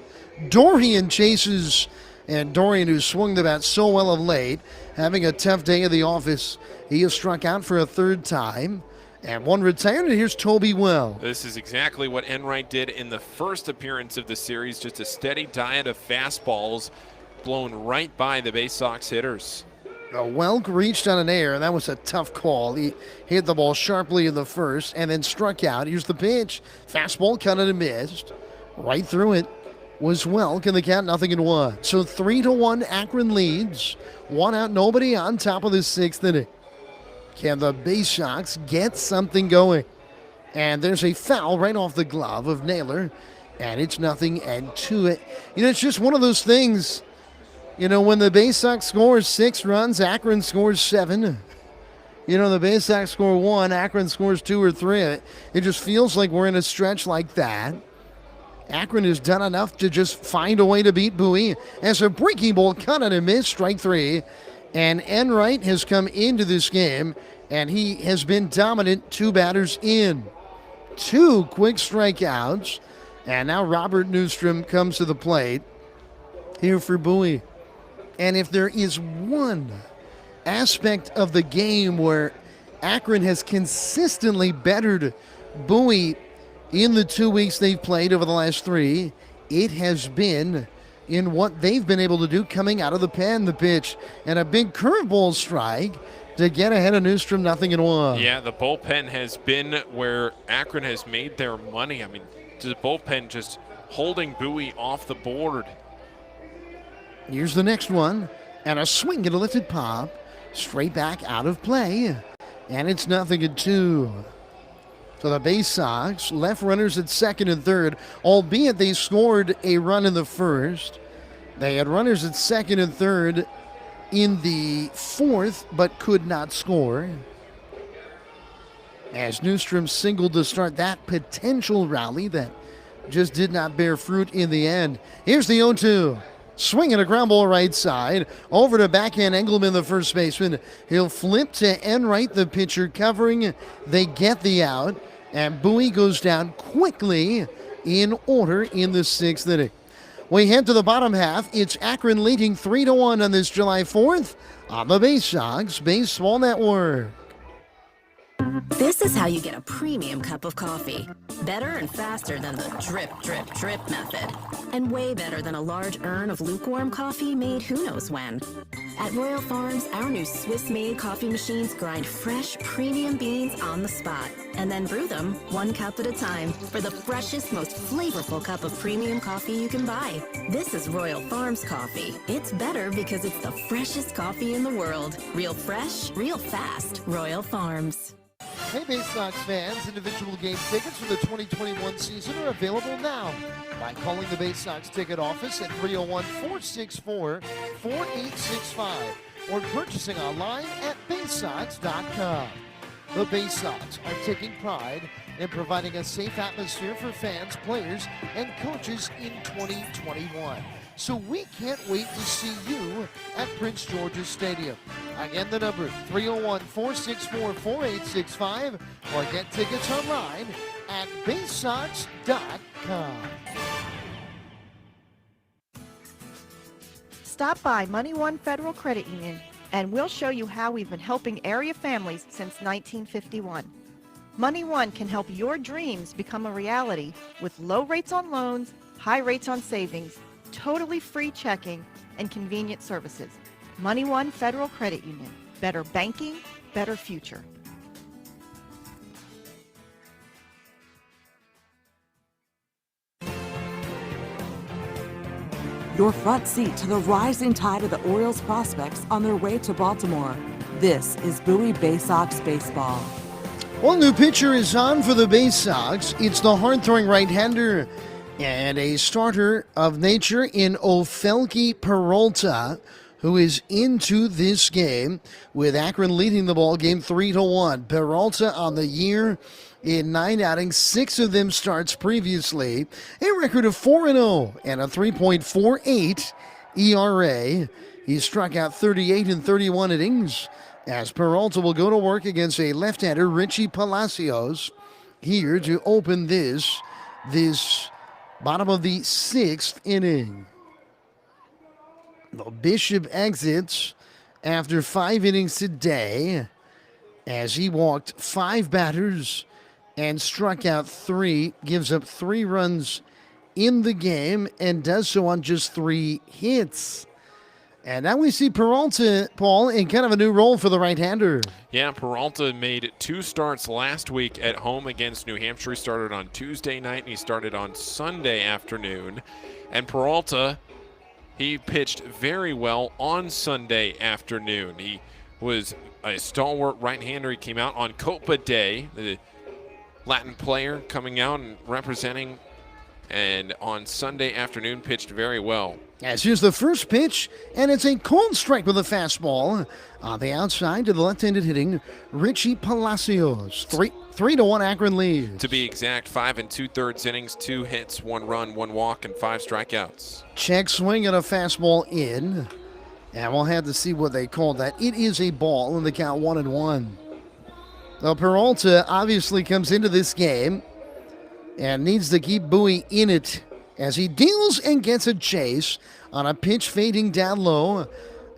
Speaker 2: Dorian chases, and Dorian, who swung the bat so well of late, having a tough day in the office. He has struck out for a 3rd time. And 1 retired, and here's Toby Well.
Speaker 7: This is exactly what Enright did in the first appearance of the series, just a steady diet of fastballs blown right by the Baysox hitters.
Speaker 2: Welk reached on an error, and that was a tough call. He hit the ball sharply in the first and then struck out. Here's the pitch. Fastball cut and missed. Right through it was Welk, and the count 0-1. So 3-1 Akron leads. 1 out, nobody on, top of the 6th inning. Can the Baysox get something going? And there's a foul right off the glove of Naylor, and it's 0-2. It's just one of those things. When the Baysox scores 6 runs, Akron scores 7. The Baysox score 1, Akron scores 2 or 3. It just feels like we're in a stretch like that. Akron has done enough to just find a way to beat Bowie. As a breaking ball cut and a miss, strike 3. And Enright has come into this game, and he has been dominant 2 batters in. 2 quick strikeouts. And now Robert Newstrom comes to the plate here for Bowie. And if there is one aspect of the game where Akron has consistently bettered Bowie in the 2 weeks they've played over the last 3, it has been in what they've been able to do coming out of the pen. The pitch and a big curveball strike to get ahead of Newstrom, 0-1.
Speaker 7: Yeah, the bullpen has been where Akron has made their money. I mean, the bullpen just holding Bowie off the board.
Speaker 2: Here's the next one, and a swing and a lifted pop, straight back out of play, and it's 0-2. So the Baysox left runners at 2nd and 3rd, albeit they scored a run in the first. They had runners at 2nd and 3rd in the 4th, but could not score. As Newstrom singled to start that potential rally that just did not bear fruit in the end. Here's the 0-2. Swinging a ground ball right side. Over to backhand Engelman, the first baseman. He'll flip to Enright, the pitcher, covering. They get the out. And Bowie goes down quickly in order in the 6th inning. We head to the bottom half. It's Akron leading 3-1 on this July 4th on the Baysox Baseball Network.
Speaker 9: This is how you get a premium cup of coffee. Better and faster than the drip, drip, drip method. And way better than a large urn of lukewarm coffee made who knows when. At Royal Farms, our new Swiss-made coffee machines grind fresh, premium beans on the spot and then brew them 1 cup at a time for the freshest, most flavorful cup of premium coffee you can buy. This is Royal Farms coffee. It's better because it's the freshest coffee in the world. Real fresh, real fast. Royal Farms.
Speaker 2: Hey, Baysox fans, individual game tickets for the 2021 season are available now by calling the Baysox ticket office at 301-464-4865 or purchasing online at Baysox.com. The Baysox are taking pride in providing a safe atmosphere for fans, players, and coaches in 2021. So we can't wait to see you at Prince George's Stadium. Again, the number 301-464-4865 or get tickets online at Baysox.com.
Speaker 3: Stop by Money One Federal Credit Union and we'll show you how we've been helping area families since 1951. Money One can help your dreams become a reality with low rates on loans, high rates on savings, totally free checking, and convenient services. Money One Federal Credit Union. Better banking, better future.
Speaker 1: Your front seat to the rising tide of the Orioles prospects on their way to Baltimore. This is Bowie Baysox Baseball.
Speaker 2: One new pitcher is on for the Baysox. It's the hard-throwing right-hander and a starter of nature in Ofelky Peralta, who is into this game with Akron leading the ball game 3-1. Peralta on the year in 9 outings, 6 of them starts previously, a record of 4-0 and a 3.48 ERA. He struck out 38 in 31 innings as Peralta will go to work against a left-hander, Richie Palacios, here to open this bottom of the 6th inning. The Bishop exits after 5 innings today as he walked 5 batters and struck out 3, gives up 3 runs in the game and does so on just 3 hits. And now we see Peralta, Paul, in kind of a new role for the right-hander.
Speaker 7: Yeah, Peralta made 2 starts last week at home against New Hampshire. He started on Tuesday night and he started on Sunday afternoon. And Peralta, he pitched very well on Sunday afternoon. He was a stalwart right-hander. He came out on Copa Day, the Latin player coming out and representing, and on Sunday afternoon pitched very well.
Speaker 2: As here's the first pitch, and it's a cold strike with a fastball on the outside to the left-handed hitting Richie Palacios. 3-1 Akron leads.
Speaker 7: To be exact, 5 2/3 innings, 2 hits, 1 run, 1 walk, and 5 strikeouts.
Speaker 2: Check swing and a fastball in, and we'll have to see what they call that. It is a ball in the count 1-1. Now Peralta obviously comes into this game and needs to keep Bowie in it as he deals and gets a chase on a pitch fading down low.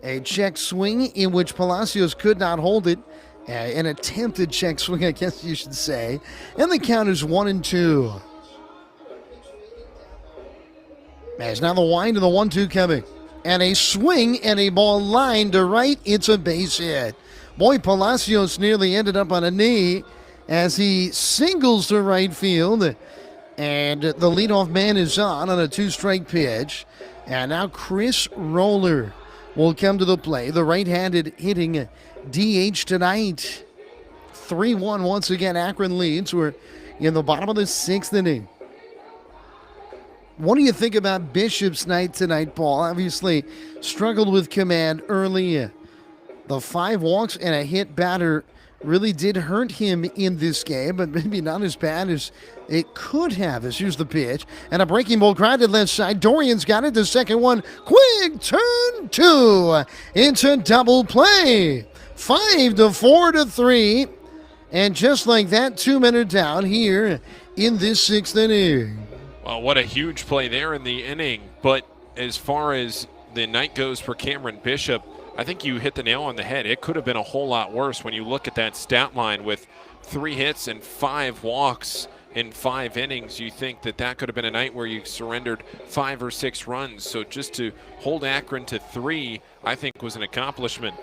Speaker 2: A check swing in which Palacios could not hold it. An attempted check swing, I guess you should say. And the count is 1-2. As now the wind of the 1-2 coming. And a swing and a ball lined to right. It's a base hit. Boy, Palacios nearly ended up on a knee as he singles to right field. And the leadoff man is on a 2-strike pitch. And now Chris Roller will come to the play. The right-handed hitting DH tonight. 3-1 once again, Akron leads. We're in the bottom of the 6th inning. What do you think about Bishop's night tonight, Paul? Obviously struggled with command early. The 5 walks and a hit batter really did hurt him in this game, but maybe not as bad as it could have. As here's the pitch. And a breaking ball grounded left side. Dorian's got it. The second one. Quick turn 2. It's a double play. 5-4-3. And just like that, 2 men are down here in this 6th inning.
Speaker 7: Well, what a huge play there in the inning. But as far as the night goes for Cameron Bishop, I think you hit the nail on the head. It could have been a whole lot worse when you look at that stat line with 3 hits and 5 walks in 5 innings. You think that that could have been a night where you surrendered 5 or 6 runs. So just to hold Akron to 3, I think was an accomplishment.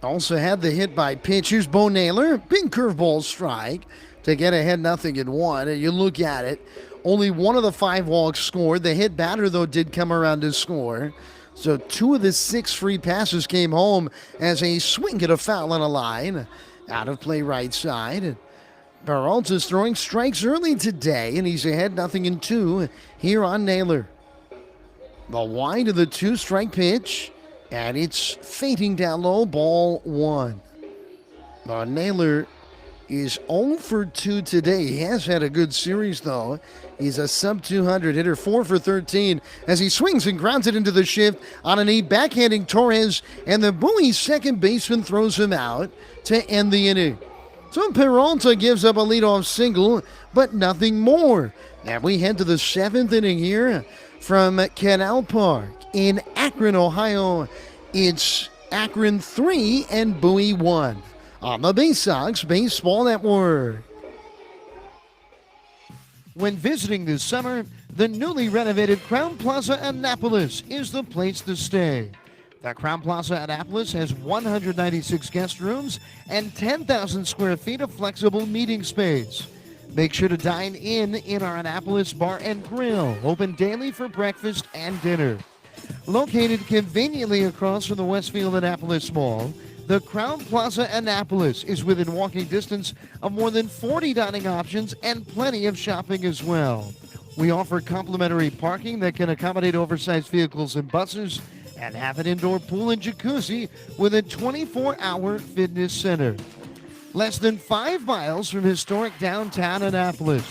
Speaker 2: Also had the hit by pitch. Here's Bo Naylor. Big curveball strike to get ahead 0-1. And you look at it, only 1 of the 5 walks scored. The hit batter, though, did come around to score. So 2 of the 6 free passes came home as a swing at a foul on a line. Out of play right side. And Peralta's throwing strikes early today, and he's ahead 0-2 here on Naylor. The wide of the 2-strike pitch, and it's fading down low, ball 1. Naylor is 0 for 2 today. He has had a good series, though. He's a sub-200 hitter, 4 for 13, as he swings and grounds it into the shift on a knee, backhanding Torres, and the Bowie second baseman throws him out to end the inning. So Peralta gives up a leadoff single, but nothing more. And we head to the 7th inning here from Canal Park in Akron, Ohio. It's Akron 3 and Bowie 1 on the Baysox Baseball Network.
Speaker 10: When visiting this summer, the newly renovated Crown Plaza Annapolis is the place to stay. The Crown Plaza Annapolis has 196 guest rooms and 10,000 square feet of flexible meeting space. Make sure to dine in our Annapolis Bar and Grill, open daily for breakfast and dinner. Located conveniently across from the Westfield Annapolis Mall, the Crown Plaza Annapolis is within walking distance of more than 40 dining options and plenty of shopping as well. We offer complimentary parking that can accommodate oversized vehicles and buses, and have an indoor pool and jacuzzi with a 24-hour fitness center. Less than 5 miles from historic downtown Annapolis,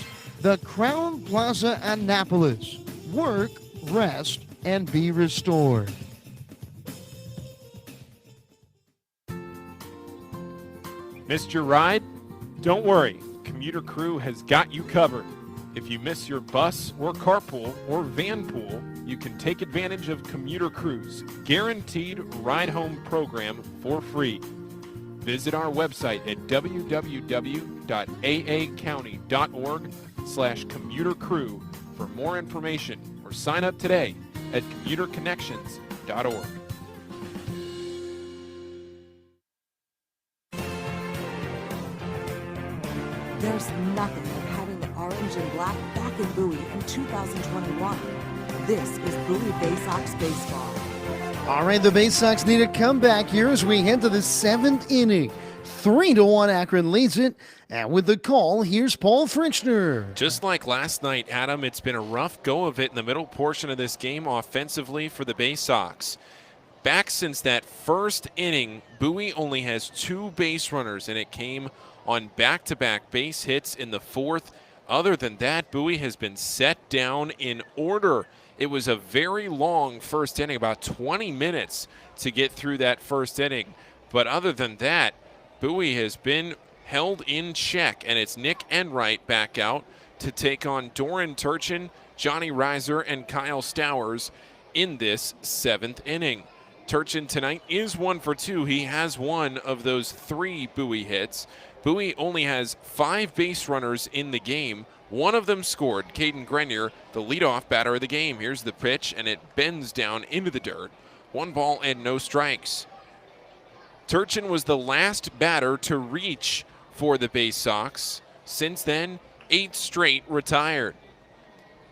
Speaker 10: the Crown Plaza Annapolis. Work, rest, and be restored.
Speaker 16: Missed your ride? Don't worry, Commuter Crew has got you covered. If you miss your bus or carpool or van pool, you can take advantage of Commuter Crew's guaranteed ride-home program for free. Visit our website at www.aacounty.org/commutercrew for more information, or sign up today at commuterconnections.org.
Speaker 1: There's nothing like having the orange and black back in Bowie in 2021. This is Bowie Baysox Baseball.
Speaker 2: All right, the Baysox need a comeback here as we head to the 7th inning. 3-1 Akron leads it. And with the call, here's Paul Fritschner.
Speaker 7: Just like last night, Adam, it's been a rough go of it in the middle portion of this game offensively for the Baysox. Back since that first inning, Bowie only has 2 base runners, and it came on back-to-back base hits in the 4th. Other than that, Bowie has been set down in order. It was a very long first inning, about 20 minutes to get through that first inning. But other than that, Bowie has been held in check, and it's Nick Enright back out to take on Doran Turchin, Johnny Reiser, and Kyle Stowers in this 7th inning. Turchin tonight is 1 for 2. He has 1 of those 3 Bowie hits. Bowie only has 5 base runners in the game. 1 of them scored. Caden Grenier, the leadoff batter of the game. Here's the pitch, and it bends down into the dirt. 1 ball and no strikes. Turchin was the last batter to reach for the Baysox. Since then, 8 straight retired.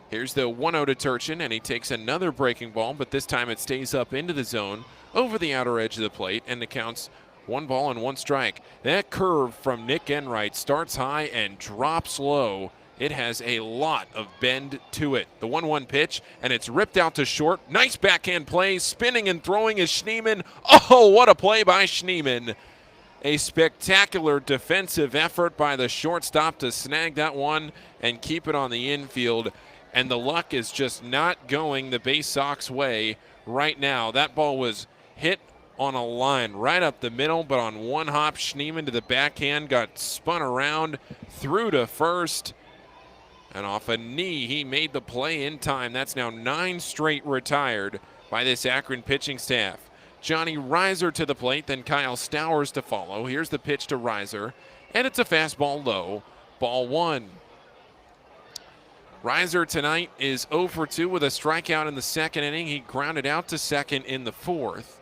Speaker 7: Here's the 1-0 to Turchin, and he takes another breaking ball, but this time it stays up into the zone over the outer edge of the plate, and the count's 1 ball and 1 strike. That curve from Nick Enright starts high and drops low. It has a lot of bend to it. The 1-1 pitch, and it's ripped out to short. Nice backhand play. Spinning and throwing is Schneeman. Oh, what a play by Schneeman. A spectacular defensive effort by the shortstop to snag that one and keep it on the infield. And the luck is just not going the Baysox way right now. That ball was hit on a line right up the middle, but on one hop, Schneeman to the backhand, got spun around, through to first, and off a knee, he made the play in time. That's now 9 straight retired by this Akron pitching staff. Johnny Reiser to the plate, then Kyle Stowers to follow. Here's the pitch to Reiser, and it's a fastball low, ball 1. Reiser tonight is 0 for 2 with a strikeout in the second inning. He grounded out to second in the 4th.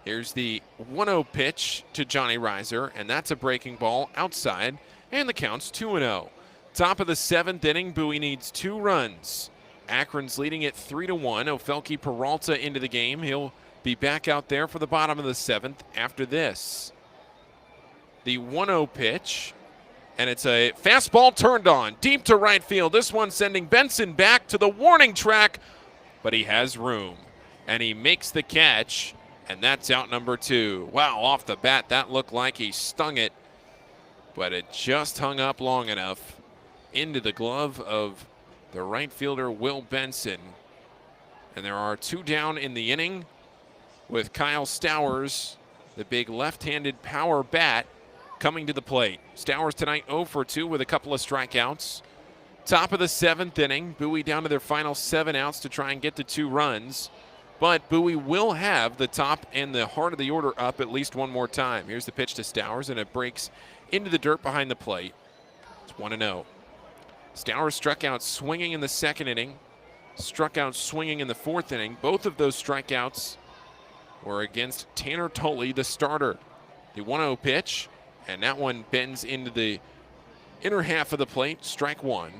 Speaker 7: Here's the 1-0 pitch to Johnny Reiser, and that's a breaking ball outside, and the count's 2-0. Top of the 7th inning, Bowie needs 2 runs. Akron's leading it 3-1. Ofelke Peralta into the game. He'll be back out there for the bottom of the 7th after this. The 1-0 pitch, and it's a fastball turned on deep to right field. This one sending Benson back to the warning track, but he has room, and he makes the catch, and that's out number 2. Wow, off the bat, that looked like he stung it, but it just hung up long enough into the glove of the right fielder, Will Benson. And there are 2 down in the inning with Kyle Stowers, the big left-handed power bat, coming to the plate. Stowers tonight 0 for 2 with a couple of strikeouts. Top of the 7th inning, Bowie down to their final 7 outs to try and get to 2 runs. But Bowie will have the top and the heart of the order up at least one more time. Here's the pitch to Stowers, and it breaks into the dirt behind the plate. It's 1-0. Stowers struck out swinging in the 2nd inning, struck out swinging in the 4th inning. Both of those strikeouts were against Tanner Tully, the starter. The 1-0 pitch, and that one bends into the inner half of the plate, strike 1.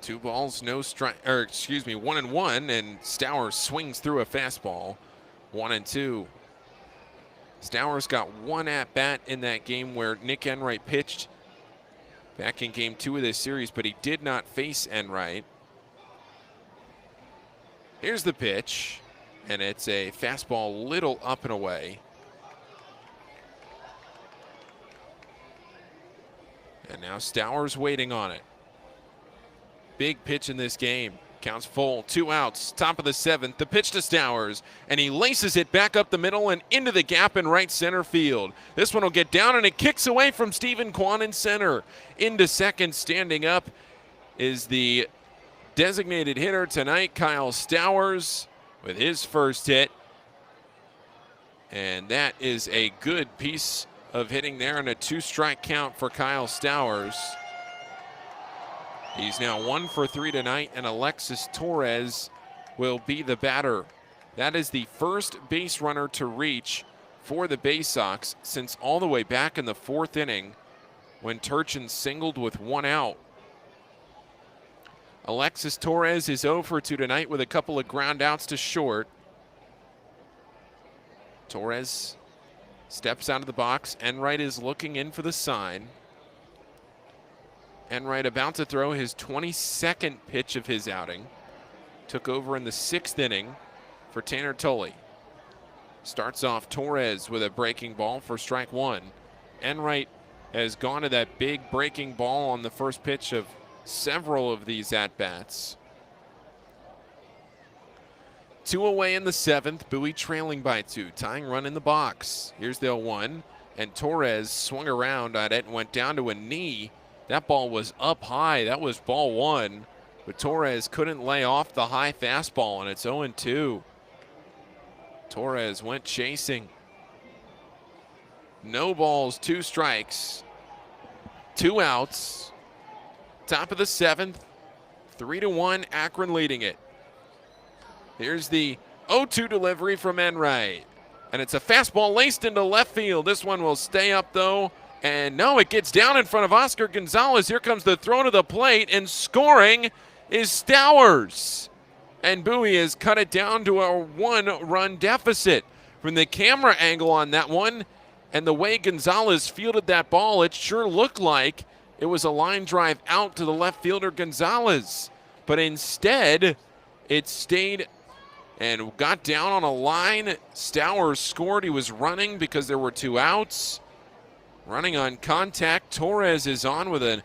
Speaker 7: Two balls, no strike, or excuse me, 1-1, and Stowers swings through a fastball, 1-2. Stowers got 1 at-bat in that game where Nick Enright pitched back in game 2 of this series, but he did not face Enright. Here's the pitch, and it's a fastball little up and away. And now Stowers waiting on it. Big pitch in this game. Counts full, 2 outs, top of the 7th. The pitch to Stowers, and he laces it back up the middle and into the gap in right center field. This one will get down, and it kicks away from Stephen Kwan in center. Into second, standing up, is the designated hitter tonight, Kyle Stowers, with his first hit. And that is a good piece of hitting there, and a 2-strike count for Kyle Stowers. He's now 1 for 3 tonight, and Alexis Torres will be the batter. That is the first base runner to reach for the Baysox since all the way back in the 4th inning when Turchin singled with 1 out. Alexis Torres is 0 for 2 tonight with a couple of ground outs to short. Torres steps out of the box. Enright is looking in for the sign. Enright about to throw his 22nd pitch of his outing. Took over in the 6th inning for Tanner Tully. Starts off Torres with a breaking ball for strike 1. Enright has gone to that big breaking ball on the first pitch of several of these at-bats. 2 away in the 7th, Bowie trailing by 2, tying run in the box. Here's the 0-1, and Torres swung around at it and went down to a knee. That ball was up high. That was ball 1, but Torres couldn't lay off the high fastball, and it's 0-2. Torres went chasing. No balls, 2 strikes, 2 outs. Top of the 7th, 3-1, Akron leading it. Here's the 0-2 delivery from Enright, and it's a fastball laced into left field. This one will stay up, though. And no, it gets down in front of Oscar Gonzalez. Here comes the throw to the plate, and scoring is Stowers. And Bowie has cut it down to a 1-run deficit. From the camera angle on that one, and the way Gonzalez fielded that ball, it sure looked like it was a line drive out to the left fielder Gonzalez. But instead, it stayed and got down on a line. Stowers scored. He was running because there were 2 outs. Running on contact, Torres is on with an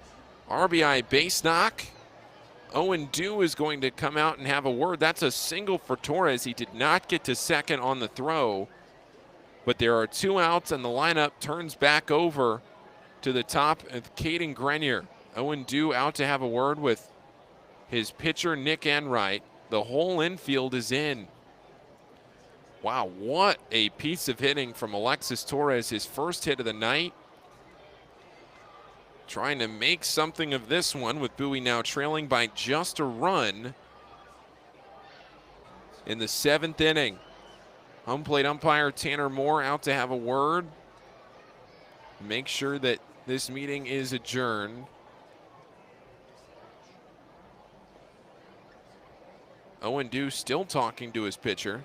Speaker 7: RBI base knock. Owen Dew is going to come out and have a word. That's a single for Torres. He did not get to second on the throw, but there are 2 outs, and the lineup turns back over to the top of Caden Grenier. Owen Dew out to have a word with his pitcher, Nick Enright. The whole infield is in. Wow, what a piece of hitting from Alexis Torres, his first hit of the night. Trying to make something of this one with Bowie now trailing by just a run in the 7th inning. Home plate umpire Tanner Moore out to have a word. Make sure that this meeting is adjourned. Owen Dew still talking to his pitcher.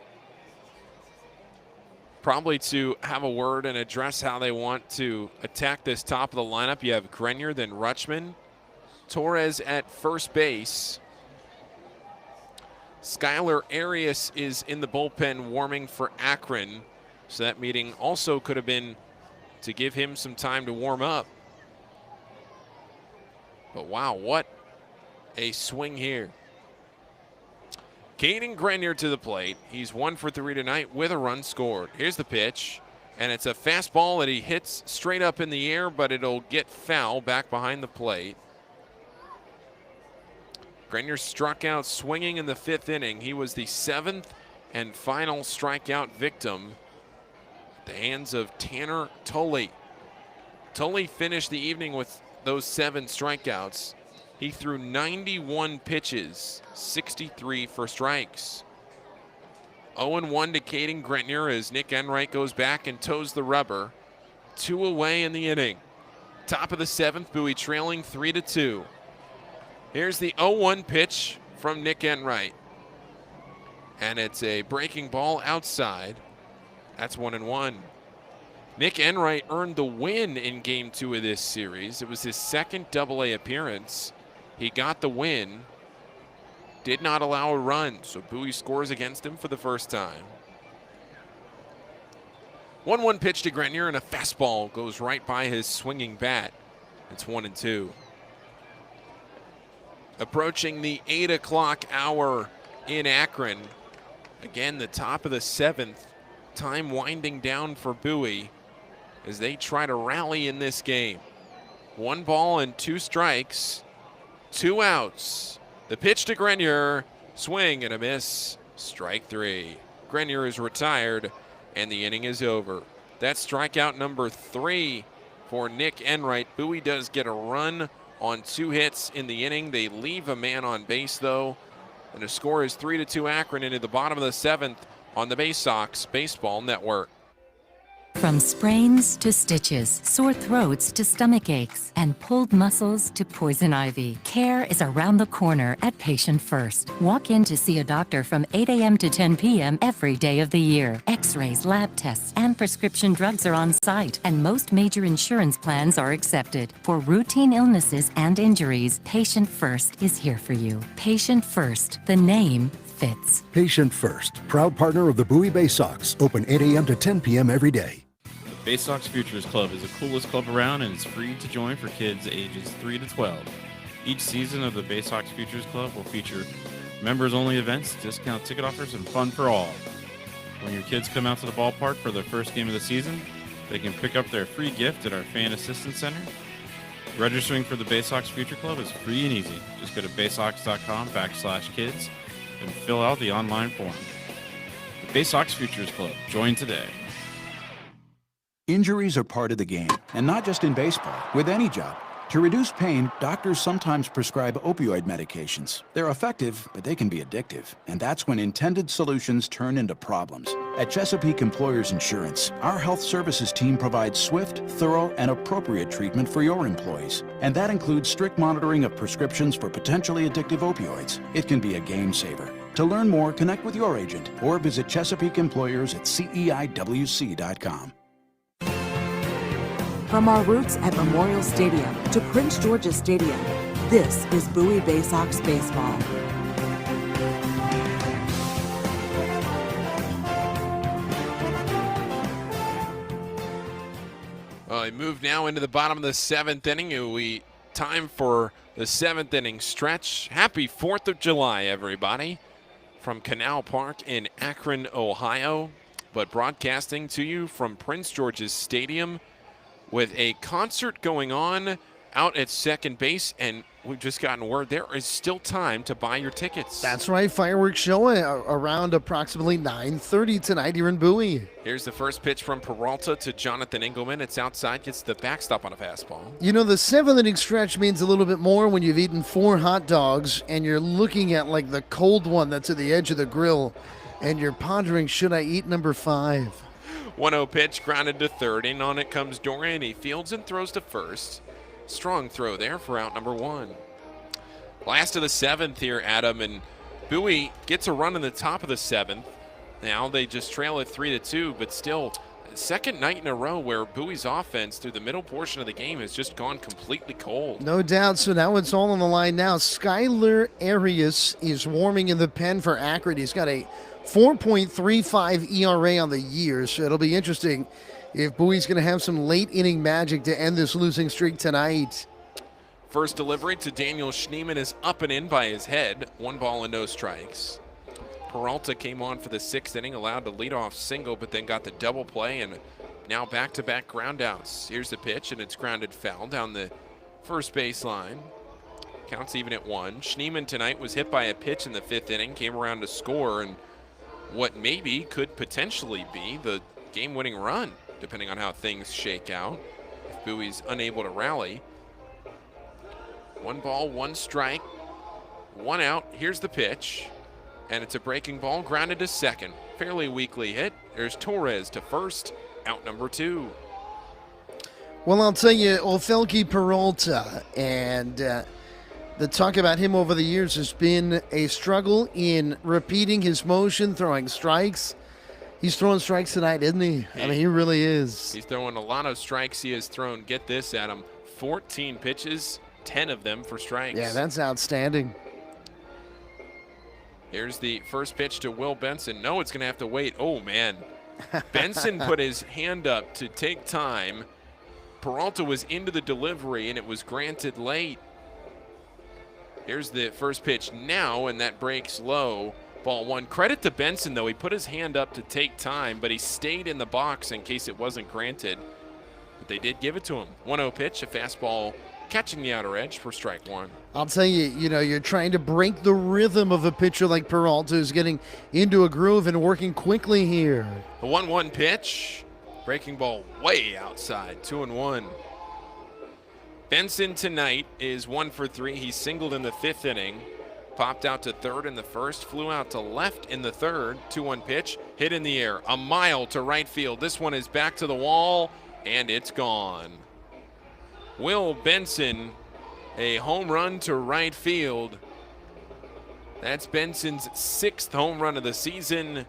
Speaker 7: Probably to have a word and address how they want to attack this top of the lineup. You have Grenier, then Rutschman. Torres at first base. Skylar Arias is in the bullpen warming for Akron. So that meeting also could have been to give him some time to warm up. But wow, what a swing here. Caden Grenier to the plate. He's 1 for 3 tonight with a run scored. Here's the pitch, and it's a fastball that he hits straight up in the air, but it'll get foul back behind the plate. Grenier struck out swinging in the 5th inning. He was the 7th and final strikeout victim at the hands of Tanner Tully. Tully finished the evening with those 7 strikeouts. He threw 91 pitches, 63 for strikes. 0-1 to Caden Grenier as Nick Enright goes back and toes the rubber. 2 away in the inning. Top of the 7th, Bowie trailing 3-2. Here's the 0-1 pitch from Nick Enright. And it's a breaking ball outside. That's 1-1. Nick Enright earned the win in Game 2 of this series. It was his 2nd AA appearance. He got the win. Did not allow a run, so Bowie scores against him for the first time. 1-1 pitch to Grenier, and a fastball goes right by his swinging bat. It's 1-2. Approaching the 8 o'clock hour in Akron. Again, the top of the 7th. Time winding down for Bowie as they try to rally in this game. 1 ball and 2 strikes. 2 outs. The pitch to Grenier. Swing and a miss. Strike 3. Grenier is retired, and the inning is over. That's strikeout number 3 for Nick Enright. Bowie does get a run on 2 hits in the inning. They leave a man on base, though. And the score is 3-2 Akron into the bottom of the 7th on the Baysox Baseball Network.
Speaker 5: From sprains to stitches, sore throats to stomach aches, and pulled muscles to poison ivy, care is around the corner at Patient First. Walk in to see a doctor from 8 a.m. to 10 p.m. every day of the year. X-rays, lab tests, and prescription drugs are on site, and most major insurance plans are accepted. For routine illnesses and injuries, Patient First is here for you. Patient First, the name fits.
Speaker 6: Patient First, proud partner of the Bowie Baysox, open 8 a.m. to 10 p.m. every day.
Speaker 11: Baysox Futures Club is the coolest club around and is free to join for kids ages 3 to 12. Each season of the Baysox Futures Club will feature members-only events, discount ticket offers, and fun for all. When your kids come out to the ballpark for their first game of the season, they can pick up their free gift at our Fan Assistance Center. Registering for the Baysox Future Club is free and easy. Just go to baysox.com/kids and fill out the online form. The Baysox Futures Club. Join today.
Speaker 12: Injuries are part of the game, and not just in baseball, with any job. To reduce pain, doctors sometimes prescribe opioid medications. They're effective, but they can be addictive, and that's when intended solutions turn into problems. At Chesapeake Employers Insurance, our health services team provides swift, thorough, and appropriate treatment for your employees. And that includes strict monitoring of prescriptions for potentially addictive opioids. It can be a game saver. To learn more, connect with your agent or visit Chesapeake Employers at CEIWC.com.
Speaker 1: From our roots at Memorial Stadium to Prince George's Stadium, this is Bowie Baysox Baseball.
Speaker 7: Well, we move now into the bottom of the 7th inning. Time for the 7th inning stretch. Happy 4th of July, everybody, from Canal Park in Akron, Ohio, but broadcasting to you from Prince George's Stadium with a concert going on out at second base, and we've just gotten word there is still time to buy your tickets.
Speaker 2: That's right. Fireworks show around approximately 9:30 tonight here in Bowie.
Speaker 7: Here's the first pitch from Peralta to Jonathan Engelman. It's outside, gets the backstop on a fastball.
Speaker 2: You know, the 7th-inning stretch means a little bit more when you've eaten 4 hot dogs and you're looking at like the cold one that's at the edge of the grill, and you're pondering, should I eat number 5?
Speaker 7: 1-0 pitch, grounded to third. In on it comes Dorian. He fields and throws to first. Strong throw there for out number 1. Last of the 7th here, Adam, and Bowie gets a run in the top of the 7th. Now they just trail it 3-2, but still, second night in a row where Bowie's offense through the middle portion of the game has just gone completely cold.
Speaker 2: No doubt. So now it's all on the line now. Skylar Arias is warming in the pen for Akron. He's got a 4.35 ERA on the year, so it'll be interesting if Bowie's going to have some late inning magic to end this losing streak tonight.
Speaker 7: First delivery to Daniel Schneemann is up and in by his head. 1 ball and no strikes. Peralta came on for the 6th inning, allowed the leadoff single, but then got the double play, and now back-to-back groundouts. Here's the pitch, and it's grounded foul down the first baseline. Counts even at 1. Schneemann tonight was hit by a pitch in the 5th inning, came around to score, and what maybe could potentially be the game-winning run, depending on how things shake out, if Bowie's unable to rally. 1 ball, 1 strike, 1 out. Here's the pitch, and it's a breaking ball, grounded to second. Fairly weakly hit. There's Torres to first, out number 2.
Speaker 2: Well, I'll tell you, Ofelki Peralta, and the talk about him over the years has been a struggle in repeating his motion, throwing strikes. He's throwing strikes tonight, isn't he? I mean, he really is.
Speaker 7: He's throwing a lot of strikes. He has thrown, get this, Adam, 14 pitches, 10 of them for strikes.
Speaker 2: Yeah, that's outstanding.
Speaker 7: Here's the first pitch to Will Benson. No, it's going to have to wait. Oh, man. Benson put his hand up to take time. Peralta was into the delivery, and it was granted late. Here's the first pitch now, and that breaks low. Ball 1. Credit to Benson, though. He put his hand up to take time, but he stayed in the box in case it wasn't granted. But they did give it to him. 1-0 pitch, a fastball catching the outer edge for strike 1.
Speaker 2: I'll tell you, you're trying to break the rhythm of a pitcher like Peralta, who's getting into a groove and working quickly here.
Speaker 7: The 1-1 pitch, breaking ball way outside, 2-1. Benson tonight is 1 for 3. He singled in the 5th inning, popped out to third in the first, flew out to left in the third. 2-1 pitch, hit in the air, a mile to right field. This one is back to the wall, and it's gone. Will Benson, a home run to right field. That's Benson's 6th home run of the season.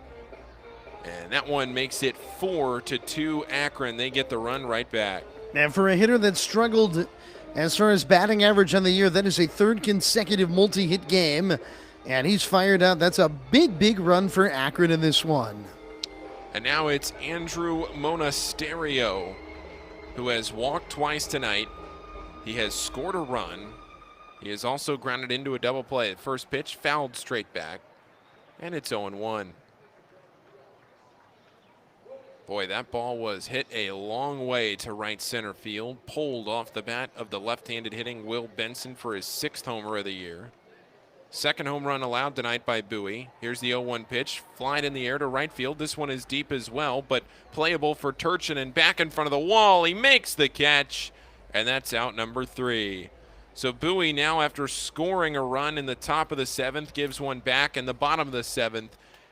Speaker 7: And that one makes it 4-2 Akron. They get the run right back.
Speaker 2: And for a hitter that struggled as far as batting average on the year, that is a 3rd consecutive multi-hit game. And he's fired out. That's a big, big run for Akron in this one.
Speaker 7: And now it's Andrew Monasterio, who has walked twice tonight. He has scored a run. He has also grounded into a double play. At first pitch, fouled straight back, and it's 0-1. Boy, that ball was hit a long way to right center field. Pulled off the bat of the left-handed hitting Will Benson for his 6th homer of the year. 2nd home run allowed tonight by Bowie. Here's the 0-1 pitch, flying in the air to right field. This one is deep as well, but playable for Turchin, and back in front of the wall. He makes the catch, and that's out number 3. So Bowie now, after scoring a run in the top of the 7th, gives one back in the bottom of the 7th,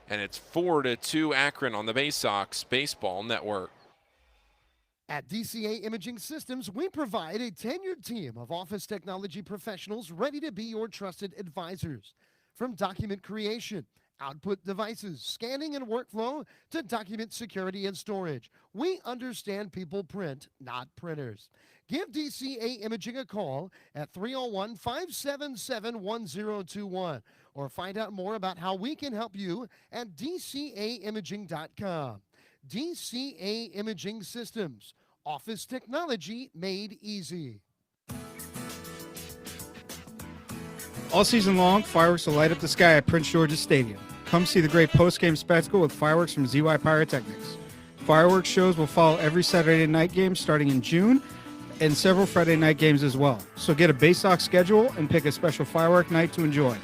Speaker 7: and it's 4-2 Akron on the Baysox Baseball Network.
Speaker 10: At DCA Imaging Systems, we provide a tenured team of office technology professionals ready to be your trusted advisors. From document creation, output devices, scanning and workflow, to document security and storage, we understand people print, not printers. Give DCA Imaging a call at 301-577-1021 or find out more about how we can help you at dcaimaging.com. DCA Imaging Systems, office technology made easy.
Speaker 13: All season long, fireworks will light up the sky at Prince George's Stadium. Come see the great post-game spectacle with fireworks from ZY Pyrotechnics. Fireworks shows will follow every Saturday night game starting in June, and several Friday night games as well. So get a Baysox schedule and pick a special firework night to enjoy.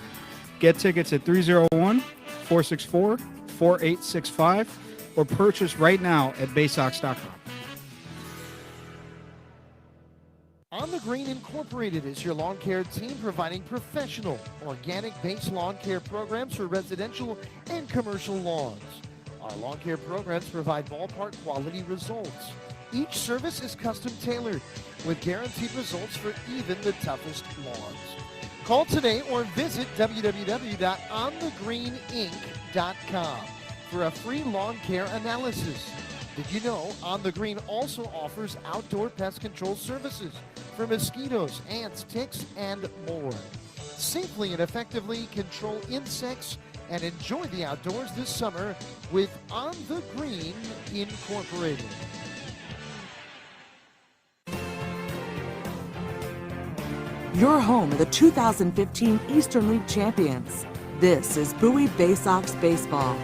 Speaker 13: Get tickets at 301-464-4865 or purchase right now at Baysox.com.
Speaker 10: On the Green Incorporated is your lawn care team providing professional, organic-based lawn care programs for residential and commercial lawns. Our lawn care programs provide ballpark quality results. Each service is custom tailored with guaranteed results for even the toughest lawns. Call today or visit www.onthegreeninc.com for a free lawn care analysis. Did you know On the Green also offers outdoor pest control services for mosquitoes, ants, ticks, and more? Safely and effectively control insects and enjoy the outdoors this summer with On the Green Incorporated.
Speaker 1: Your home of the 2015 Eastern League champions. This is Bowie Baysox Baseball.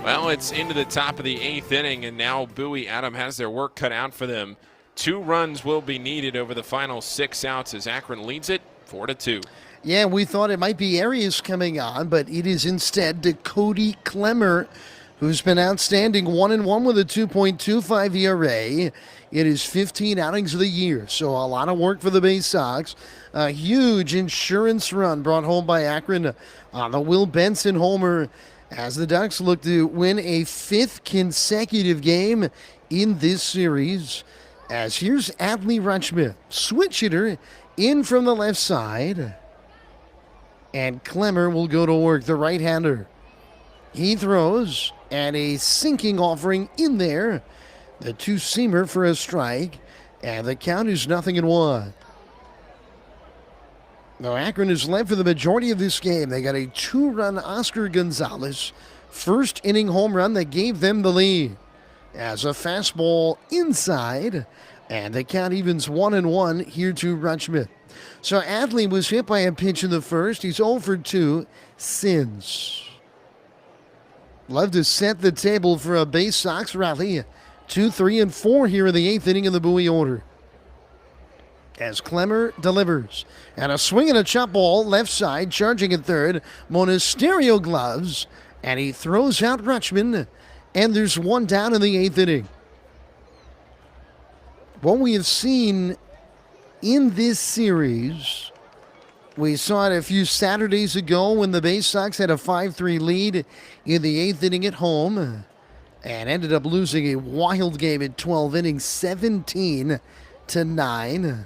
Speaker 7: Well, it's into the top of the 8th inning, and now Bowie, Adam, has their work cut out for them. 2 runs will be needed over the final 6 outs as Akron leads it 4-2.
Speaker 2: Yeah, we thought it might be Arias coming on, but it is instead Cody Klemmer, who's been outstanding, 1-1 with a 2.25 ERA. It is 15 outings of the year, so a lot of work for the Baysox. A huge insurance run brought home by Akron on the Will Benson homer as the Ducks look to win a 5th consecutive game in this series. As here's Adley Rutschman, switch hitter in from the left side. And Klemmer will go to work, the right-hander. He throws, and a sinking offering in there. The 2-seamer for a strike, and the count is 0-1. Now, Akron has led for the majority of this game. They got a 2-run Oscar Gonzalez first inning home run that gave them the lead. As a fastball inside, and the count evens 1-1 here to Rutschman. So Adley was hit by a pitch in the first. He's 0 for 2 since. Love to set the table for a Baysox rally. 2, 3, and 4 here in the 8th inning of the Bowie order. As Klemmer delivers. And a swing and a chop ball left side, charging at third. Monasterio gloves. And he throws out Rutschman. And there's 1 down in the 8th inning. What we have seen in this series, we saw it a few Saturdays ago when the Baysox had a 5-3 lead in the 8th inning at home and ended up losing a wild game in 12 innings, 17-9.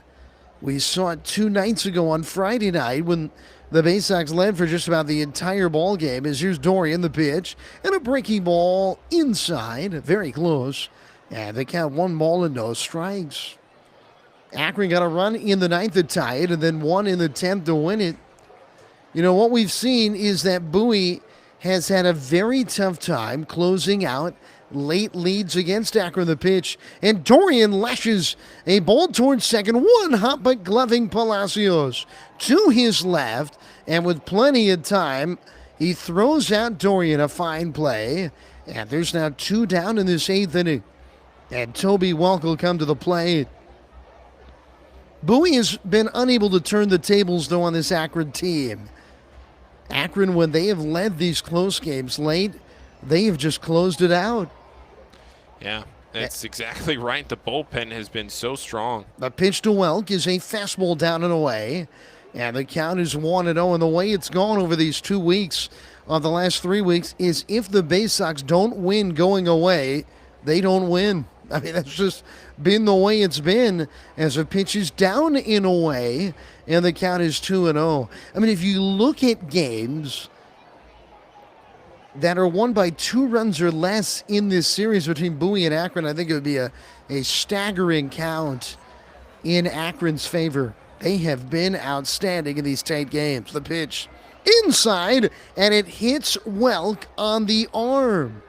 Speaker 2: We saw it 2 nights ago on Friday night when the Baysox led for just about the entire ball game. As here's Dorian, the pitch, and a breaking ball inside, very close. And they count 1 ball and no strikes. Akron got a run in the 9th to tie it, and then 1 in the 10th to win it. You know, what we've seen is that Bowie has had a very tough time closing out late leads against Akron. The pitch, and Dorian lashes a ball towards second. 1 hop but gloving Palacios to his left, and with plenty of time, he throws out Dorian. A fine play, and there's now 2 down in this 8th inning, and Toby Welk will come to the plate. Bowie has been unable to turn the tables, though, on this Akron team. Akron, when they have led these close games late, they have just closed it out.
Speaker 7: Yeah, that's exactly right. The bullpen has been so strong.
Speaker 2: The pitch to Welk is a fastball down and away, and the count is 1-0. And the way it's gone over these 2 weeks, of the last 3 weeks, is if the Baysox don't win going away, they don't win. I mean, that's just been the way it's been, as the pitch is down in a way, and the count is 2-0. I mean, if you look at games that are won by 2 runs or less in this series between Bowie and Akron, I think it would be a staggering count in Akron's favor. They have been outstanding in these tight games. The pitch inside, and it hits Welk on the arm.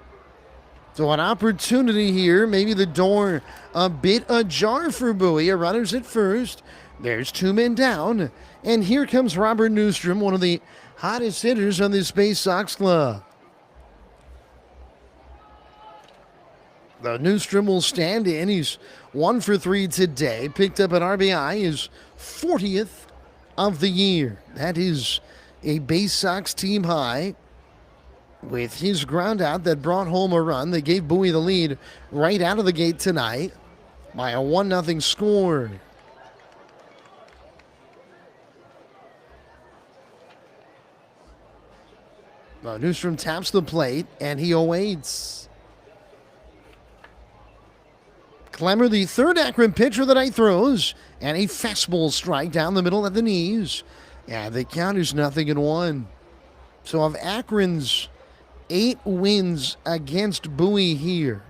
Speaker 2: So an opportunity here, maybe the door a bit ajar for Bowie. A runner's at first. There's 2 men down. And here comes Robert Newstrom, one of the hottest hitters on this Baysox club. Newstrom will stand in. He's 1 for 3 today. Picked up an RBI, his 40th of the year. That is a Baysox team high. With his ground out that brought home a run, they gave Bowie the lead right out of the gate tonight by a 1-0 score. Newstrom taps the plate, and he awaits. Clemmer, the third Akron pitcher that I throws, and a fastball strike down the middle at the knees. And the count is 0-1. So of Akron's 8 wins against Bowie here,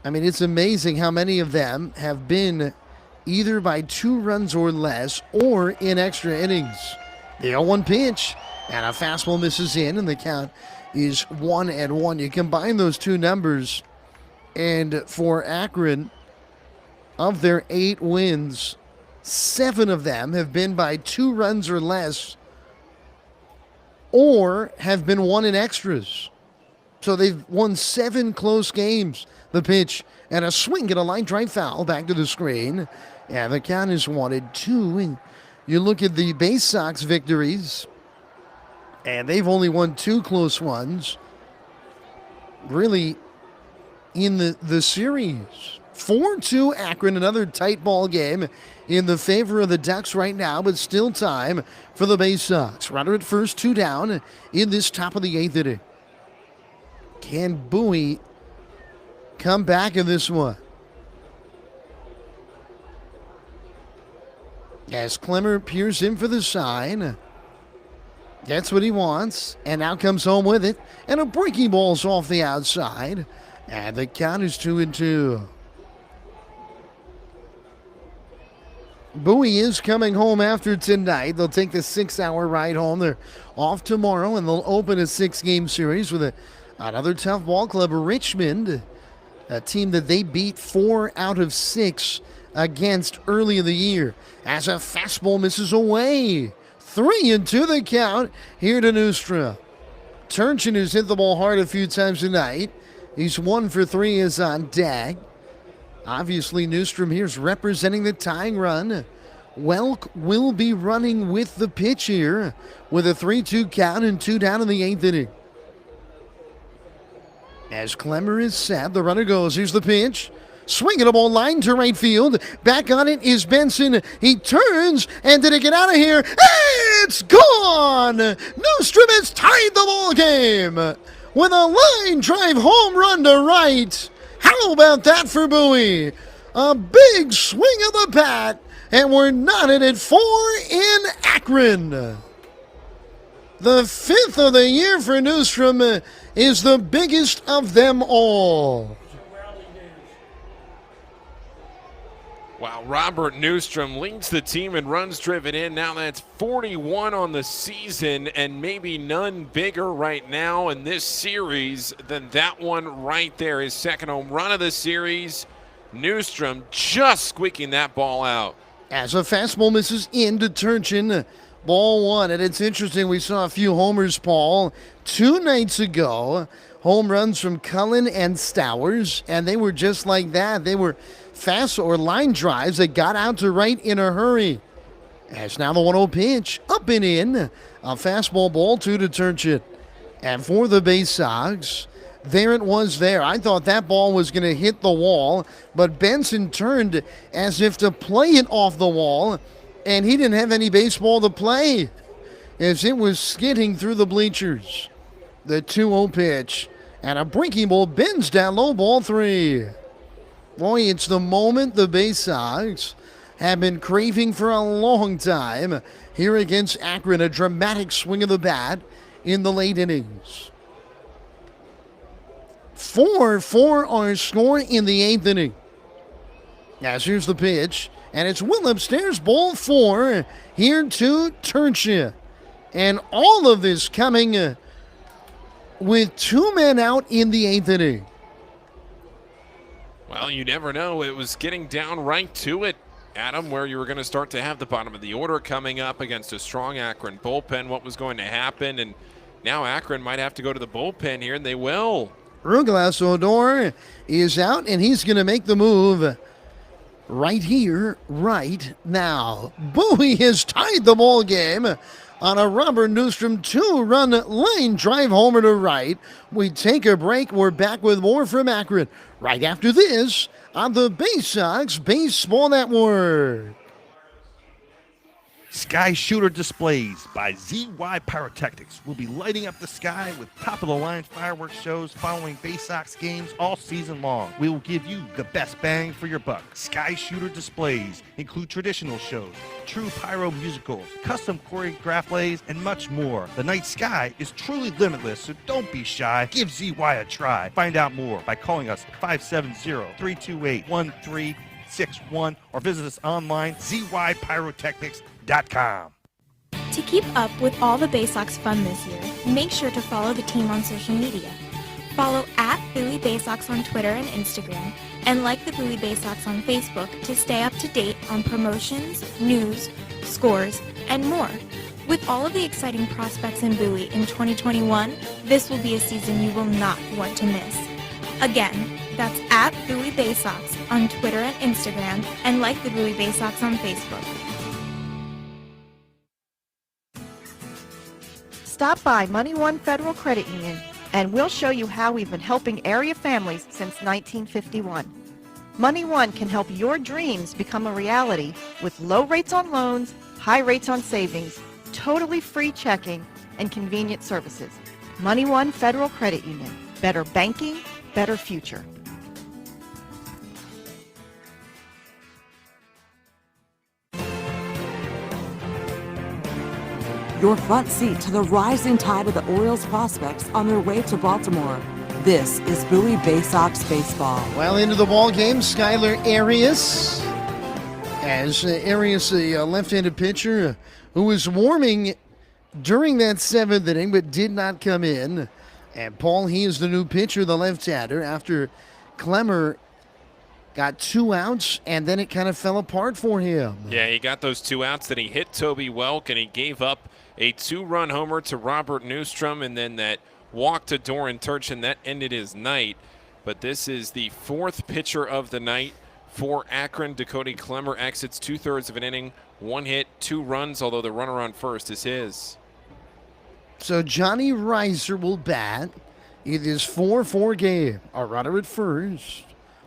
Speaker 2: I mean, it's amazing how many of them have been either by 2 runs or less or in extra innings. The 0-1 pitch, and a fastball misses in, and the count is 1-1. You combine those two numbers, and for Akron, of their 8 wins, 7 of them have been by 2 runs or less or have been won in extras. So they've won 7 close games. The pitch and a swing at a line drive foul back to the screen. And the count is 1-2. And you look at the Baysox victories, and they've only won 2 close ones, really, in the series. 4-2 Akron, another tight ball game in the favor of the Ducks right now, but still time for the Baysox. Runner at first, 2 down in this top of the 8th inning. Can Bowie come back in this one? As Clemmer peers in for the sign. That's what he wants, and now comes home with it, and a breaking ball's off the outside, and the count is 2-2. Bowie is coming home after tonight. They'll take the 6-hour ride home. They're off tomorrow, and they'll open a 6-game series with another tough ball club, Richmond, a team that they beat 4 out of 6 against early in the year. As a fastball misses away. 3-2 the count here to Newstrom. Turchin has hit the ball hard a few times tonight. He's 1 for 3 is on deck. Obviously, Newstrom here's representing the tying run. Welk will be running with the pitch here with a 3-2 count and 2 down in the 8th inning. As Clemmer is set, the runner goes. Here's the pitch. Swinging a ball line to right field. Back on it is Benson. He turns, and did it get out of here? It's gone! Newstrom has tied the ball game with a line drive home run to right. How about that for Bowie? A big swing of the bat, and we're knotted at 4 in Akron. The 5th of the year for Newstrom is the biggest of them all.
Speaker 7: Wow, Robert Newstrom leads the team in runs driven in. Now that's 41 on the season, and maybe none bigger right now in this series than that one right there. His second home run of the series. Newstrom just squeaking that ball out.
Speaker 2: As a fastball misses into Turchin, ball 1. And it's interesting, we saw a few homers, Paul, 2 nights ago. Home runs from Cullen and Stowers, and they were just like that. They were fast or line drives that got out to right in a hurry. As now the 1-0 pitch, up and in. A fastball ball 2 to Turchin. And for the Baysox, there it was there. I thought that ball was going to hit the wall, but Benson turned as if to play it off the wall, and he didn't have any baseball to play as it was skidding through the bleachers. The 2-0 pitch, and a breaking ball bends down low, ball 3. Boy, it's the moment the Baysox have been craving for a long time. Here against Akron, a dramatic swing of the bat in the late innings. 4-4 our score in the 8th inning. As here's the pitch, and it's well upstairs, ball 4 here to Turchin. And all of this coming with 2 men out in the 8th inning.
Speaker 7: Well, you never know. It was getting down right to it, Adam, where you were going to start to have the bottom of the order coming up against a strong Akron bullpen. What was going to happen? And now Akron might have to go to the bullpen here, and they will.
Speaker 2: Ruglas Odor is out, and he's going to make the move right here, right now. Bowie has tied the ball game on a Robert Newstrom 2-run line drive homer to right. We take a break. We're back with more from Akron right after this on the Baysox Baseball Network.
Speaker 14: Sky Shooter Displays by ZY Pyrotechnics will be lighting up the sky with top-of-the-line fireworks shows following Baysox games all season long. We will give you the best bang for your buck. Sky Shooter Displays include traditional shows, true pyro musicals, custom choreographed plays, and much more. The night sky is truly limitless, so don't be shy. Give ZY a try. Find out more by calling us 570-328-1361 or visit us online, zypyrotechnics.com.
Speaker 15: To keep up with all the Baysox fun this year, make sure to follow the team on social media. Follow at Bowie Baysox on Twitter and Instagram, and like the Bowie Baysox on Facebook to stay up to date on promotions, news, scores, and more. With all of the exciting prospects in Bowie in 2021, this will be a season you will not want to miss. Again, that's at Bowie Baysox on Twitter and Instagram, and like the Bowie Baysox on Facebook.
Speaker 3: Stop by Money One Federal Credit Union, and we'll show you how we've been helping area families since 1951. Money One can help your dreams become a reality with low rates on loans, high rates on savings, totally free checking, and convenient services. Money One Federal Credit Union. Better banking, better future.
Speaker 1: Your front seat to the rising tide of the Orioles prospects on their way to Baltimore. This is Bowie Baysox Baseball.
Speaker 2: Well, into the ball game, Skylar Arias. As Arias, a left-handed pitcher who was warming during that seventh inning but did not come in. And Pohl, he is the new pitcher, the left-hander, after Clemmer got 2 outs, and then it kind of fell apart for him.
Speaker 7: Yeah, he got those 2 outs, then he hit Toby Welk, and he gave up a 2-run homer to Robert Newstrom, and then that walk to Doran Turchin, that ended his night. But this is the 4th pitcher of the night for Akron. Dakota Clemmer exits 2/3 of an inning, 1 hit, 2 runs, although the runner on first is his.
Speaker 2: So Johnny Reiser will bat. It is 4-4 game. A runner at first.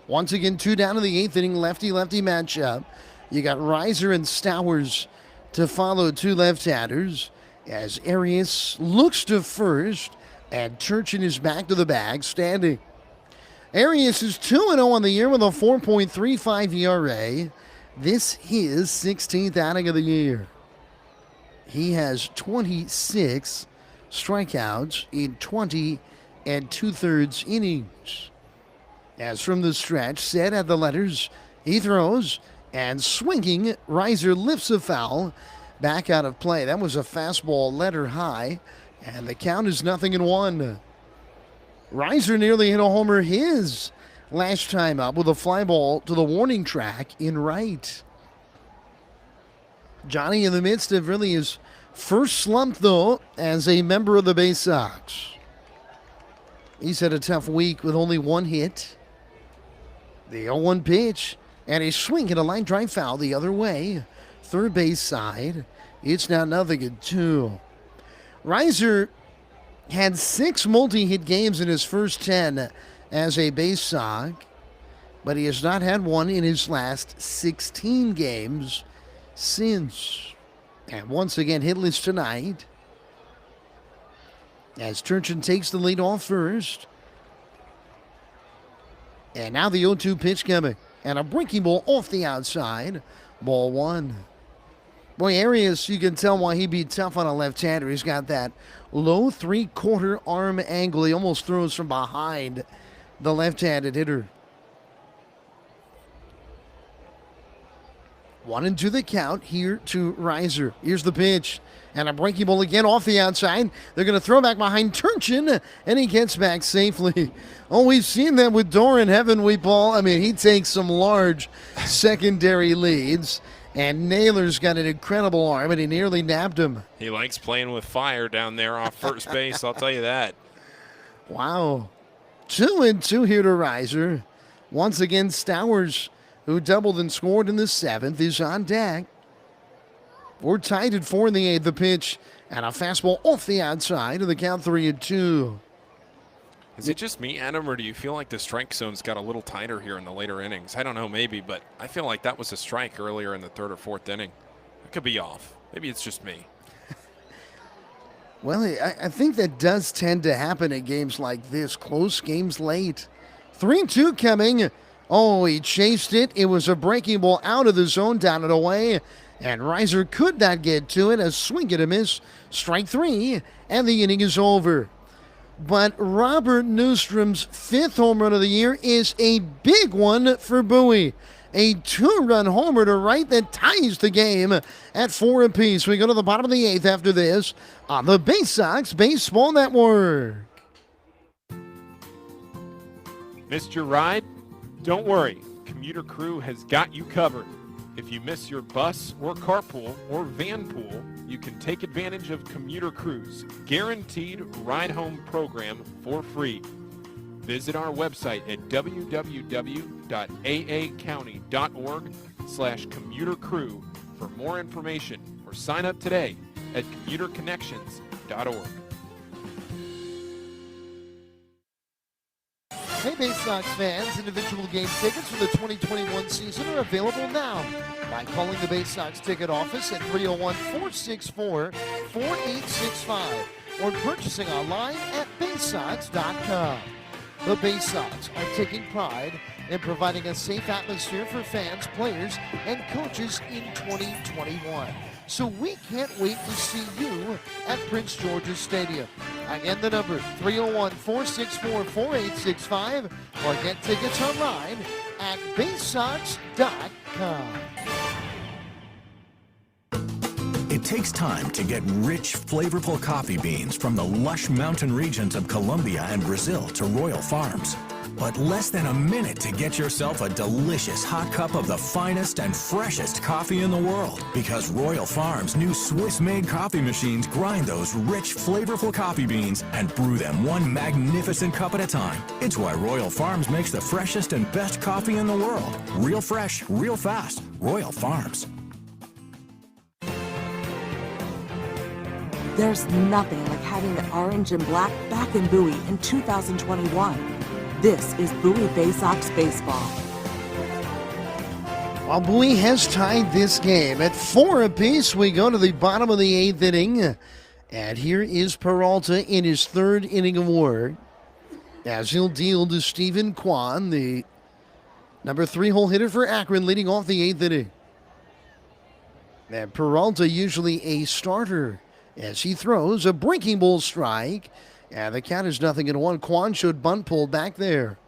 Speaker 2: Once again, 2 down in the 8th inning, lefty-lefty matchup. You got Reiser and Stowers to follow 2 left-handers as Arias looks to first, and Turchin is back to the bag, standing. Arias is 2-0 on the year with a 4.35 ERA. This his 16th outing of the year. He has 26 strikeouts in 20 2/3 innings. As from the stretch, set at the letters, he throws, and swinging, Reiser lifts a foul back out of play. That was a fastball letter high, and the count is 0-1. Reiser nearly hit a homer his last time up with a fly ball to the warning track in right. Johnny in the midst of really his first slump, though, as a member of the Baysox. He's had a tough week with only 1 hit. The 0-1 pitch, and a swing and a line drive foul the other way. Third base side. It's now 0-2. Reiser had 6 multi-hit games in his first 10 as a Baysox, but he has not had one in his last 16 games since. And once again, hitless tonight as Turchin takes the lead off first. And now the 0-2 pitch coming. And a breaking ball off the outside. Ball 1. Boy, Arias, you can tell why he'd be tough on a left-hander. He's got that low 3/4 arm angle. He almost throws from behind the left-handed hitter. 1-2 the count here to Reiser. Here's the pitch. And a breaking ball again off the outside. They're going to throw back behind Turchin, and he gets back safely. Oh, we've seen that with Doran, haven't we, Paul? I mean, he takes some large secondary leads, and Naylor's got an incredible arm, and he nearly nabbed him.
Speaker 7: He likes playing with fire down there off first base, I'll tell you that.
Speaker 2: Wow. 2-2 here to Reiser. Once again, Stowers, who doubled and scored in the 7th, is on deck. We're tied at 4 in the 8th. The pitch and a fastball off the outside, and the count 3-2.
Speaker 7: Is it just me, Adam, or do you feel like the strike zone's got a little tighter here in the later innings? I don't know, maybe, but I feel like that was a strike earlier in the 3rd or 4th inning. I could be off. Maybe it's just me.
Speaker 2: Well, I think that does tend to happen in games like this, close games late. 3-2 coming. Oh, he chased it. It was a breaking ball out of the zone, down and away. And Reiser could not get to it. A swing and a miss. Strike 3, and the inning is over. But Robert Newstrom's 5th home run of the year is a big one for Bowie. A 2-run homer to right that ties the game at 4 apiece. We go to the bottom of the 8th after this on the Baysox Baseball Network.
Speaker 16: Missed your ride? Don't worry. Commuter Crew has got you covered. If you miss your bus or carpool or van pool, you can take advantage of Commuter Crew's guaranteed ride-home program for free. Visit our website at www.aacounty.org/commutercrew for more information or sign up today at commuterconnections.org.
Speaker 10: Hey, Baysox fans, individual game tickets for the 2021 season are available now by calling the Baysox ticket office at 301-464-4865 or purchasing online at baysox.com. The Baysox are taking pride in providing a safe atmosphere for fans, players, and coaches in 2021. So we can't wait to see you at Prince George's Stadium. Again, the number 301-464-4865 or get tickets online at baysox.com.
Speaker 17: It takes time to get rich, flavorful coffee beans from the lush mountain regions of Colombia and Brazil to Royal Farms. But less than a minute to get yourself a delicious hot cup of the finest and freshest coffee in the world. Because Royal Farms' new Swiss-made coffee machines grind those rich, flavorful coffee beans and brew them one magnificent cup at a time. It's why Royal Farms makes the freshest and best coffee in the world. Real fresh, real fast. Royal Farms.
Speaker 1: There's nothing like having the orange and black back in Bowie in 2021. This is Bowie Baysox Baseball.
Speaker 2: While Bowie has tied this game at 4 apiece, we go to the bottom of the 8th inning. And here is Peralta in his 3rd inning of work, as he'll deal to Stephen Kwan, the number 3-hole hitter for Akron, leading off the 8th inning. And Peralta usually a starter as he throws a breaking ball strike. And the count is 0-1. Kwan showed bunt pull back there.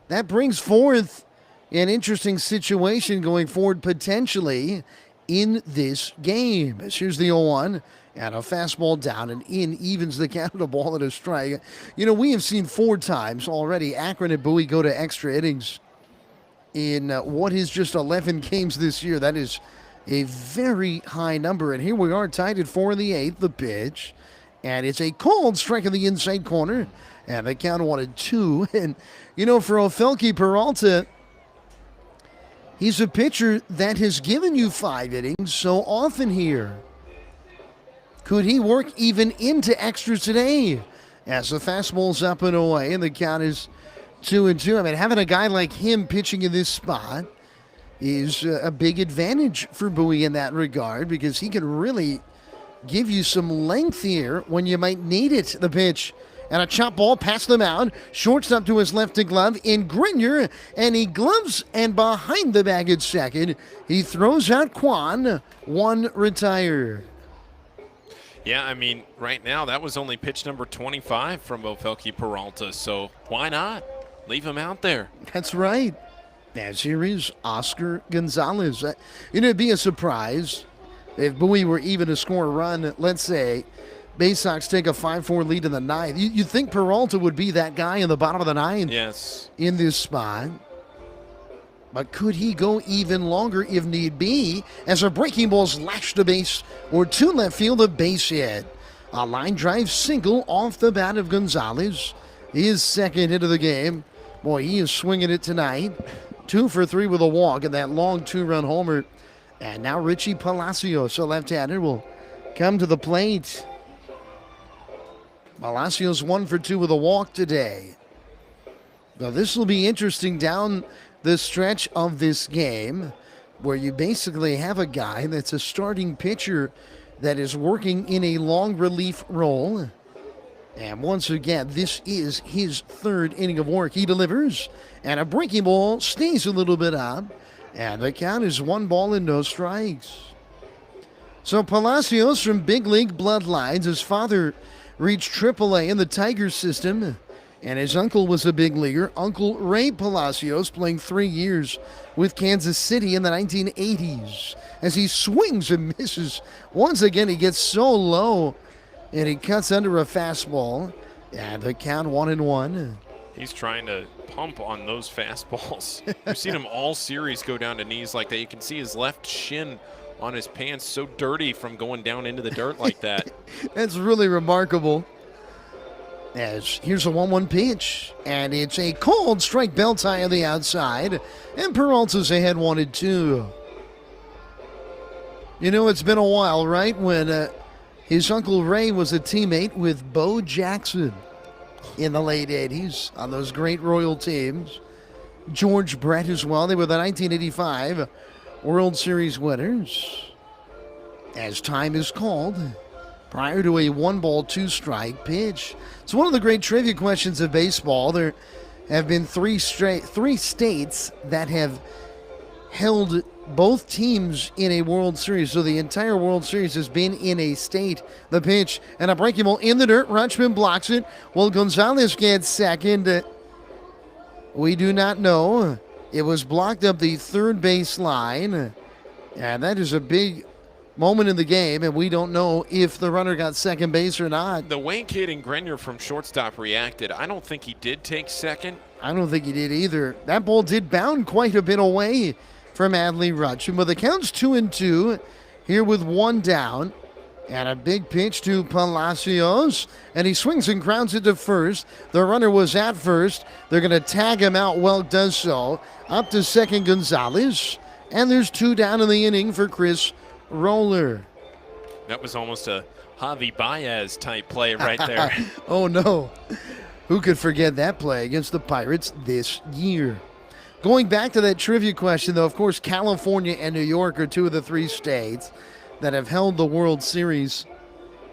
Speaker 2: That brings forth an interesting situation going forward potentially in this game. As here's the 0-1. And a fastball down and in evens the count of a ball and a strike. You know, we have seen 4 times already Akron and Bowie go to extra innings in what is just 11 games this year. That is a very high number. And here we are tied at 4 in the 8th. The pitch. And it's a cold strike in the inside corner. And the count 1-2. And, you know, for Ofelky Peralta, he's a pitcher that has given you 5 innings so often here. Could he work even into extras today? As the fastball's up and away, and the count is 2-2. I mean, having a guy like him pitching in this spot is a big advantage for Bowie in that regard, because he can really give you some length here when you might need it. The pitch and a chop ball past the mound. Shortstop to his left glove in Grenier, and he gloves and behind the bag at second. He throws out Kwan. 1 retired.
Speaker 7: Yeah, I mean, right now that was only pitch number 25 from Ofelky Peralta, so why not? Leave him out there.
Speaker 2: That's right. As here is Oscar Gonzalez. You know, it'd be a surprise if Bowie were even to score a run. Let's say Baysox take a 5-4 lead in the 9th. You'd think Peralta would be that guy in the bottom of the 9th.
Speaker 7: Yes.
Speaker 2: In this spot. But could he go even longer if need be, as a breaking ball's lashed to base or to left field, a base hit. A line drive single off the bat of Gonzalez. his second hit of the game. Boy, he is swinging it tonight. 2 for 3 with a walk and that long 2-run homer. And now Richie Palacios, a left-hander, will come to the plate. Palacios 1 for 2 with a walk today. Now this will be interesting down the stretch of this game, where you basically have a guy that's a starting pitcher that is working in a long relief role. And once again, this is his third inning of work. He delivers, and a breaking ball stays a little bit up, and the count is 1 ball and no strikes. So Palacios from big league bloodlines. His father reached AAA in the Tigers system, and his uncle was a big leaguer, Uncle Ray Palacios, playing 3 years with Kansas City in the 1980s. As he swings and misses, once again he gets so low, and he cuts under a fastball. And the count 1-1.
Speaker 7: He's trying to pump on those fastballs. We've seen him all series go down to knees like that. You can see his left shin on his pants so dirty from going down into the dirt like that.
Speaker 2: That's really remarkable. As here's a 1-1 pitch, and it's a cold strike belt tie on the outside, and Peralta's ahead 1-2. You know, it's been a while, right, when his Uncle Ray was a teammate with Bo Jackson in the late 80s on those great Royal teams. George Brett as well. They were the 1985 World Series winners. As time is called, prior to a 1-ball, 2-strike pitch. It's one of the great trivia questions of baseball. There have been three states that have held both teams in a World Series. So the entire World Series has been in a state. The pitch and a breaking ball in the dirt. Rutschman blocks it. Will Gonzalez get second? We do not know. It was blocked up the third base line. And that is a big moment in the game, and we don't know if the runner got second base or not.
Speaker 7: The way Caden Grenier from shortstop reacted, I don't think he did take second.
Speaker 2: I don't think he did either. That ball did bound quite a bit away from Adley Rutschman, but the count's 2-2 here with 1 down. And a big pitch to Palacios, and he swings and grounds it to first. The runner was at first. They're going to tag him out. Welk does so. Up to second, Gonzalez. And there's 2 down in the inning for Chris Roller.
Speaker 7: That was almost a Javi Baez type play right there.
Speaker 2: Oh, no. Who could forget that play against the Pirates this year? Going back to that trivia question, though, of course, California and New York are 2 of the 3 states that have held the World Series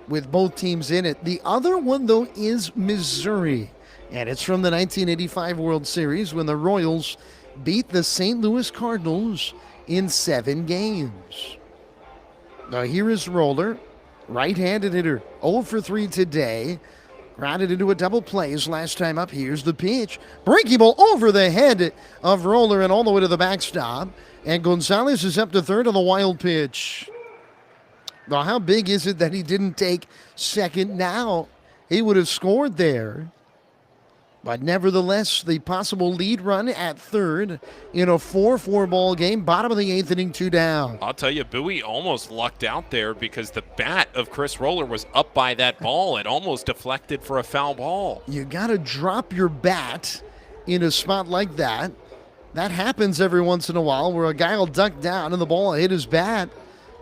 Speaker 2: with both teams in it. The other one, though, is Missouri, and it's from the 1985 World Series when the Royals beat the St. Louis Cardinals in 7 games. Now here is Roller, right-handed hitter, 0 for 3 today. Grounded into a double play his last time up. Here's the pitch. Breaking ball over the head of Roller and all the way to the backstop. And Gonzalez is up to third on the wild pitch. Now, how big is it that he didn't take second now? He would have scored there. But nevertheless, the possible lead run at third in a 4-4 ball game. Bottom of the 8th inning, 2 down.
Speaker 7: I'll tell you, Bowie almost lucked out there because the bat of Chris Roller was up by that ball and almost deflected for a foul ball.
Speaker 2: You got to drop your bat in a spot like that. That happens every once in a while where a guy will duck down and the ball will hit his bat.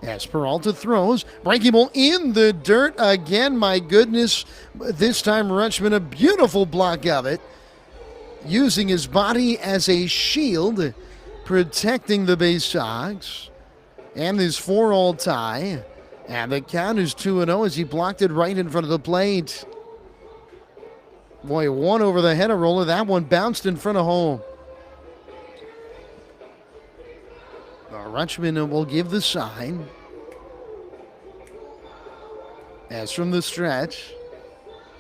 Speaker 2: As Peralta throws, breaking ball in the dirt again. My goodness, this time Rutschman, a beautiful block of it, using his body as a shield, protecting the Baysox, and his 4-all tie. And the count is 2-0 as he blocked it right in front of the plate. Boy, 1 over the head of Roller. That one bounced in front of home. Rutschman will give the sign. As from the stretch,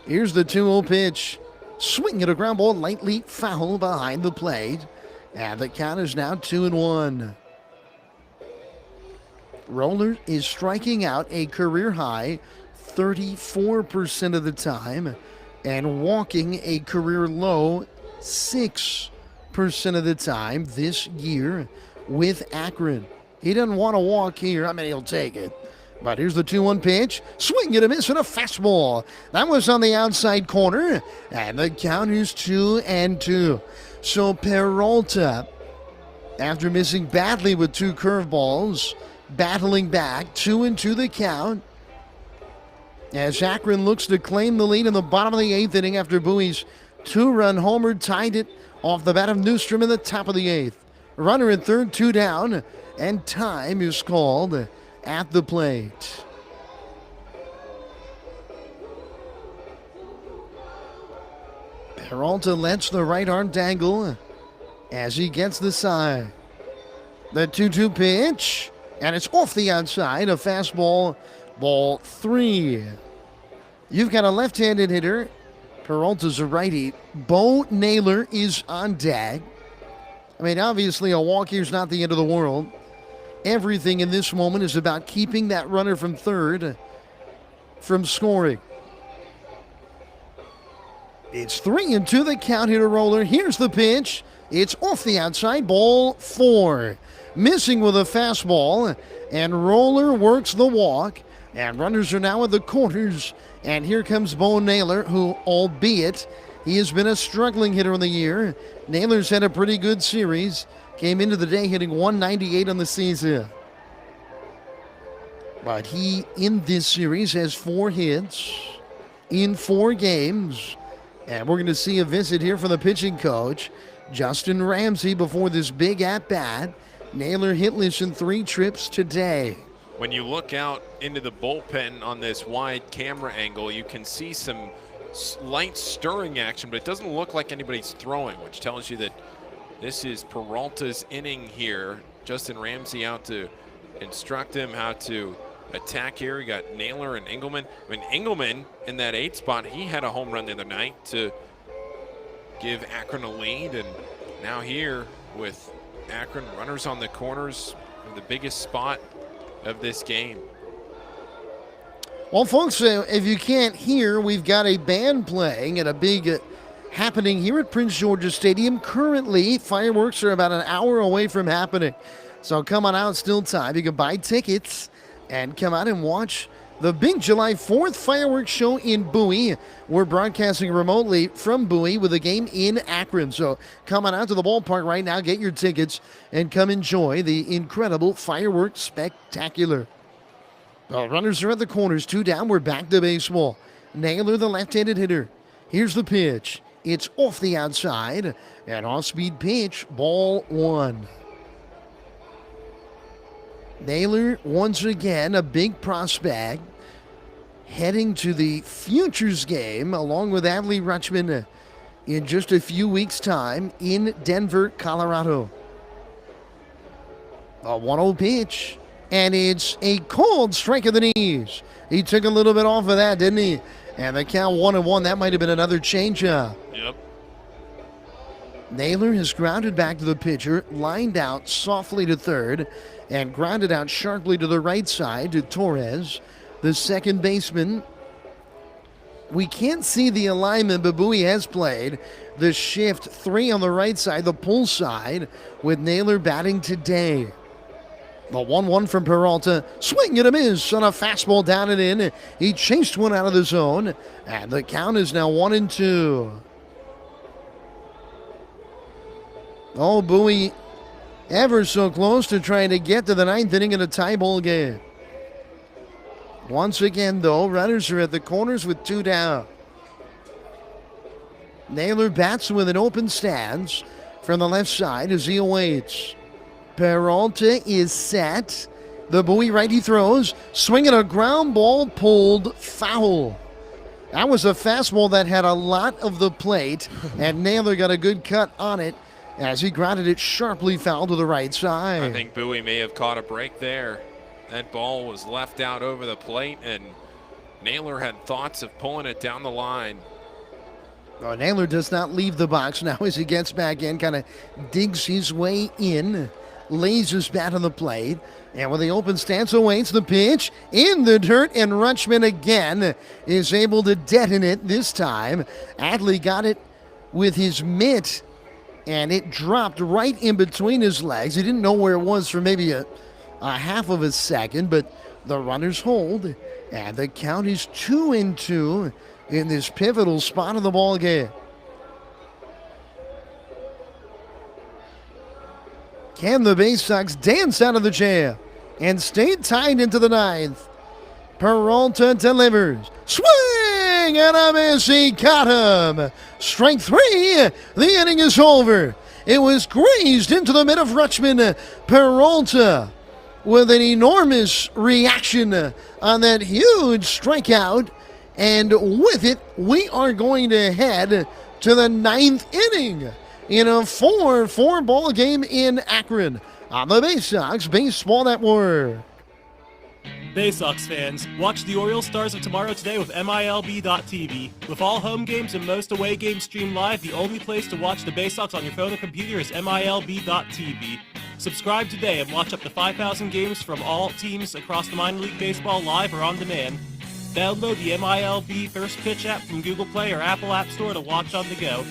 Speaker 2: here's the 2-0 pitch. Swing at a ground ball, lightly foul behind the plate. And the count is now 2-1. Roller is striking out a career high 34% of the time and walking a career low 6% of the time this year with Akron. He doesn't want to walk here. I mean, he'll take it. But here's the 2-1 pitch. Swing and a miss and a fastball. That was on the outside corner. And the count is 2-2. So Peralta, after missing badly with 2 curveballs, battling back, 2-2 the count. As Akron looks to claim the lead in the bottom of the 8th inning after Bowie's 2-run homer tied it off the bat of Newstrom in the top of the 8th. Runner at third, 2 down, and time is called at the plate. Peralta lets the right arm dangle as he gets the side. The 2-2 pitch, and it's off the outside, a fastball, ball 3. You've got a left-handed hitter. Peralta's a righty. Bo Naylor is on deck. I mean, obviously a walk here is not the end of the world. Everything in this moment is about keeping that runner from third from scoring. It's 3-2 the count, hitter roller. Here's the pitch. It's off the outside, ball 4. Missing with a fastball, and roller works the walk, and runners are now at the corners. And here comes Bo Naylor, who, albeit he has been a struggling hitter in the year, Naylor's had a pretty good series. Came into the day hitting 198 on the season. But he, in this series, has 4 hits in 4 games. And we're going to see a visit here from the pitching coach, Justin Ramsey, before this big at-bat. Naylor hitless in 3 trips today.
Speaker 7: When you look out into the bullpen on this wide camera angle, you can see some light stirring action, but it doesn't look like anybody's throwing, which tells you that this is Peralta's inning here. Justin Ramsey out to instruct him how to attack here. You got Naylor and Engelman. I mean, Engelman in that 8th spot, he had a home run the other night to give Akron a lead. And now here with Akron runners on the corners, the biggest spot of this game.
Speaker 2: Well, folks, if you can't hear, we've got a band playing at a big happening here at Prince George's Stadium. Currently, fireworks are about an hour away from happening. So come on out, still time. You can buy tickets and come out and watch the big July 4th fireworks show in Bowie. We're broadcasting remotely from Bowie with a game in Akron. So come on out to the ballpark right now, get your tickets, and come enjoy the incredible fireworks spectacular. The runners are at the corners, 2 down. We're back to baseball. Naylor, the left-handed hitter. Here's the pitch. It's off the outside. An off-speed pitch, ball 1. Naylor, once again, a big prospect, heading to the Futures game along with Adley Rutschman in just a few weeks' time in Denver, Colorado. A 1-0 pitch, and it's a cold strike of the knees. He took a little bit off of that, didn't he? And the count 1-1, that might have been another changeup.
Speaker 7: Yep.
Speaker 2: Naylor has grounded back to the pitcher, lined out softly to third, and grounded out sharply to the right side to Torres, the second baseman. We can't see the alignment, but Bowie has played the shift 3 on the right side, the pull side, with Naylor batting today. The 1-1 from Peralta. Swing and a miss on a fastball down and in. He chased one out of the zone, and the count is now 1-2. Oh, Bowie ever so close to trying to get to the 9th inning in a tie ball game. Once again, though, runners are at the corners with 2 down. Naylor bats with an open stance from the left side as he awaits. Peralta is set. The Bowie righty throws. Swinging a ground ball pulled foul. That was a fastball that had a lot of the plate, and Naylor got a good cut on it as he grounded it sharply foul to the right side.
Speaker 7: I think Bowie may have caught a break there. That ball was left out over the plate, and Naylor had thoughts of pulling it down the line.
Speaker 2: Oh, Naylor does not leave the box now as he gets back in, kind of digs his way in, lays his bat on the plate, and with the open stance awaits the pitch in the dirt, and Rutschman again is able to deaden it this time. Adley got it with his mitt, and it dropped right in between his legs. He didn't know where it was for maybe a half of a second, but The runners hold, and the count is 2-2 in this pivotal spot of the ball game. Can the Baysox dance out of the chair and stay tied into the ninth? Peralta delivers. Swing and a miss. He got him. Strike 3. The inning is over. It was grazed into the mid of Rutschman. Peralta with an enormous reaction on that huge strikeout. And with it, we are going to head to the ninth inning in a 4-4 ball game in Akron on the Baysox Baseball Network.
Speaker 18: Baysox fans, watch the Orioles Stars of Tomorrow today with MILB.TV. With all home games and most away games streamed live, the only place to watch the Baysox on your phone or computer is MILB.TV. Subscribe today and watch up to 5,000 games from all teams across the minor league baseball live or on demand. Download the MILB First Pitch app from Google Play or Apple App Store to watch on the go.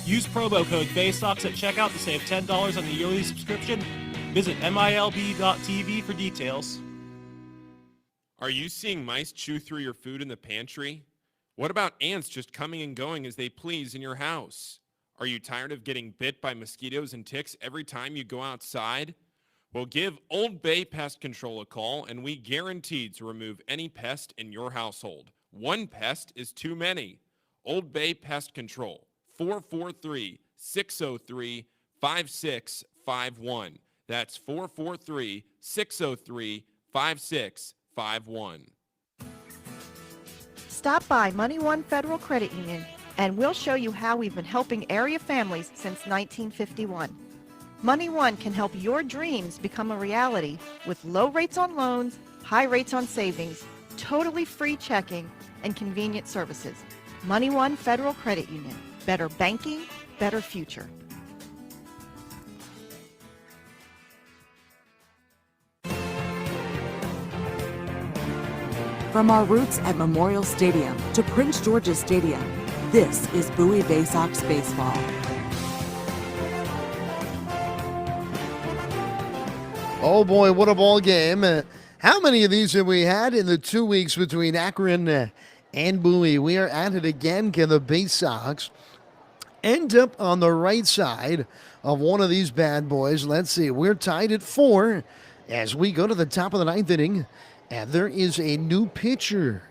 Speaker 18: Use promo code Baysox at checkout to save $10 on the yearly subscription. Visit MILB.TV for details.
Speaker 7: Are you seeing mice chew through your food in the pantry? What about ants just coming and going as they please in your house? Are you tired of getting bit by mosquitoes and ticks every time you go outside? Well, give Old Bay Pest Control a call, and we guarantee to remove any pest in your household. One pest is too many. Old Bay Pest Control, 443-603-5651. That's 443-603-5651.
Speaker 3: Stop by Money One Federal Credit Union and we'll show you how we've been helping area families since 1951. Money One can help your dreams become a reality with low rates on loans, high rates on savings, totally free checking, and convenient services. Money One Federal Credit Union. Better banking, better future.
Speaker 1: From our roots at Memorial Stadium to Prince George's Stadium, this is Bowie Baysox Baseball.
Speaker 2: Oh boy, what a ball game. How many of these have we had in the 2 weeks between Akron and Bowie? We are at it again. Can the Baysox end up on the right side of one of these bad boys? Let's see. We're tied at 4 as we go to the top of the ninth inning. And there is a new pitcher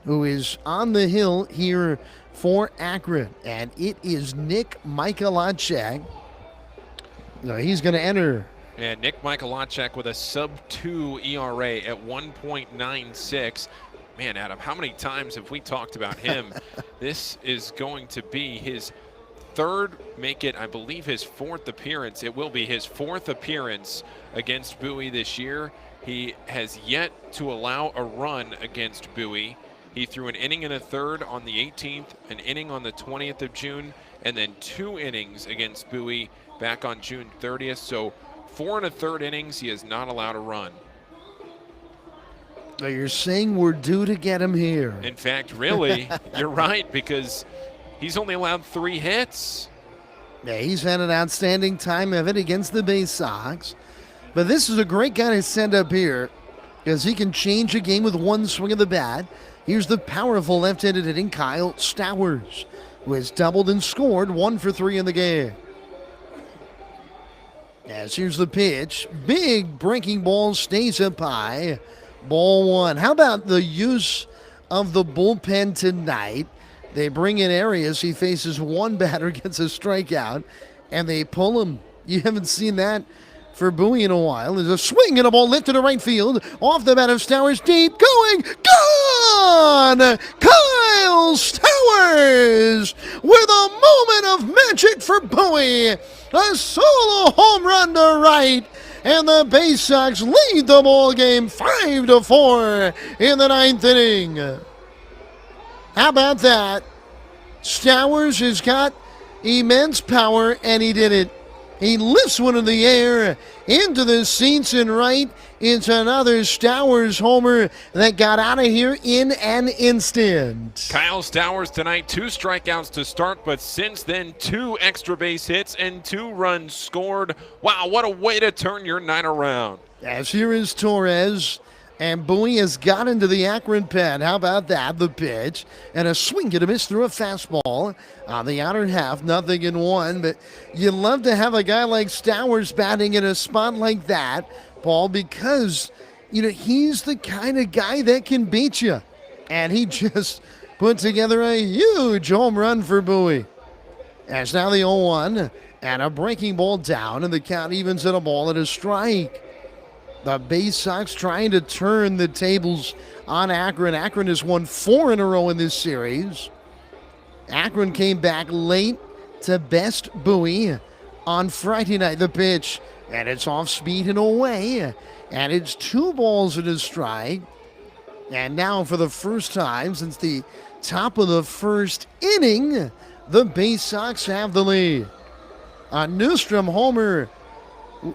Speaker 2: who is on the hill here for Akron. And it is Nick Michalacek. No, he's going to enter.
Speaker 7: Yeah, Nick Michalacek with a sub-2 ERA at 1.96. Man, Adam, how many times have we talked about him? This is going to be his third, make it, I believe, his fourth appearance. It will be his fourth appearance against Bowie this year. He has yet to allow a run against Bowie. He threw an inning and a third on the 18th, an inning on the 20th of June, and then 2 innings against Bowie back on June 30th. So 4 1/3 innings, he has not allowed a run.
Speaker 2: So you're saying we're due to get him here.
Speaker 7: In fact, really, you're right, because he's only allowed 3 hits.
Speaker 2: Yeah, he's had an outstanding time of it against the Baysox. But this is a great guy to send up here because he can change a game with one swing of the bat. Here's the powerful left-handed hitting Kyle Stowers, who has doubled and scored 1 for 3 in the game. As here's the pitch. Big breaking ball stays up high. Ball 1. How about the use of the bullpen tonight? They bring in Arias. He faces one batter, gets a strikeout, and they pull him. You haven't seen that for Bowie in a while. There's a swing and a ball lifted to right field. Off the bat of Stowers, deep, going, gone! Kyle Stowers with a moment of magic for Bowie. A solo home run to right. And the Baysox lead the ball game 5-4 in the 9th inning. How about that? Stowers has got immense power, and he did it. He lifts one in the air into the seats and right. It's another Stowers homer that got out of here in an instant.
Speaker 7: Kyle Stowers tonight, 2 strikeouts to start, but since then 2 extra base hits and 2 runs scored. Wow, what a way to turn your night around.
Speaker 2: As here is Torres And Bowie has got into the Akron pen. How about that? The pitch. And a swing and a miss through a fastball on the outer half. 0-1. But you love to have a guy like Stowers batting in a spot like that, Paul, because, he's the kind of guy that can beat you. And he just put together a huge home run for Bowie. As now the 0-1. And a breaking ball down. And the count evens at a ball and a strike. The Baysox trying to turn the tables on Akron. Akron has won 4 in a row in this series. Akron came back late to best Bowie on Friday night. The pitch, and it's off speed and away. And it's 2 balls and a strike. And now for the first time since the top of the first inning, the Baysox have the lead. A Newstrom homer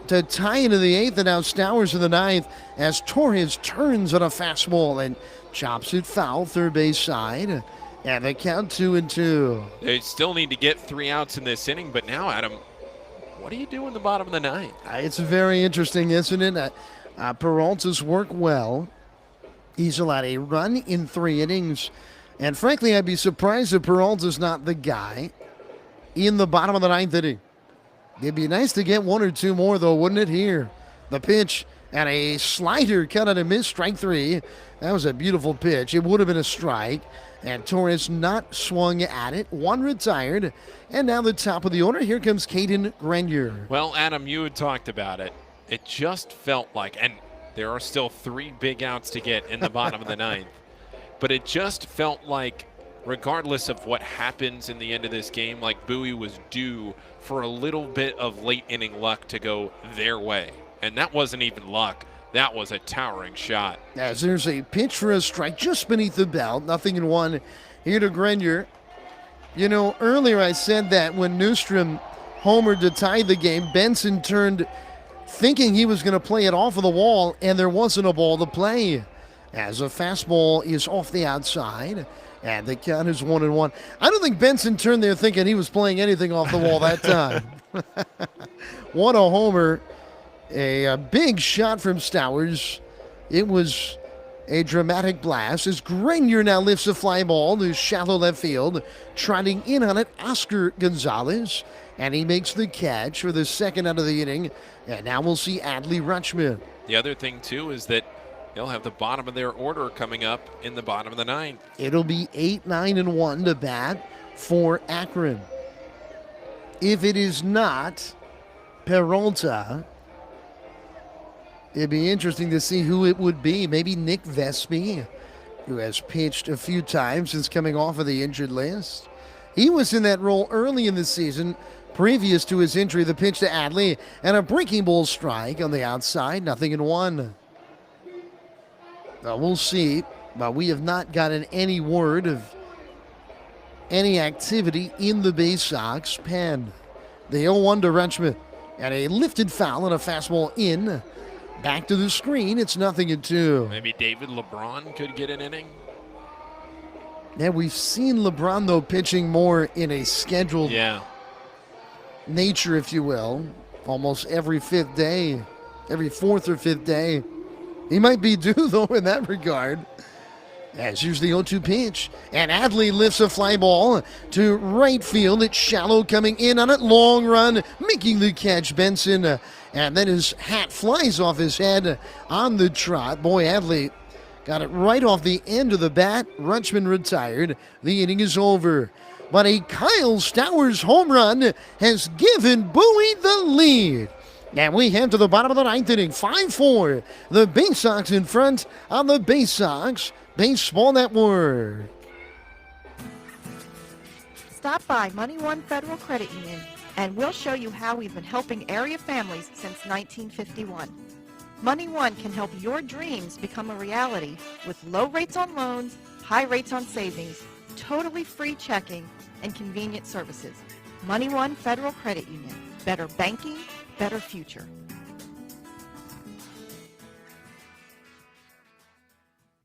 Speaker 2: to tie into the 8th, and now Stowers in the 9th as Torres turns on a fastball and chops it foul, third base side, and they count 2-2.
Speaker 7: They still need to get 3 outs in this inning, but now, Adam, what do you do in the bottom of the 9th?
Speaker 2: It's very interesting, isn't it? Peralta's worked well. He's allowed a run in 3 innings, and frankly, I'd be surprised if Peralta's not the guy in the bottom of the 9th inning. It'd be nice to get 1 or 2 more, though, wouldn't it? Here, the pitch and a slider cut out and miss, strike 3. That was a beautiful pitch. It would have been a strike, and Torres not swung at it. 1 retired, and now the top of the order. Here comes Caden Grenier.
Speaker 7: Well, Adam, you had talked about it. It just felt like, and there are still 3 big outs to get in the bottom of the 9th, but it just felt like, regardless of what happens in the end of this game, like Bowie was due for a little bit of late inning luck to go their way. And that wasn't even luck. That was a towering shot.
Speaker 2: As there's a pitch for a strike just beneath the belt. 0-1 here to Grenier. Earlier I said that when Newstrom homered to tie the game, Benson turned thinking he was going to play it off of the wall, and there wasn't a ball to play. As a fastball is off the outside. And the count is 1-1. I don't think Benson turned there thinking he was playing anything off the wall that time. What a homer. A big shot from Stowers. It was a dramatic blast as Grenier now lifts a fly ball to shallow left field. Trotting in on it, Oscar Gonzalez. And he makes the catch for the second out of the inning. And now we'll see Adley Rutschman.
Speaker 7: The other thing, too, is that they'll have the bottom of their order coming up in the bottom of the 9th.
Speaker 2: It'll be 8-9-1 to bat for Akron. If it is not Peralta, it'd be interesting to see who it would be. Maybe Nick Vespi, who has pitched a few times since coming off of the injured list. He was in that role early in the season, previous to his injury. The pitch to Adley, and a breaking ball strike on the outside, 0-1. We'll see, but we have not gotten any word of any activity in the Baysox pen. The 0-1 to Rutschman, and a lifted foul and a fastball in. Back to the screen, it's 0-2.
Speaker 7: Maybe David LeBron could get an inning.
Speaker 2: Yeah, we've seen LeBron, though, pitching more in a scheduled nature, if you will, almost every 5th day, every 4th or 5th day. He might be due, though, in that regard. As here's the 0-2 pitch. And Adley lifts a fly ball to right field. It's shallow coming in on it. Long run, making the catch, Benson. And then his hat flies off his head on the trot. Boy, Adley got it right off the end of the bat. Rutschman retired. The inning is over. But a Kyle Stowers home run has given Bowie the lead. And we head to the bottom of the 9th inning, 5-4. The Baysox in front on the Baysox Baseball Network.
Speaker 3: Stop by Money One Federal Credit Union, and we'll show you how we've been helping area families since 1951. Money One can help your dreams become a reality with low rates on loans, high rates on savings, totally free checking, and convenient services. Money One Federal Credit Union. Better banking, better future.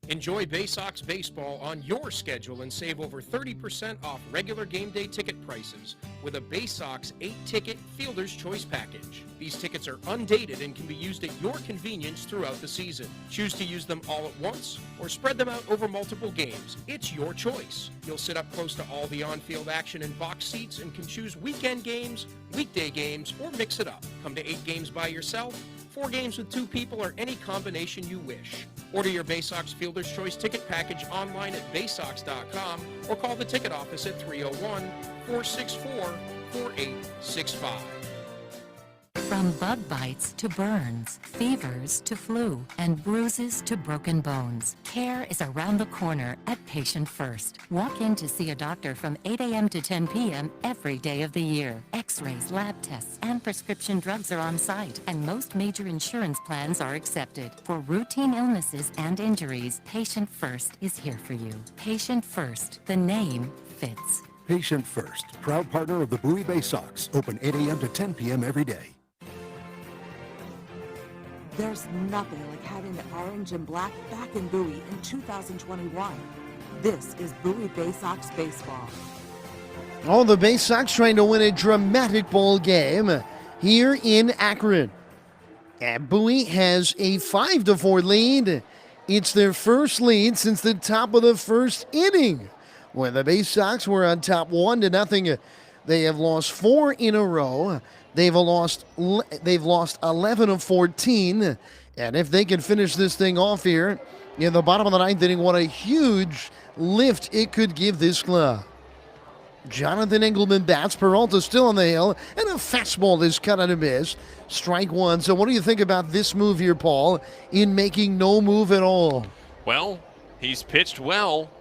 Speaker 4: Enjoy Baysox baseball on your schedule and save over 30% off regular game day ticket prices with a Baysox 8-ticket Fielder's Choice package. These tickets are undated and can be used at your convenience throughout the season. Choose to use them all at once or spread them out over multiple games. It's your choice. You'll sit up close to all the on-field action in box seats and can choose weekend games, weekday games, or mix it up. Come to 8 games by yourself, 4 games with 2 people, or any combination you wish. Order your Baysox Fielder's Choice ticket package online at baysox.com or call the ticket office at 301-464-4865.
Speaker 5: From bug bites to burns, fevers to flu, and bruises to broken bones, care is around the corner at Patient First. Walk in to see a doctor from 8 a.m. to 10 p.m. every day of the year. X-rays, lab tests, and prescription drugs are on site, and most major insurance plans are accepted. For routine illnesses and injuries, Patient First is here for you. Patient First, the name fits.
Speaker 6: Patient First, proud partner of the Bowie Baysox. Open 8 a.m. to 10 p.m. every day.
Speaker 1: There's nothing like having the orange and black back in Bowie in 2021. This is Bowie Baysox baseball.
Speaker 2: Oh, the Baysox trying to win a dramatic ball game here in Akron. And Bowie has a 5-4 lead. It's their first lead since the top of the first inning, when the Baysox were on top 1-0. They have lost 4 in a row. They've lost 11 of 14, and if they can finish this thing off here in the bottom of the 9th inning, what a huge lift it could give this club. Jonathan Engelman bats. Peralta still on the hill, and a fastball is cut on a miss. Strike 1. So what do you think about this move here, Paul, in making no move at all?
Speaker 7: Well, he's pitched well.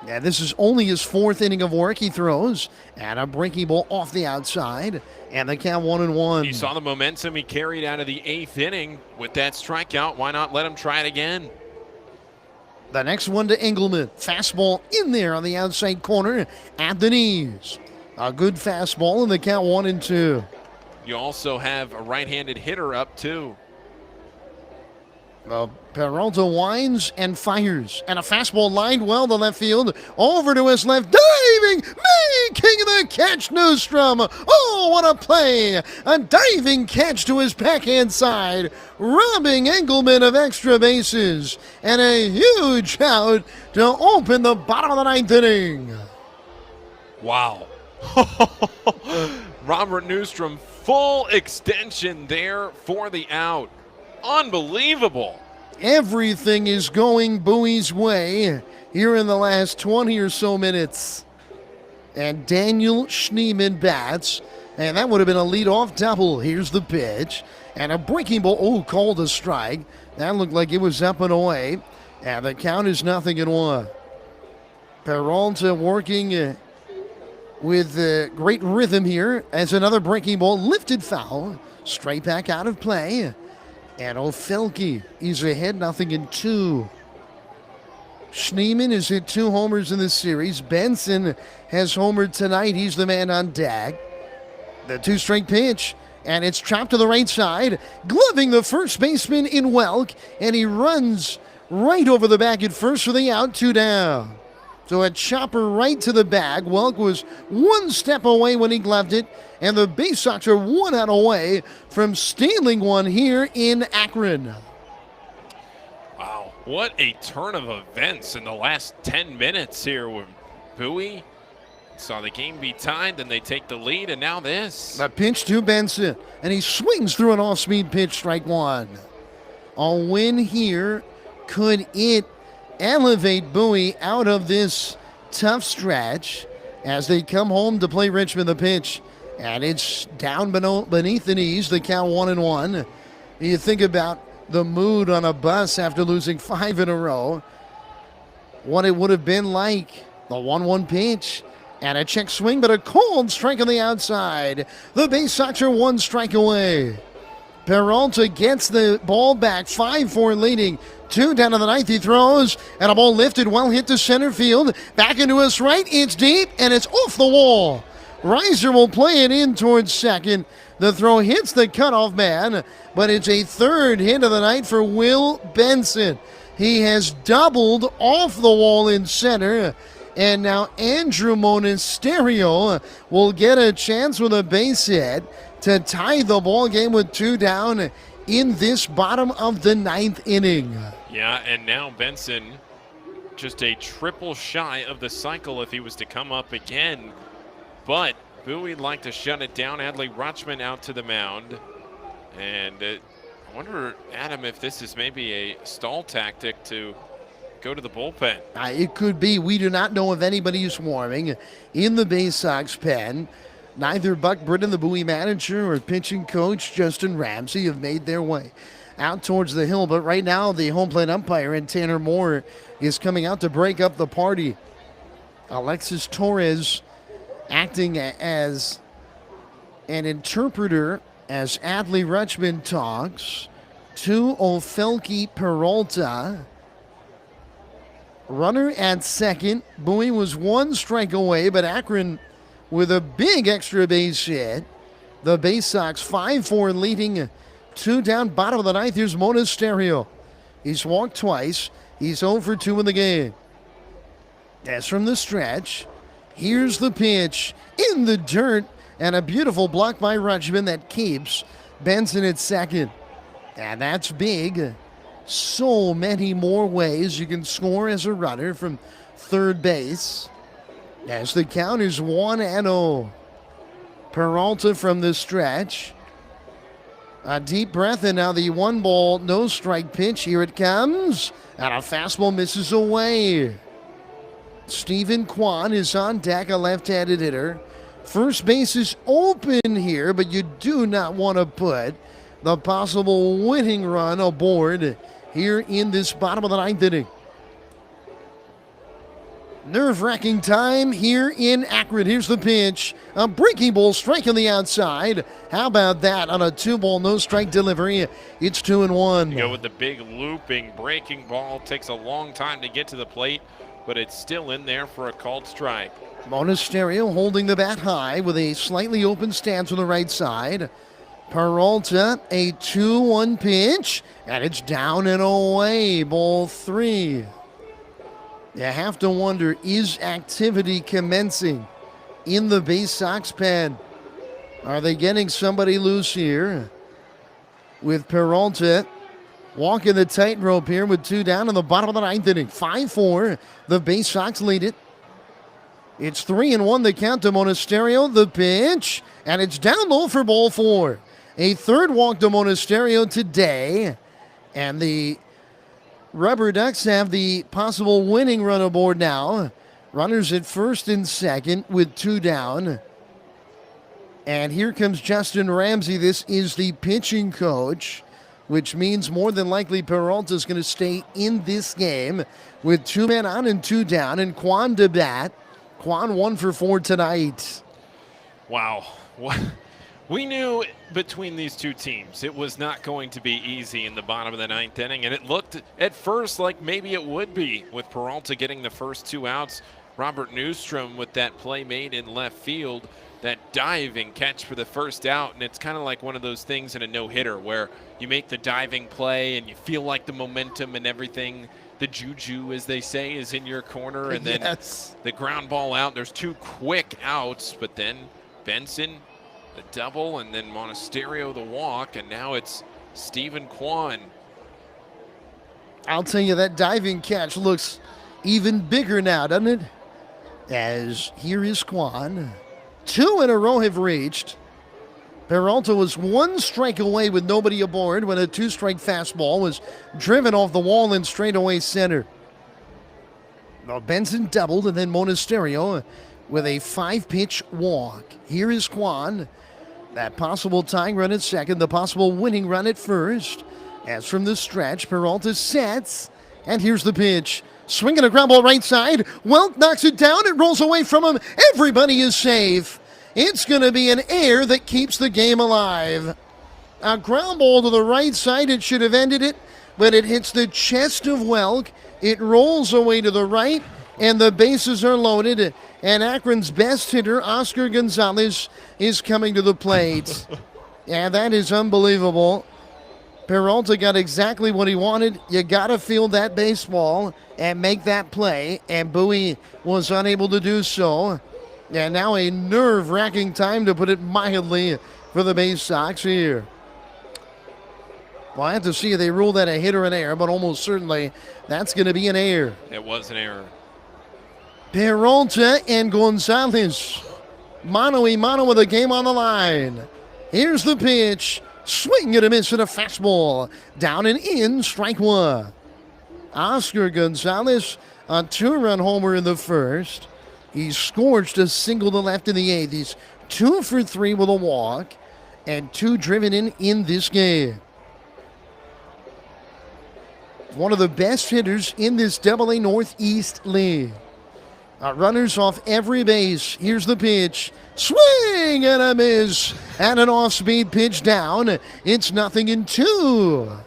Speaker 2: Yeah, this is only his 4th inning of work. He throws, and a breaking ball off the outside, and the count 1-1.
Speaker 7: You saw the momentum he carried out of the 8th inning with that strikeout. Why not let him try it again?
Speaker 2: The next one to Engelman. Fastball in there on the outside corner at the knees. A good fastball, and the count 1-2.
Speaker 7: You also have a right-handed hitter up, too.
Speaker 2: Peralta winds and fires, and a fastball lined well to left field. Over to his left, diving, making the catch, Newstrom. Oh, what a play! A diving catch to his backhand side, robbing Engelman of extra bases, and a huge out to open the bottom of the 9th inning.
Speaker 7: Wow. Robert Newstrom, full extension there for the out. Unbelievable.
Speaker 2: Everything is going Bowie's way here in the last 20 or so minutes. And Daniel Schneemann bats, and that would have been a leadoff double. Here's the pitch, and a breaking ball. Oh, called a strike. That looked like it was up and away, and the count is 0-1. Peralta working with great rhythm here as another breaking ball lifted foul, straight back out of play. And Ofelke is ahead 0-2. Schneemann has hit 2 homers in this series. Benson has homered tonight. He's the man on deck. The 2-strike pitch, and it's chopped to the right side, gloving the first baseman in Welk, and he runs right over the bag at first for the out, 2 down. So a chopper right to the bag. Welk was 1 step away when he gloved it, and the Baysox are 1 out away from stealing one here in Akron.
Speaker 7: Wow, what a turn of events in the last 10 minutes here with Bowie. Saw the game be tied, then they take the lead, and now this.
Speaker 2: The pitch to Benson, and he swings through an off-speed pitch, strike 1. A win here, could it elevate Bowie out of this tough stretch as they come home to play Richmond? The pitch, and it's down beneath the knees, the count 1-1. You think about the mood on a bus after losing 5 in a row, what it would have been like. The 1-1 pitch, and a check swing, but a cold strike on the outside. The Baysox are 1 strike away. Peralta gets the ball back, 5-4 leading. 2 down to the 9th, he throws, and a ball lifted, well hit to center field. Back into his right, it's deep, and it's off the wall. Reiser will play it in towards second. The throw hits the cutoff man, but it's a third hit of the night for Will Benson. He has doubled off the wall in center, and now Andrew Monasterio will get a chance with a base hit to tie the ball game with 2 down in this bottom of the 9th inning.
Speaker 7: Yeah, and now Benson just a triple shy of the cycle if he was to come up again. But Bowie'd like to shut it down. Adley Rutschman out to the mound. And I wonder, Adam, if this is maybe a stall tactic to go to the bullpen.
Speaker 2: It could be. We do not know if anybody is warming in the Baysox pen. Neither Buck Britton, the Bowie manager, or pitching coach Justin Ramsey have made their way out towards the hill. But right now, the home plate umpire and Tanner Moore is coming out to break up the party. Alexis Torres acting as an interpreter as Adley Rutschman talks to Ofelky Peralta. Runner at second. Bowie was 1 strike away, but Akron with a big extra base hit. The Baysox 5-4 leading, 2 down, bottom of the 9th. Here's Monasterio. He's walked twice. He's 0 for 2 in the game. As from the stretch, here's the pitch in the dirt, and a beautiful block by Rutschman that keeps Benson at second. And that's big. So many more ways you can score as a runner from third base. As the count is 1-0. Peralta from the stretch. A deep breath, and now the 1-ball, no strike pitch. Here it comes. And a fastball misses away. Stephen Kwan is on deck, a left-handed hitter. First base is open here, but you do not want to put the possible winning run aboard here in this bottom of the 9th inning. Nerve-wracking time here in Akron. Here's the pitch. A breaking ball, strike on the outside. How about that on a 2-ball, no-strike delivery? It's 2-1.
Speaker 7: You go with the big looping breaking ball. Takes a long time to get to the plate, but it's still in there for a called strike.
Speaker 2: Monasterio holding the bat high with a slightly open stance on the right side. Peralta, a 2-1 pitch, and it's down and away. Ball 3. You have to wonder, is activity commencing in the Baysox pen? Are they getting somebody loose here? With Peralta walking the tightrope here with 2 down in the bottom of the 9th inning. 5-4, the Baysox lead it. It's 3-1 the count to Monasterio. The pitch, and it's down low for ball 4. A third walk to Monasterio today, and the RubberDucks have the possible winning run aboard now. Runners at first and second with 2 down. And here comes Justin Ramsey. This is the pitching coach, which means more than likely Peralta is going to stay in this game with 2 men on and 2 down. And Quan to bat. Quan 1 for 4 tonight.
Speaker 7: Wow. We knew between these two teams it was not going to be easy in the bottom of the 9th inning, and it looked at first like maybe it would be with Peralta getting the first 2 outs. Robert Newstrom with that play made in left field, that diving catch for the first out, and it's kind of like one of those things in a no-hitter where you make the diving play and you feel like the momentum and everything, the juju, as they say, is in your corner, and then the ground ball out. There's 2 quick outs, but then Benson, the double, and then Monasterio, the walk, and now it's Stephen Kwan.
Speaker 2: I'll tell you, that diving catch looks even bigger now, doesn't it? As here is Kwan. 2 in a row have reached. Peralta was 1 strike away with nobody aboard when a 2-strike fastball was driven off the wall in straightaway center. Well, Benson doubled, and then Monasterio with a 5-pitch walk. Here is Kwan. That possible tying run at second, the possible winning run at first. As from the stretch, Peralta sets, and here's the pitch. Swinging a ground ball right side. Welk knocks it down. It rolls away from him. Everybody is safe. It's going to be an air that keeps the game alive. A ground ball to the right side. It should have ended it, but it hits the chest of Welk. It rolls away to the right, and the bases are loaded. And Akron's best hitter, Oscar Gonzalez, is coming to the plate. And that is unbelievable. Peralta got exactly what he wanted. You got to field that baseball and make that play. And Bowie was unable to do so. And now a nerve-wracking time, to put it mildly, for the Baysox here. Well, I have to see if they rule that a hit or an error, but almost certainly that's going to be an error.
Speaker 7: It was an error.
Speaker 2: Peralta and Gonzalez. Mano-a-mano with a game on the line. Here's the pitch. Swing and a miss and a fastball. Down and in, strike one. Oscar Gonzalez, a 2-run homer in the first. He scorched a single to left in the eighth. He's 2 for 3 with a walk and 2 driven in this game. One of the best hitters in this AA Northeast League. Runners off every base. Here's the pitch. Swing and a miss. And an off-speed pitch down. It's 0-2.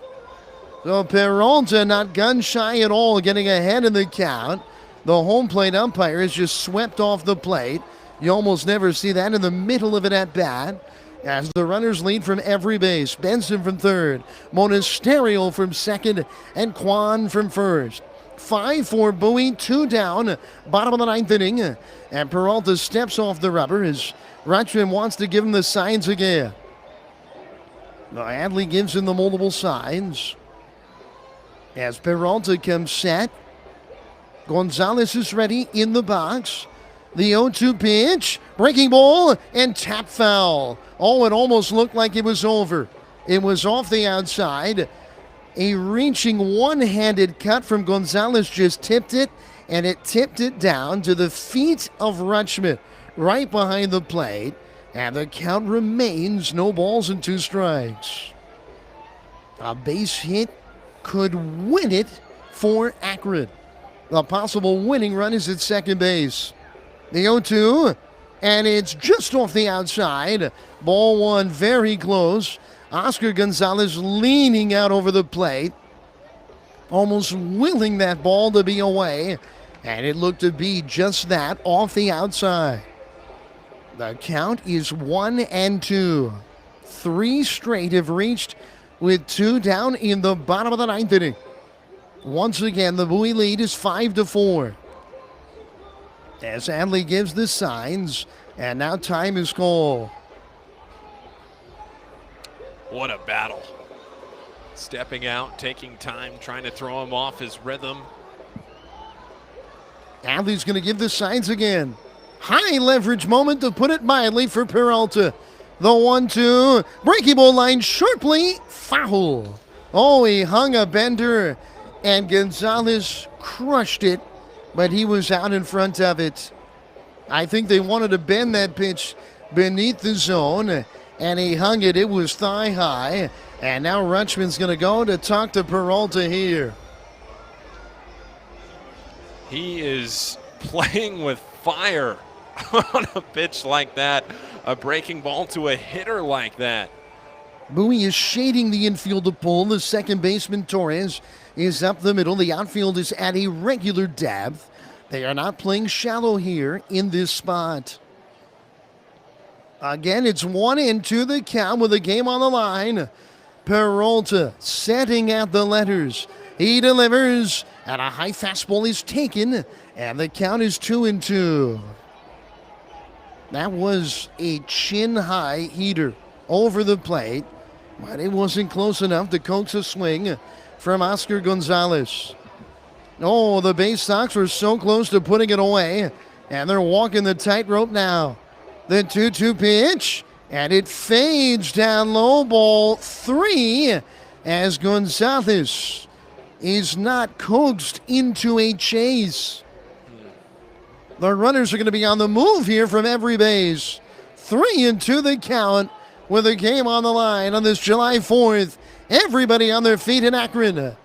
Speaker 2: So Peralta not gun-shy at all, getting ahead in the count. The home plate umpire is just swept off the plate. You almost never see that in the middle of an at-bat. As the runners lead from every base. Benson from third. Monasterio from second. And Kwan from first. 5 for Bowie, 2 down, bottom of the ninth inning. And Peralta steps off the rubber as Rutschman wants to give him the signs again. Now Adley gives him the multiple signs. As Peralta comes set, Gonzalez is ready in the box. The 0-2 pitch, breaking ball, and tap foul. Oh, it almost looked like it was over. It was off the outside. A reaching one-handed cut from Gonzalez just tipped it, and it tipped it down to the feet of Rutschman, right behind the plate, and the count remains no balls and 2 strikes. A base hit could win it for Akron. The possible winning run is at second base. The 0-2, and it's just off the outside. Ball one very close. Oscar Gonzalez leaning out over the plate, almost willing that ball to be away, and it looked to be just that, off the outside. The count is 1-2. 3 straight have reached with 2 down in the bottom of the ninth inning. Once again, the Bowie lead is 5-4. As Adley gives the signs, and now time is called.
Speaker 7: What a battle. Stepping out, taking time, trying to throw him off his rhythm.
Speaker 2: Adley's going to give the signs again. High leverage moment, to put it mildly, for Peralta. The 1-2, breaking ball line sharply, foul. Oh, he hung a bender, and Gonzalez crushed it, but he was out in front of it. I think they wanted to bend that pitch beneath the zone, and he hung it. It was thigh high. And now Rutschman's going to go to talk to Peralta here.
Speaker 7: He is playing with fire on a pitch like that. A breaking ball to a hitter like that.
Speaker 2: Bowie is shading the infield to Pohl. The second baseman, Torres, is up the middle. The outfield is at a regular depth. They are not playing shallow here in this spot. Again, it's 1-2 the count with a game on the line. Peralta setting at the letters. He delivers, and a high fastball is taken, and the count is 2-2. That was a chin-high heater over the plate, but it wasn't close enough to coax a swing from Oscar Gonzalez. Oh, the Baysox were so close to putting it away, and they're walking the tightrope now. The 2-2 pitch, and it fades down low, ball 3, as Gonzalez is not coaxed into a chase. The runners are going to be on the move here from every base. 3-2 the count with a game on the line on this July 4th. Everybody on their feet in Akron.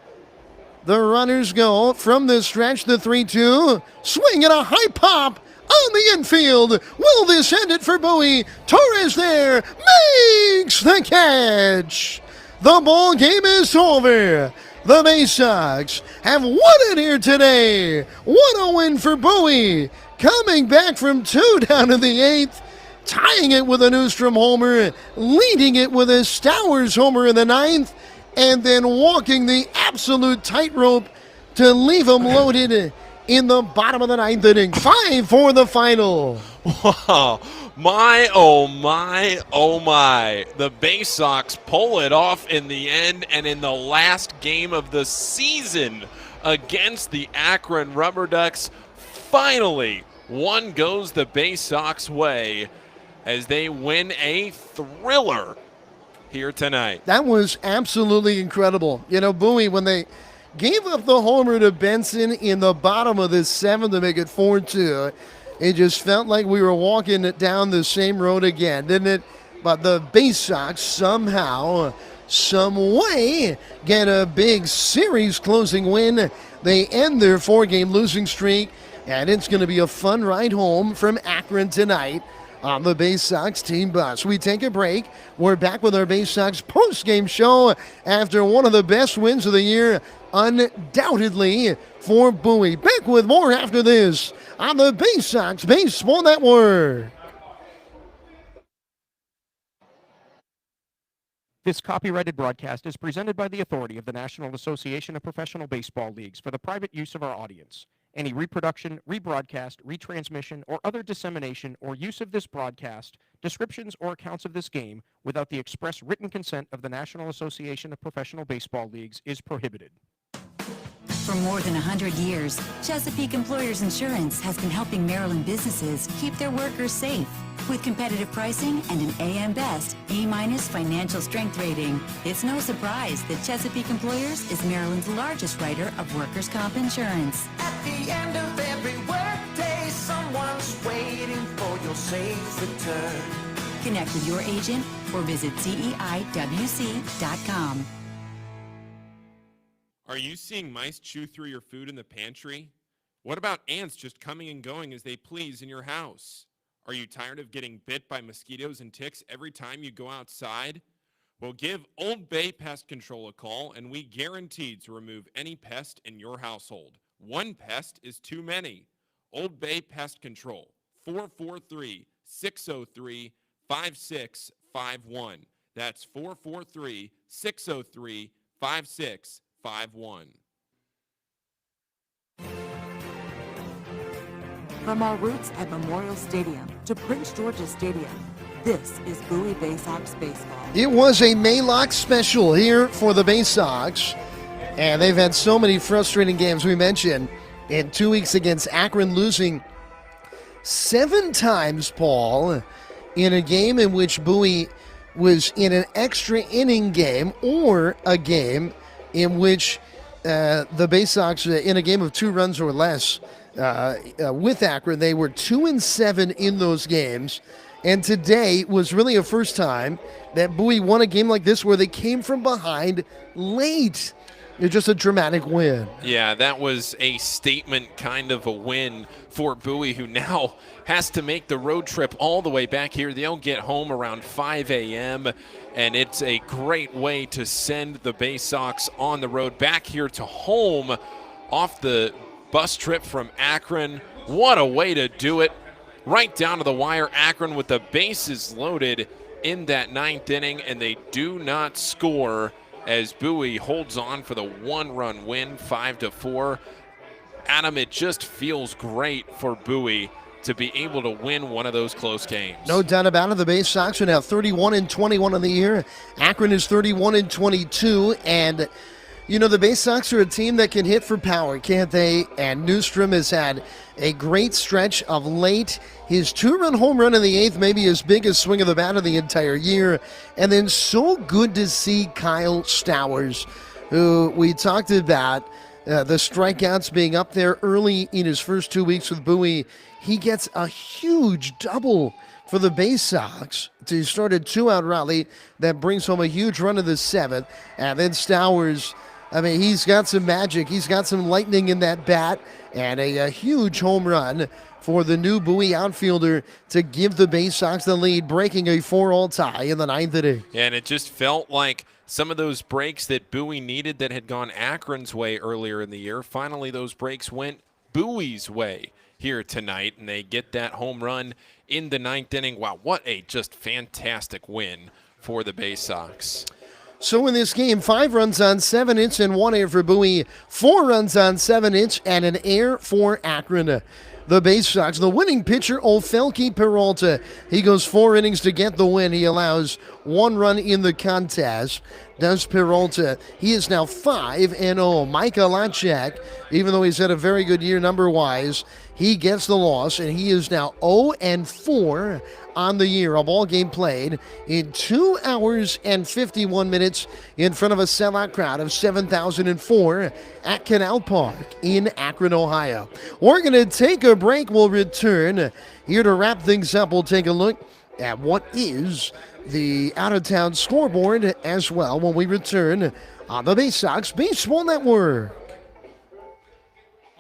Speaker 2: The runners go from the stretch, the 3-2. Swing and a high pop on the infield. Will this end it for Bowie? Torres there makes the catch. The ball game is over. The Baysox have won it here today. What a win for Bowie. Coming back from 2 down in the 8th tying it with a Newstrom homer, leading it with a Stowers homer in the ninth, and then walking the absolute tightrope to leave them loaded in the bottom of the ninth inning. 5 for the final.
Speaker 7: Wow. My, oh my, oh my. The Baysox pull it off in the end, and in the last game of the season against the Akron RubberDucks, finally one goes the Baysox way as they win a thriller here tonight.
Speaker 2: That was absolutely incredible. You know, Bowie, when they gave up the homer to Benson in the bottom of the seventh to make it 4-2, it just felt like we were walking down the same road again, didn't it? But the Baysox somehow, some way, get a big series-closing win. They end their 4-game losing streak, and it's going to be a fun ride home from Akron tonight on the Baysox team bus. We take a break. We're back with our Baysox post-game show after one of the best wins of the year, undoubtedly, for Bowie. Back with more after this on the Baysox Baseball Network.
Speaker 20: This copyrighted broadcast is presented by the authority of the National Association of Professional Baseball Leagues for the private use of our audience. Any reproduction, rebroadcast, retransmission, or other dissemination or use of this broadcast, descriptions or accounts of this game without the express written consent of the National Association of Professional Baseball Leagues is prohibited.
Speaker 19: For more than 100 years, Chesapeake Employers Insurance has been helping Maryland businesses keep their workers safe. With competitive pricing and an AM Best A- financial strength rating, it's no surprise that Chesapeake Employers is Maryland's largest writer of workers' comp insurance.
Speaker 8: At the end of every workday, someone's waiting for your safe return.
Speaker 19: Connect with your agent or visit CEIWC.com.
Speaker 7: Are you seeing mice chew through your food in the pantry? What about ants just coming and going as they please in your house? Are you tired of getting bit by mosquitoes and ticks every time you go outside? Well, give Old Bay Pest Control a call, and we guarantee to remove any pest in your household. One pest is too many. Old Bay Pest Control, 443-603-5651. That's 443-603-5651.
Speaker 1: From our roots at Memorial Stadium to Prince George's Stadium, this is Bowie Baysox Baseball.
Speaker 2: It was a Maylock special here for the Baysox, and they've had so many frustrating games. We mentioned in 2 weeks against Akron, losing 7 times, Paul, in a game in which Bowie was in an extra inning game, or a game in which the Baysox, in a game of 2 runs or less, with Akron, they were 2-7 in those games. And today was really a first time that Bowie won a game like this where they came from behind late. It's just a dramatic win.
Speaker 7: Yeah, that was a statement kind of a win for Bowie, who now has to make the road trip all the way back here. They'll get home around 5 a.m., and it's a great way to send the Baysox on the road back here to home off the bus trip from Akron. What a way to do it. Right down to the wire, Akron with the bases loaded in that 9th inning, and they do not score as Bowie holds on for the 1-run win, 5-4. Adam, it just feels great for Bowie to be able to win one of those close games.
Speaker 2: No doubt about it. The Baysox are now 31-21 in the year. Akron is 31-22, and you know, the Baysox are a team that can hit for power, can't they? And Newstrom has had a great stretch of late. His 2-run home run in the 8th, maybe his biggest swing of the bat of the entire year. And then so good to see Kyle Stowers, who we talked about, the strikeouts being up there early in his first 2 weeks with Bowie. He gets a huge double for the Baysox to start a 2-out rally that brings home a huge run in the 7th. And then Stowers, I mean, he's got some magic. He's got some lightning in that bat, and a huge home run for the new Bowie outfielder to give the Baysox the lead, breaking a 4-all tie in the 9th inning.
Speaker 7: Yeah, and it just felt like some of those breaks that Bowie needed that had gone Akron's way earlier in the year, finally those breaks went Bowie's way here tonight, and they get that home run in the 9th inning. Wow, what a just fantastic win for the Baysox.
Speaker 2: So in this game, 5 runs on 7 hits and 1 error for Bowie, 4 runs on 7 hits and an error for Akron. The Baysox, the winning pitcher, Ofelki Peralta. He goes 4 innings to get the win. He allows 1 run in the contest. Does Peralta. He is now 5-0. Micah Lachak, even though he's had a very good year number-wise, he gets the loss, and he is now 0-4 on the year. A ball game played in 2 hours and 51 minutes in front of a sellout crowd of 7,004 at Canal Park in Akron, Ohio. We're going to take a break. We'll return. Here to wrap things up, we'll take a look at what is the out-of-town scoreboard as well when we return on the Baysox Baseball Network.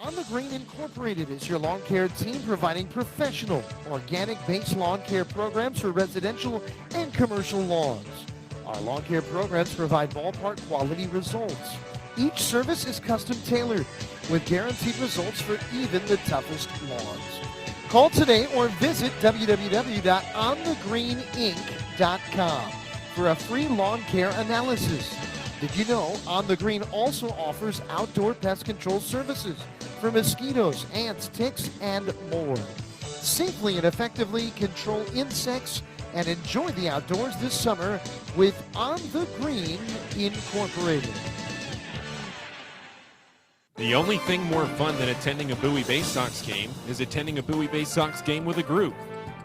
Speaker 10: On the Green Incorporated is your lawn care team providing professional, organic base lawn care programs for residential and commercial lawns. Our lawn care programs provide ballpark quality results. Each service is custom tailored with guaranteed results for even the toughest lawns. Call today or visit www.onthegreeninc.com for a free lawn care analysis. Did you know On the Green also offers outdoor pest control services for mosquitoes, ants, ticks, and more? Safely and effectively control insects and enjoy the outdoors this summer with On the Green Incorporated.
Speaker 16: The only thing more fun than attending a Bowie Baysox game is attending a Bowie Baysox game with a group.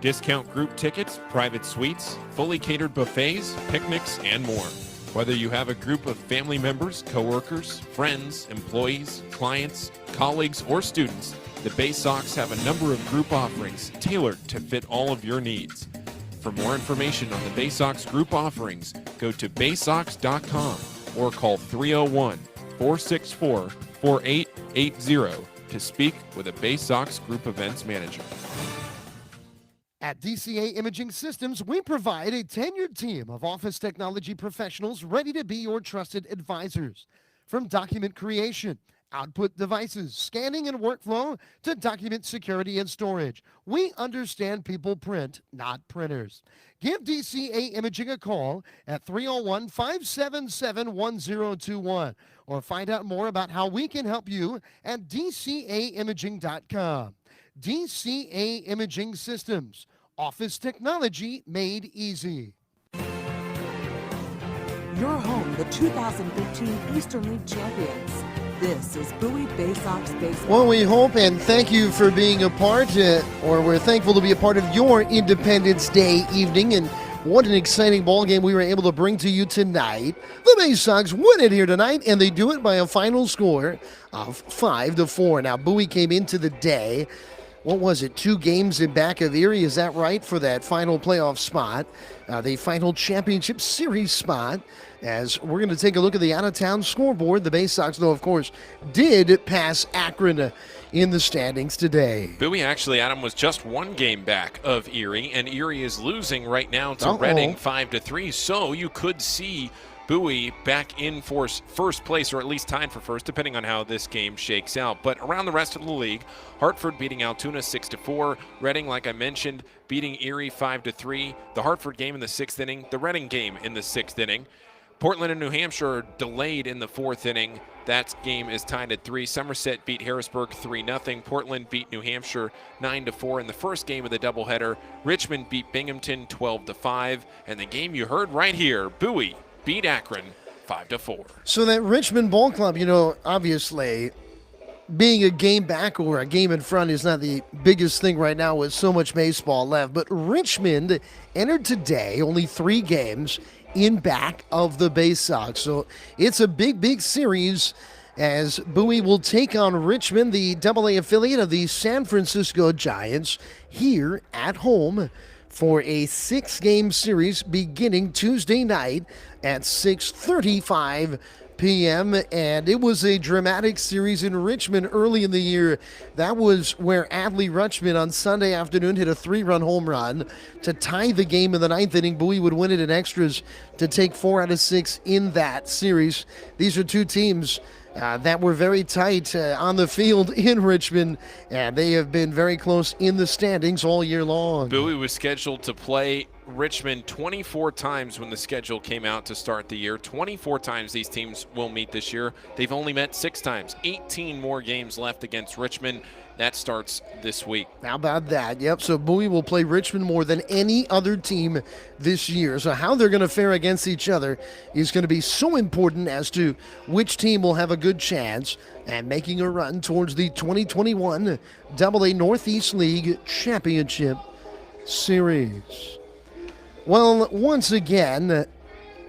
Speaker 16: Discount group tickets, private suites, fully catered buffets, picnics, and more. Whether you have a group of family members, coworkers, friends, employees, clients, colleagues, or students, the Baysox have a number of group offerings tailored to fit all of your needs. For more information on the Baysox group offerings, go to baysox.com or call 301-464-4880 to speak with a Baysox Group Events Manager.
Speaker 2: At DCA Imaging Systems, we provide a tenured team of office technology professionals ready to be your trusted advisors. From document creation, output devices, scanning and workflow, to document security and storage, we understand people print, not printers. Give DCA Imaging a call at 301-577-1021 or find out more about how we can help you at dcaimaging.com. DCA Imaging Systems. Office technology made easy.
Speaker 1: Your home, the 2015 Eastern League champions. This is Bowie Baysox Baseball.
Speaker 2: Well, we hope and thank you for being a part, or we're thankful to be a part of your Independence Day evening. And what an exciting ball game we were able to bring to you tonight. The Baysox win it here tonight, and they do it by a final score of 5-4. Now, Bowie came into the day, what was it, 2 games in back of Erie, is that right, for that final playoff spot, the final championship series spot, as we're going to take a look at the out-of-town scoreboard. The Baysox, though, of course, did pass Akron in the standings today.
Speaker 7: Bowie actually, Adam, was just 1 game back of Erie, and Erie is losing right now to Reading 5-3, so you could see Bowie back in for first place, or at least tied for first, depending on how this game shakes out. But around the rest of the league, Hartford beating Altoona 6-4. Reading, like I mentioned, beating Erie 5-3. The Hartford game in the 6th inning. The Reading game in the 6th inning. Portland and New Hampshire are delayed in the 4th inning. That game is tied at 3. Somerset beat Harrisburg 3-0. Portland beat New Hampshire 9-4 in the first game of the doubleheader. Richmond beat Binghamton 12-5. And the game you heard right here, Bowie beat Akron 5-4.
Speaker 2: So that Richmond Ball Club, obviously being a game back or a game in front is not the biggest thing right now with so much baseball left. But Richmond entered today only 3 games in back of the Baysox. So it's a big, big series as Bowie will take on Richmond, the AA affiliate of the San Francisco Giants, here at home for a 6-game series beginning Tuesday night at 6:35 p.m. And it was a dramatic series in Richmond early in the year. That was where Adley Rutschman on Sunday afternoon hit a 3-run home run to tie the game in the 9th inning. Bowie would win it in extras to take 4 out of 6 in that series. These are 2 teams that were very tight on the field in Richmond, and they have been very close in the standings all year long.
Speaker 7: Bowie was scheduled to play Richmond 24 times when the schedule came out to start the year. 24 times these teams will meet this year. They've only met 6 times. 18 more games left against Richmond. That starts this week.
Speaker 2: How about that? Yep, so Bowie will play Richmond more than any other team this year. So how they're going to fare against each other is going to be so important as to which team will have a good chance at making a run towards the 2021 AA Northeast League Championship Series. Well, once again,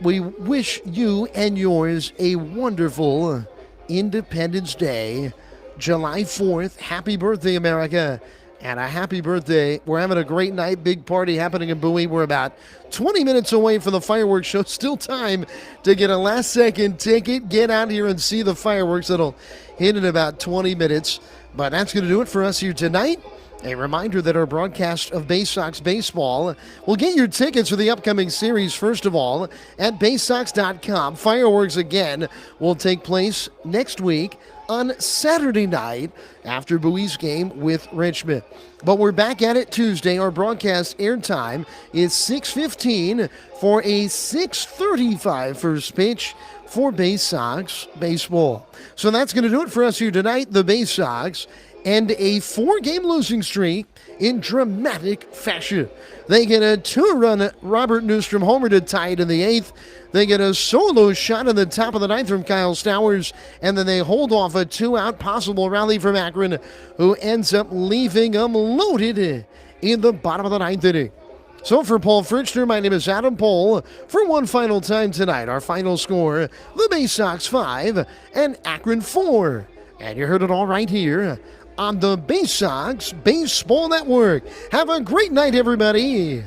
Speaker 2: we wish you and yours a wonderful Independence Day. July 4th. Happy birthday, America. And a happy birthday. We're having a great night. Big party happening in Bowie. We're about 20 minutes away from the fireworks show. Still time to get a last-second ticket. Get out here and see the fireworks. That'll hit in about 20 minutes. But that's going to do it for us here tonight. A reminder that our broadcast of Baysox baseball will get your tickets for the upcoming series, first of all, at Baysox.com. Fireworks again will take place next week on Saturday night after Bowie's game with Richmond. But we're back at it Tuesday. Our broadcast airtime is 6:15 for a 6:35 first pitch for Baysox baseball. So that's going to do it for us here tonight. The Baysox and a 4-game losing streak in dramatic fashion. They get a 2-run Robert Newstrom homer to tie it in the 8th. They get a solo shot in the top of the 9th from Kyle Stowers, and then they hold off a 2-out possible rally from Akron, who ends up leaving them loaded in the bottom of the 9th inning. So for Paul Fritschner, my name is Adam Pohl. For one final time tonight, our final score, the Baysox 5 and Akron 4. And you heard it all right here on the Baysox Baseball Network. Have a great night, everybody.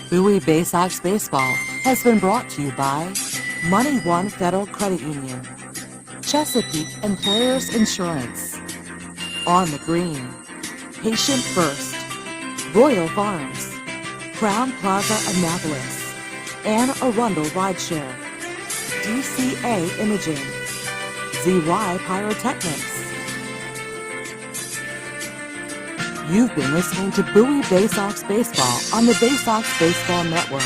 Speaker 1: Bowie Baysox Baseball has been brought to you by Money One Federal Credit Union, Chesapeake Employers Insurance, On the Green, Patient First, Royal Farms, Crown Plaza Annapolis, Anne Arundel Rideshare, DCA Imaging, ZY Pyrotechnics. You've been listening to Bowie Baysox Baseball on the Baysox Baseball Network.